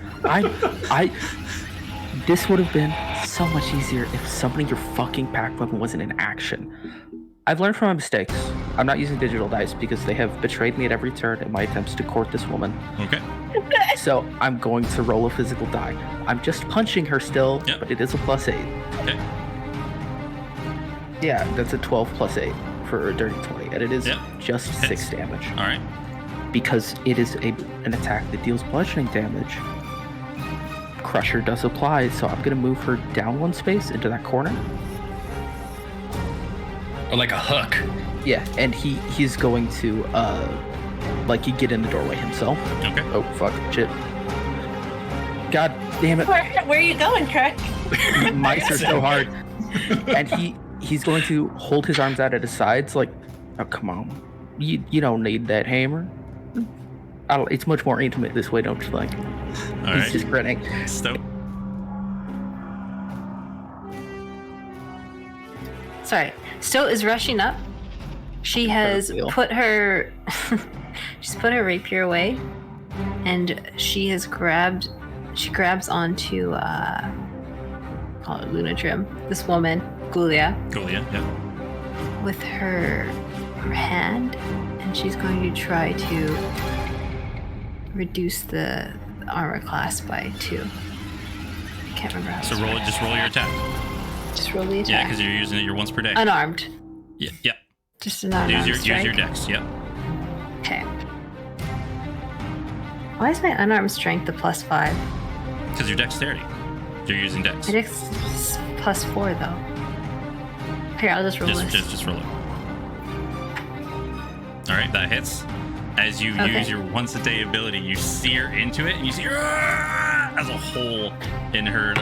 This would have been so much easier if summoning your fucking pack weapon wasn't an action. I've learned from my mistakes. I'm not using digital dice because they have betrayed me at every turn in my attempts to court this woman. Okay. So I'm going to roll a physical die. I'm just punching her still, Yep. but it is a +8. Okay. Yeah, that's a 12 +8 for a dirty 20, and it is Yep. just Hits. 6 damage. All right. Because it is an attack that deals bludgeoning damage. Crusher does apply, so I'm going to move her down 1 space into that corner. Or like a hook. Yeah, and he's going to you get in the doorway himself. Okay. Oh fuck, shit. God damn it. Where are you going, Craig? Mice are so hard. And he's going to hold his arms out at his sides like, oh come on. You don't need that hammer. It's much more intimate this way, don't you think? All He's right. just grinning. Stoat. Sorry. Stoat is rushing up. She has put her she's put her rapier away, and she grabs onto call it Lunatrim, this woman, Gulia, Yeah. with her hand, and she's going to try to reduce the armor class by 2. I can't remember how. So to just roll your attack. Just roll the attack. Yeah, because you're using it once per day. Unarmed. Yeah. Yep. Just an unarmed Use your strike. dex. Yep. Okay. Why is my unarmed strength the +5? Because your dexterity. You're using dex. My dex is +4 though. Here, I'll just roll this. Just roll it. All right, that hits. As you Okay. use your once a day ability, you sear into it, and you see as a hole in her.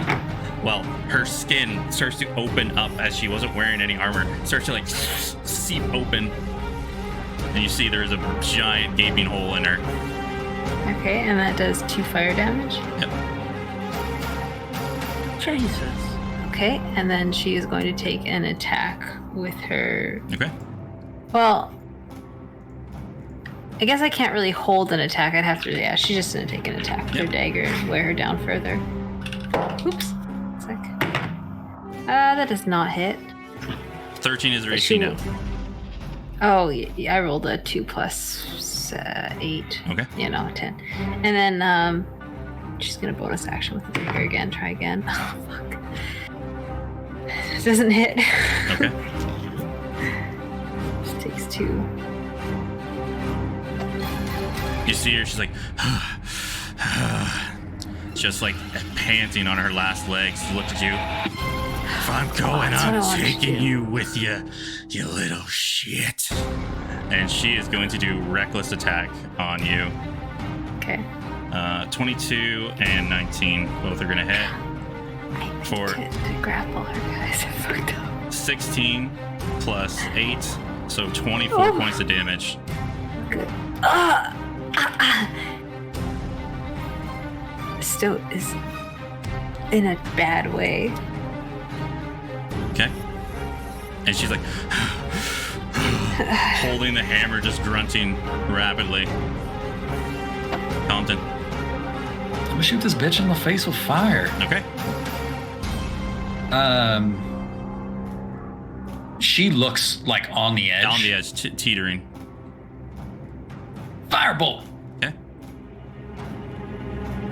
Well, her skin starts to open up as she wasn't wearing any armor. Starts to seep open, and you see there is a giant gaping hole in her. Okay, and that does 2 fire damage. Yep. Jesus. Okay, and then she is going to take an attack with her. Okay. Well, I guess I can't really hold an attack. I'd have to. Yeah, she's just gonna take an attack with her dagger and wear her down further. Oops. Sec. That does not hit. 13 is her AC now. Oh, yeah, I rolled a 2 + 8. Okay. 10. And then she's gonna bonus action with the dagger again. Try again. Oh fuck. This doesn't hit. Okay. Just takes 2. You see her, she's like, just like panting on her last legs. Looked at you. If I'm going, I'm taking you with you, you little shit. And she is going to do reckless attack on you. Okay. 22 and 19, both are gonna hit. For to grapple her, guys. I fucked up. 16 plus 8, so 24 points of damage. Good. Stoat is in a bad way. Okay. And she's like holding the hammer, just grunting rapidly. Compton. I'm gonna shoot this bitch in the face with fire. Okay. She looks like on the edge. On the edge, teetering. Firebolt. Okay.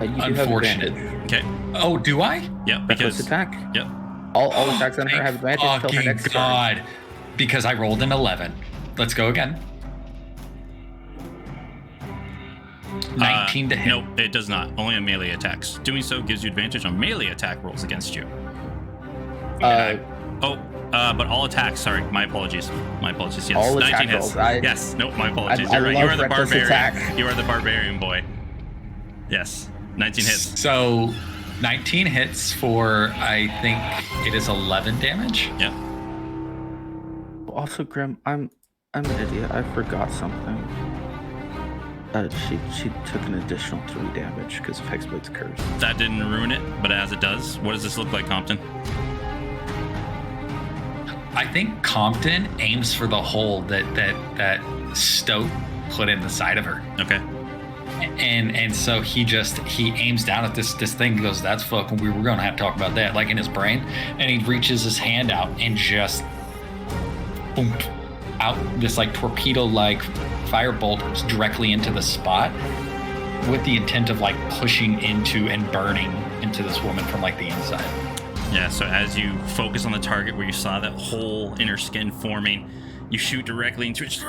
You do Unfortunate. have advantage. Okay. Oh, do I? Yep. Reckless Because attack. yep. All attacks on her have advantage until her Fucking next turn. God. Because I rolled an 11. Let's go again. 19 to hit. Nope, it does not. Only on melee attacks. Doing so gives you advantage on melee attack rolls against you. But all attacks. Sorry, my apologies. Yes, all 19 attack hits. rolls. Yes, nope, my apologies. I You're right. You love are the reckless barbarian. attack. You are the barbarian boy. Yes, 19 hits. So 19 hits for, I think it is 11 damage. Yep. Also, Grim, I'm I'm an idiot. I forgot something. She took an additional 3 damage because of Hexblade's curse. That didn't ruin it, but as it does, what does this look like, Compton? I think Compton aims for the hole that Stoat put in the side of her. Okay. And so he aims down at this thing and goes, that's fucking, we were going to have to talk about that, like in his brain. And he reaches his hand out and just boom, out this like torpedo-like firebolt directly into the spot with the intent of like pushing into and burning into this woman from like the inside. Yeah, so as you focus on the target where you saw that whole inner skin forming, you shoot directly into it.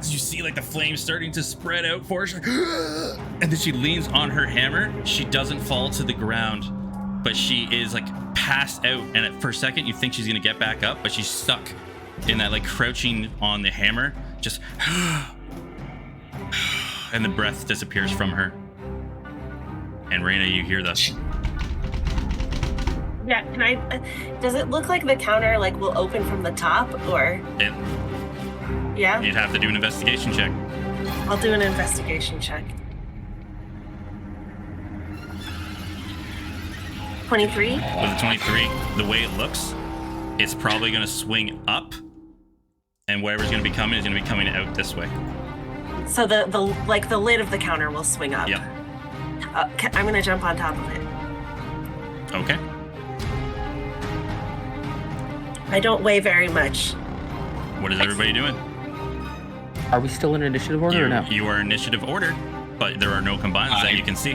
You see like the flames starting to spread out for her. And then she leans on her hammer. She doesn't fall to the ground, but she is like passed out. And for a second, you think she's going to get back up, but she's stuck in that like crouching on the hammer. Just and the breath disappears from her. And Raina, you hear the... Yeah, can I... does it look like the counter like will open from the top, or... Yeah? You'd have to do an investigation check. I'll do an investigation check. 23? With a 23, the way it looks, it's probably going to swing up, and whatever's going to be coming is going to be coming out this way. So the lid of the counter will swing up. Yep. I'm going to jump on top of it. Okay. I don't weigh very much. What is everybody doing? Are we still in initiative order or no? You are initiative order, but there are no combines that you can see.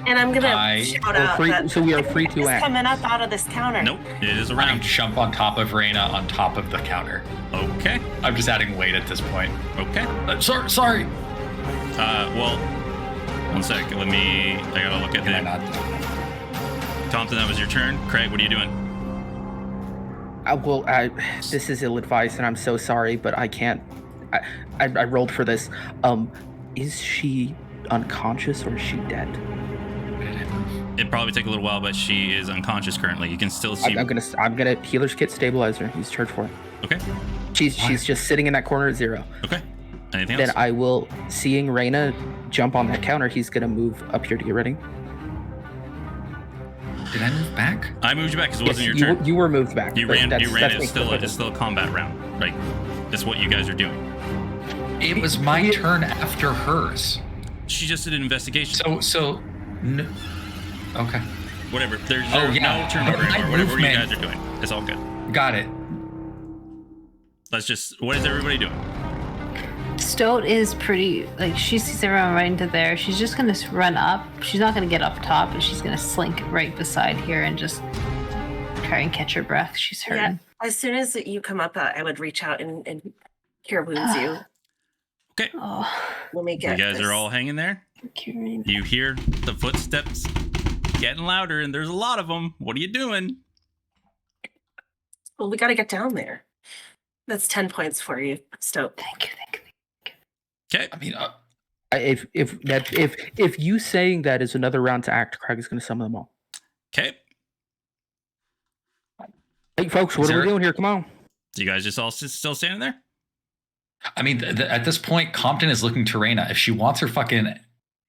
And I'm gonna shout out so we are free to act. Coming up out of this counter. Nope, it is around. Jump on top of Raina on top of the counter. Okay. I'm just adding weight at this point. Okay. Sorry. Well, one sec. I gotta look at that. Compton, that was your turn. Craig, what are you doing? This is ill-advised, and I'm so sorry, but I can't. I rolled for this. Is she unconscious or is she dead? It'd probably take a little while, but she is unconscious currently. You can still see. I'm gonna healer's kit stabilizer. Use charge for it. Okay. She's just sitting in that corner at 0. Okay. Anything else? Then I will, seeing Raina jump on that counter, he's gonna move up here to get ready. Did I move back? I moved you back because it wasn't your turn. You were moved back. You ran. It's still a combat round. Right. That's what you guys are doing. It was my turn after hers. She just did an investigation. So, no. Okay. Whatever. There's no turnover anymore. Whatever you guys are doing, it's all good. Got it. What is everybody doing? Stoat is pretty, like, she sees everyone right into there. She's just going to run up. She's not going to get up top, but she's going to slink right beside here and just try and catch her breath. She's hurting. Yeah. As soon as you come up, I would reach out and cure wounds you. Okay. Let me get You guys this. are all hanging there? You hear the footsteps getting louder, and there's a lot of them. What are you doing? Well, we got to get down there. That's 10 points for you, Stoat. Thank you. Okay. I mean, if you saying that is another round to act, Craig is going to summon them all. Okay. Hey, folks, what are we doing here? Come on. You guys just all still standing there? I mean, at this point, Compton is looking to Raina. If she wants her fucking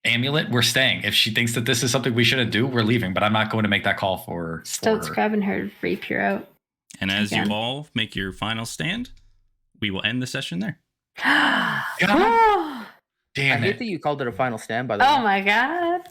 amulet, we're staying. If she thinks that this is something we shouldn't do, we're leaving. But I'm not going to make that call for Stoat's grabbing her rapier out. And as you all make your final stand, we will end the session there. Damn I it. hate that you called it a final stand, by the way. Oh my god.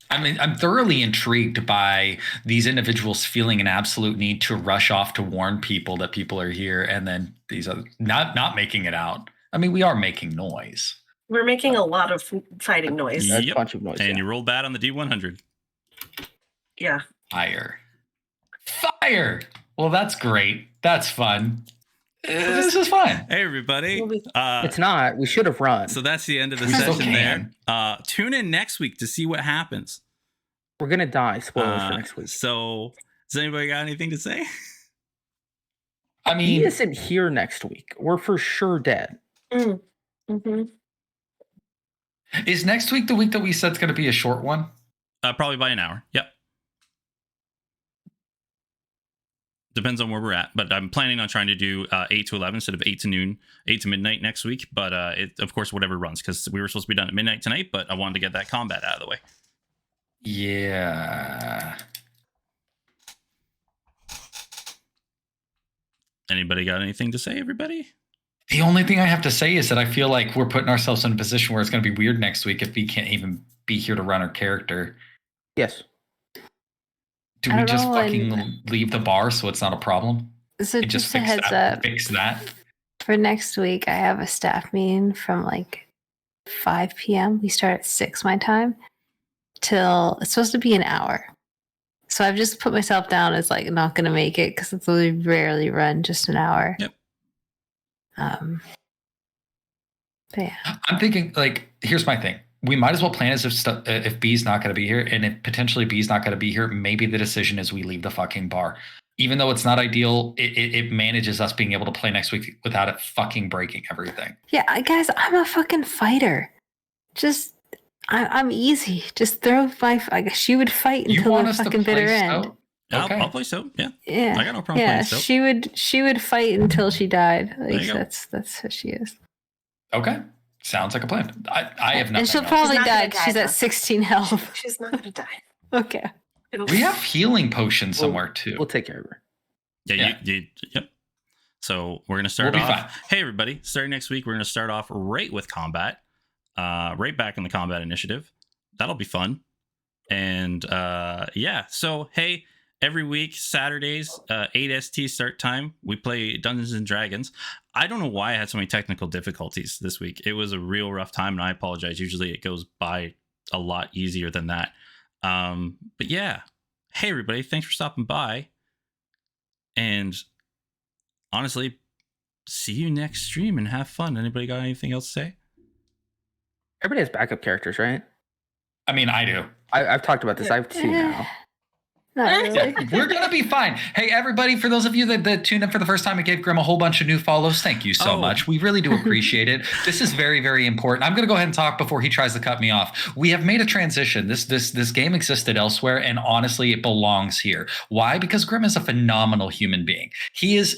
I mean, I'm thoroughly intrigued by these individuals feeling an absolute need to rush off to warn people that people are here, and then these other not making it out. I mean, we are making noise. We're making a lot of fighting noise. That's a bunch of noise. And you rolled bad on the D100. Yeah. Fire! Well, that's great. That's fun. This is fun. Hey, everybody. It's not. We should have run. So that's the end of the We still session can. there. Tune in next week to see what happens. We're going to die. Spoilers for next week. So, does anybody got anything to say? I mean, he isn't here next week. We're for sure dead. Mm-hmm. Is next week the week that we said it's going to be a short one? Probably by an hour. Yep. depends on where we're at. But I'm planning on trying to do 8 to 11 instead of 8 to noon, 8 to midnight next week. But it, of course, whatever runs, because we were supposed to be done at midnight tonight, but I wanted to get that combat out of the way. Yeah. Anybody got anything to say, everybody? The only thing I have to say is that I feel like we're putting ourselves in a position where it's going to be weird next week if we can't even be here to run our character. Yes. Do we just fucking leave the bar so it's not a problem? So and just a heads up. Fix that. For next week, I have a staff meeting from like 5 p.m. We start at 6 my time till it's supposed to be an hour. So I've just put myself down as like not going to make it because it's really rarely run just an hour. Yep. But yeah. I'm thinking like, here's my thing. We might as well plan as if B's not going to be here, and if potentially B's not going to be here, maybe the decision is we leave the fucking bar. Even though it's not ideal, it manages us being able to play next week without it fucking breaking everything. Yeah, guys, I'm a fucking fighter. Just, I'm easy. Just throw my. I guess she would fight until the fucking bitter end. Okay. I'll play Soap. Yeah. Yeah. I got no problem playing Soap. She would fight until she died. Like that's what she is. Okay. Sounds like a plan. I have nothing. And she'll probably die. She's at 16 health. She's not gonna die. Okay. We have healing potions somewhere too. We'll take care of her. Yeah. Yep. So we're gonna start off. Fine. Hey everybody! Starting next week, we're gonna start off right with combat. Right back in the combat initiative. That'll be fun. And yeah. So hey, every week Saturdays, 8 ST start time. We play Dungeons and Dragons. I don't know why I had so many technical difficulties this week. It was a real rough time, and I apologize. Usually it goes by a lot easier than that. But yeah, hey everybody, thanks for stopping by. And honestly, see you next stream and have fun. Anybody got anything else to say? Everybody has backup characters, right? I mean, I do. I've talked about this. I have 2 now. Not really. We're gonna be fine. Hey, everybody! For those of you that tuned in for the first time, it gave Grim a whole bunch of new follows. Thank you so much. We really do appreciate it. This is very, very important. I'm gonna go ahead and talk before he tries to cut me off. We have made a transition. This game existed elsewhere, and honestly, it belongs here. Why? Because Grim is a phenomenal human being. He is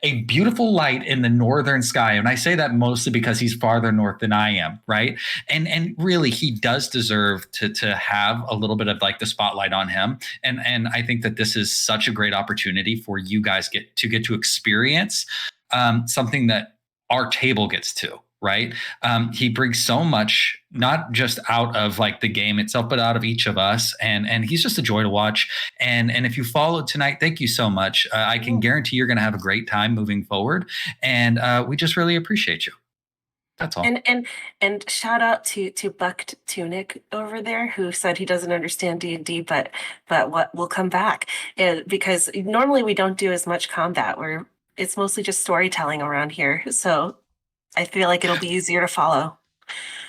a beautiful light in the northern sky. And I say that mostly because he's farther north than I am, right? And really, he does deserve to have a little bit of like the spotlight on him. And I think that this is such a great opportunity for you guys get to experience something that our table gets to. Right. He brings so much, not just out of like the game itself, but out of each of us. And he's just a joy to watch. And if you followed tonight, thank you so much. I can guarantee you're going to have a great time moving forward. And we just really appreciate you. That's all. And shout out to Buck Tunic over there, who said he doesn't understand D&D, but what will come back because normally we don't do as much combat. It's mostly just storytelling around here. So I feel like it'll be easier to follow.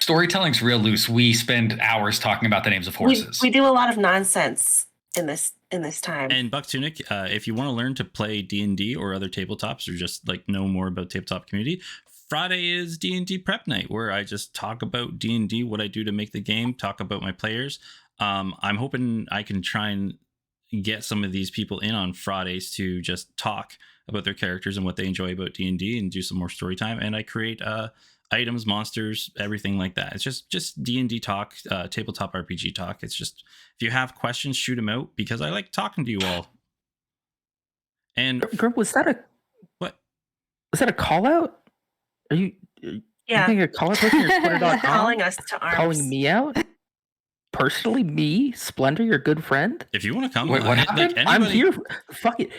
Storytelling's real loose. We spend hours talking about the names of horses. We do a lot of nonsense in this time. And Buck Tunic, if you want to learn to play D&D or other tabletops, or just like know more about tabletop community, Friday is D&D prep night, where I just talk about D&D, what I do to make the game, talk about my players. I'm hoping I can try and get some of these people in on Fridays to just talk about their characters and what they enjoy about D&D and do some more story time. And I create items, monsters, everything like that. It's just D&D talk, tabletop RPG talk. It's just, if you have questions, shoot them out, because I like talking to you all. And was that a call out? Are you making a call out? Calling us to arms. Calling me out? Personally, me, Splendor, your good friend? If you want to come, wait, what happened? Like I'm here. Fuck it.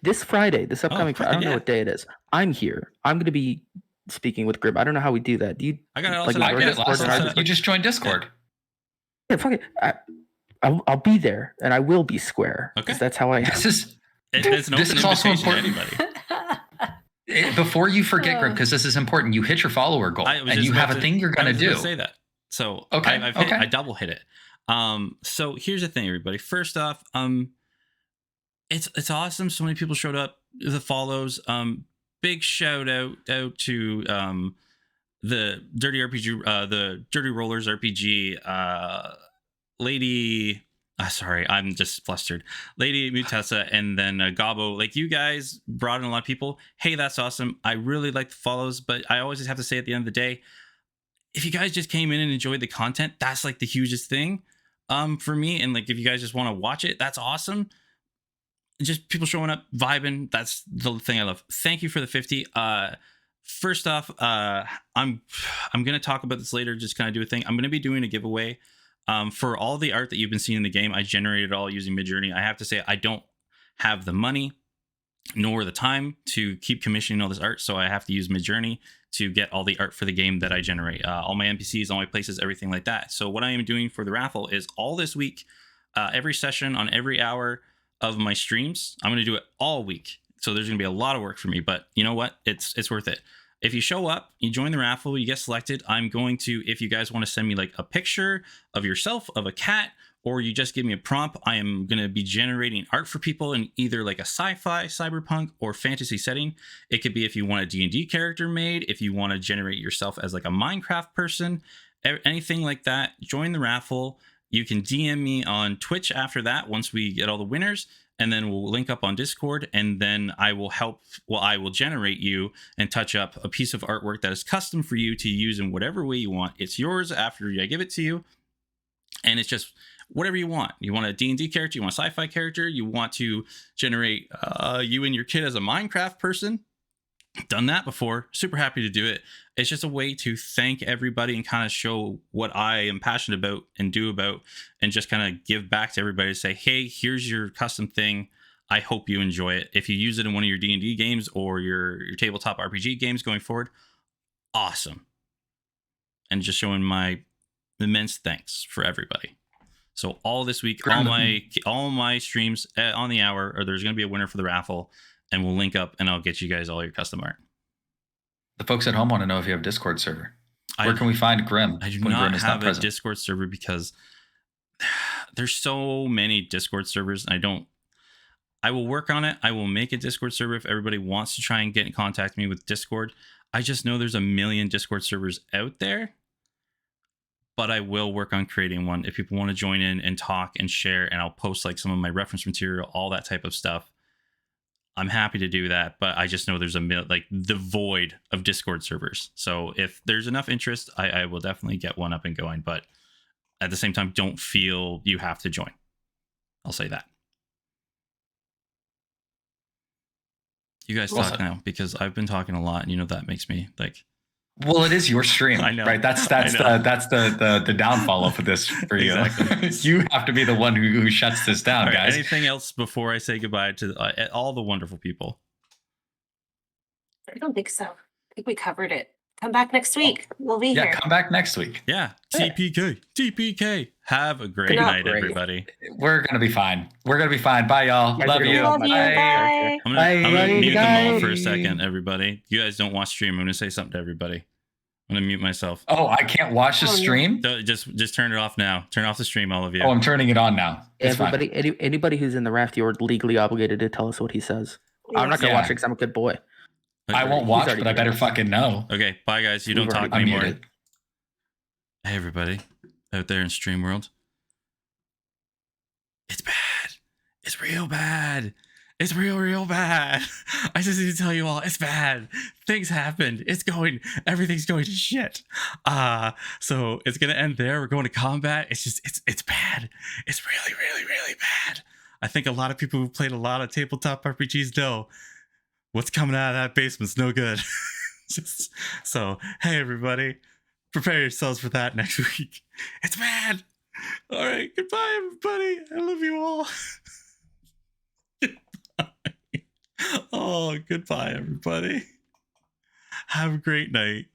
this Friday, this upcoming Friday. I don't know what day it is. I'm here. I'm going to be speaking with Grim. I don't know how we do that. Do you? I got it all set up. You just joined Discord. Yeah, fuck it. I'll be there, and I will be square. Okay. That's how I am. This is also important. Before you forget, Grim, because this is important, you hit your follower goal, and you have a thing you're going to do. Say that. So okay, I double hit it. So here's the thing, everybody. First off, it's awesome. So many people showed up. The follows. Big shout out to the Dirty RPG, the Dirty Rollers RPG, Lady Sorry, I'm just flustered. Lady Mutessa and then Gabo, like you guys brought in a lot of people. Hey, that's awesome. I really like the follows, but I always just have to say at the end of the day, if you guys just came in and enjoyed the content, that's like the hugest thing for me. And like if you guys just want to watch it, that's awesome. Just people showing up, vibing. That's the thing I love. Thank you for the 50. First off, I'm gonna talk about this later. Just kind of do a thing. I'm gonna be doing a giveaway. For all the art that you've been seeing in the game, I generated it all using Midjourney. I have to say, I don't have the money nor the time to keep commissioning all this art, so I have to use Midjourney to get all the art for the game that I generate. All my NPCs, all my places, everything like that. So what I am doing for the raffle is all this week, every session on every hour of my streams, I'm going to do it all week. So there's going to be a lot of work for me, but you know what? It's worth it. If you show up, you join the raffle, you get selected, I'm going to, if you guys want to send me like a picture of yourself, of a cat, or you just give me a prompt, I am going to be generating art for people in either like a sci-fi, cyberpunk, or fantasy setting. It could be if you want a D&D character made, if you want to generate yourself as like a Minecraft person, anything like that, join the raffle. You can DM me on Twitch after that once we get all the winners. And then we'll link up on Discord, and then I will generate you and touch up a piece of artwork that is custom for you to use in whatever way you want. It's yours after I give it to you. And it's just whatever you want. You want a D&D character, you want a sci-fi character, you want to generate you and your kid as a Minecraft person. Done that before. Super happy to do it. It's just a way to thank everybody and kind of show what I am passionate about and do about, and just kind of give back to everybody to say, hey, here's your custom thing. I hope you enjoy it. If you use it in one of your D&D games or your tabletop RPG games going forward, awesome. And just showing my immense thanks for everybody. So all this week, all my streams on the hour, or there's going to be a winner for the raffle. And we'll link up, and I'll get you guys all your custom art. The folks at home want to know if you have a Discord server. Where can we find Grim? I do not have a Discord server because there's so many Discord servers. I will work on it. I will make a Discord server if everybody wants to try and get in contact with me with Discord. I just know there's a million Discord servers out there, but I will work on creating one if people want to join in and talk and share, and I'll post like some of my reference material, all that type of stuff. I'm happy to do that, but I just know there's the void of Discord servers. So if there's enough interest, I will definitely get one up and going. But at the same time, don't feel you have to join. I'll say that. You guys talk now, because I've been talking a lot, and you know that makes me like. Well, it is your stream, I know. Right? That's the downfall of this for you. Exactly. You have to be the one who shuts this down, right, guys. Anything else before I say goodbye to all the wonderful people? I don't think so. I think we covered it. Come back next week. We'll be here. Yeah, come back next week. Yeah, TPK. Have a great night, everybody. We're gonna be fine. Bye, y'all. Love you. Bye. I'm gonna mute them all for a second, everybody. You guys don't watch stream. I'm gonna say something to everybody. I'm gonna mute myself. Oh, I can't watch the stream? So just turn it off now. Turn off the stream, all of you. Oh, I'm turning it on now. Everybody, anybody who's in the raft, you're legally obligated to tell us what he says. Yes. I'm not gonna watch it because I'm a good boy. I won't watch, but I better fucking know. Okay, bye guys. You don't talk anymore. Hey everybody out there in stream world. It's bad. It's real bad. It's real bad. I just need to tell you all, it's bad. Things happened. Everything's going to shit. So it's gonna end there. We're going to combat. It's bad. It's really bad. I think a lot of people who played a lot of tabletop RPGs know what's coming out of that basement's no good. So, hey everybody, prepare yourselves for that next week. It's bad. All right, goodbye everybody. I love you all. Goodbye. Oh, goodbye everybody. Have a great night.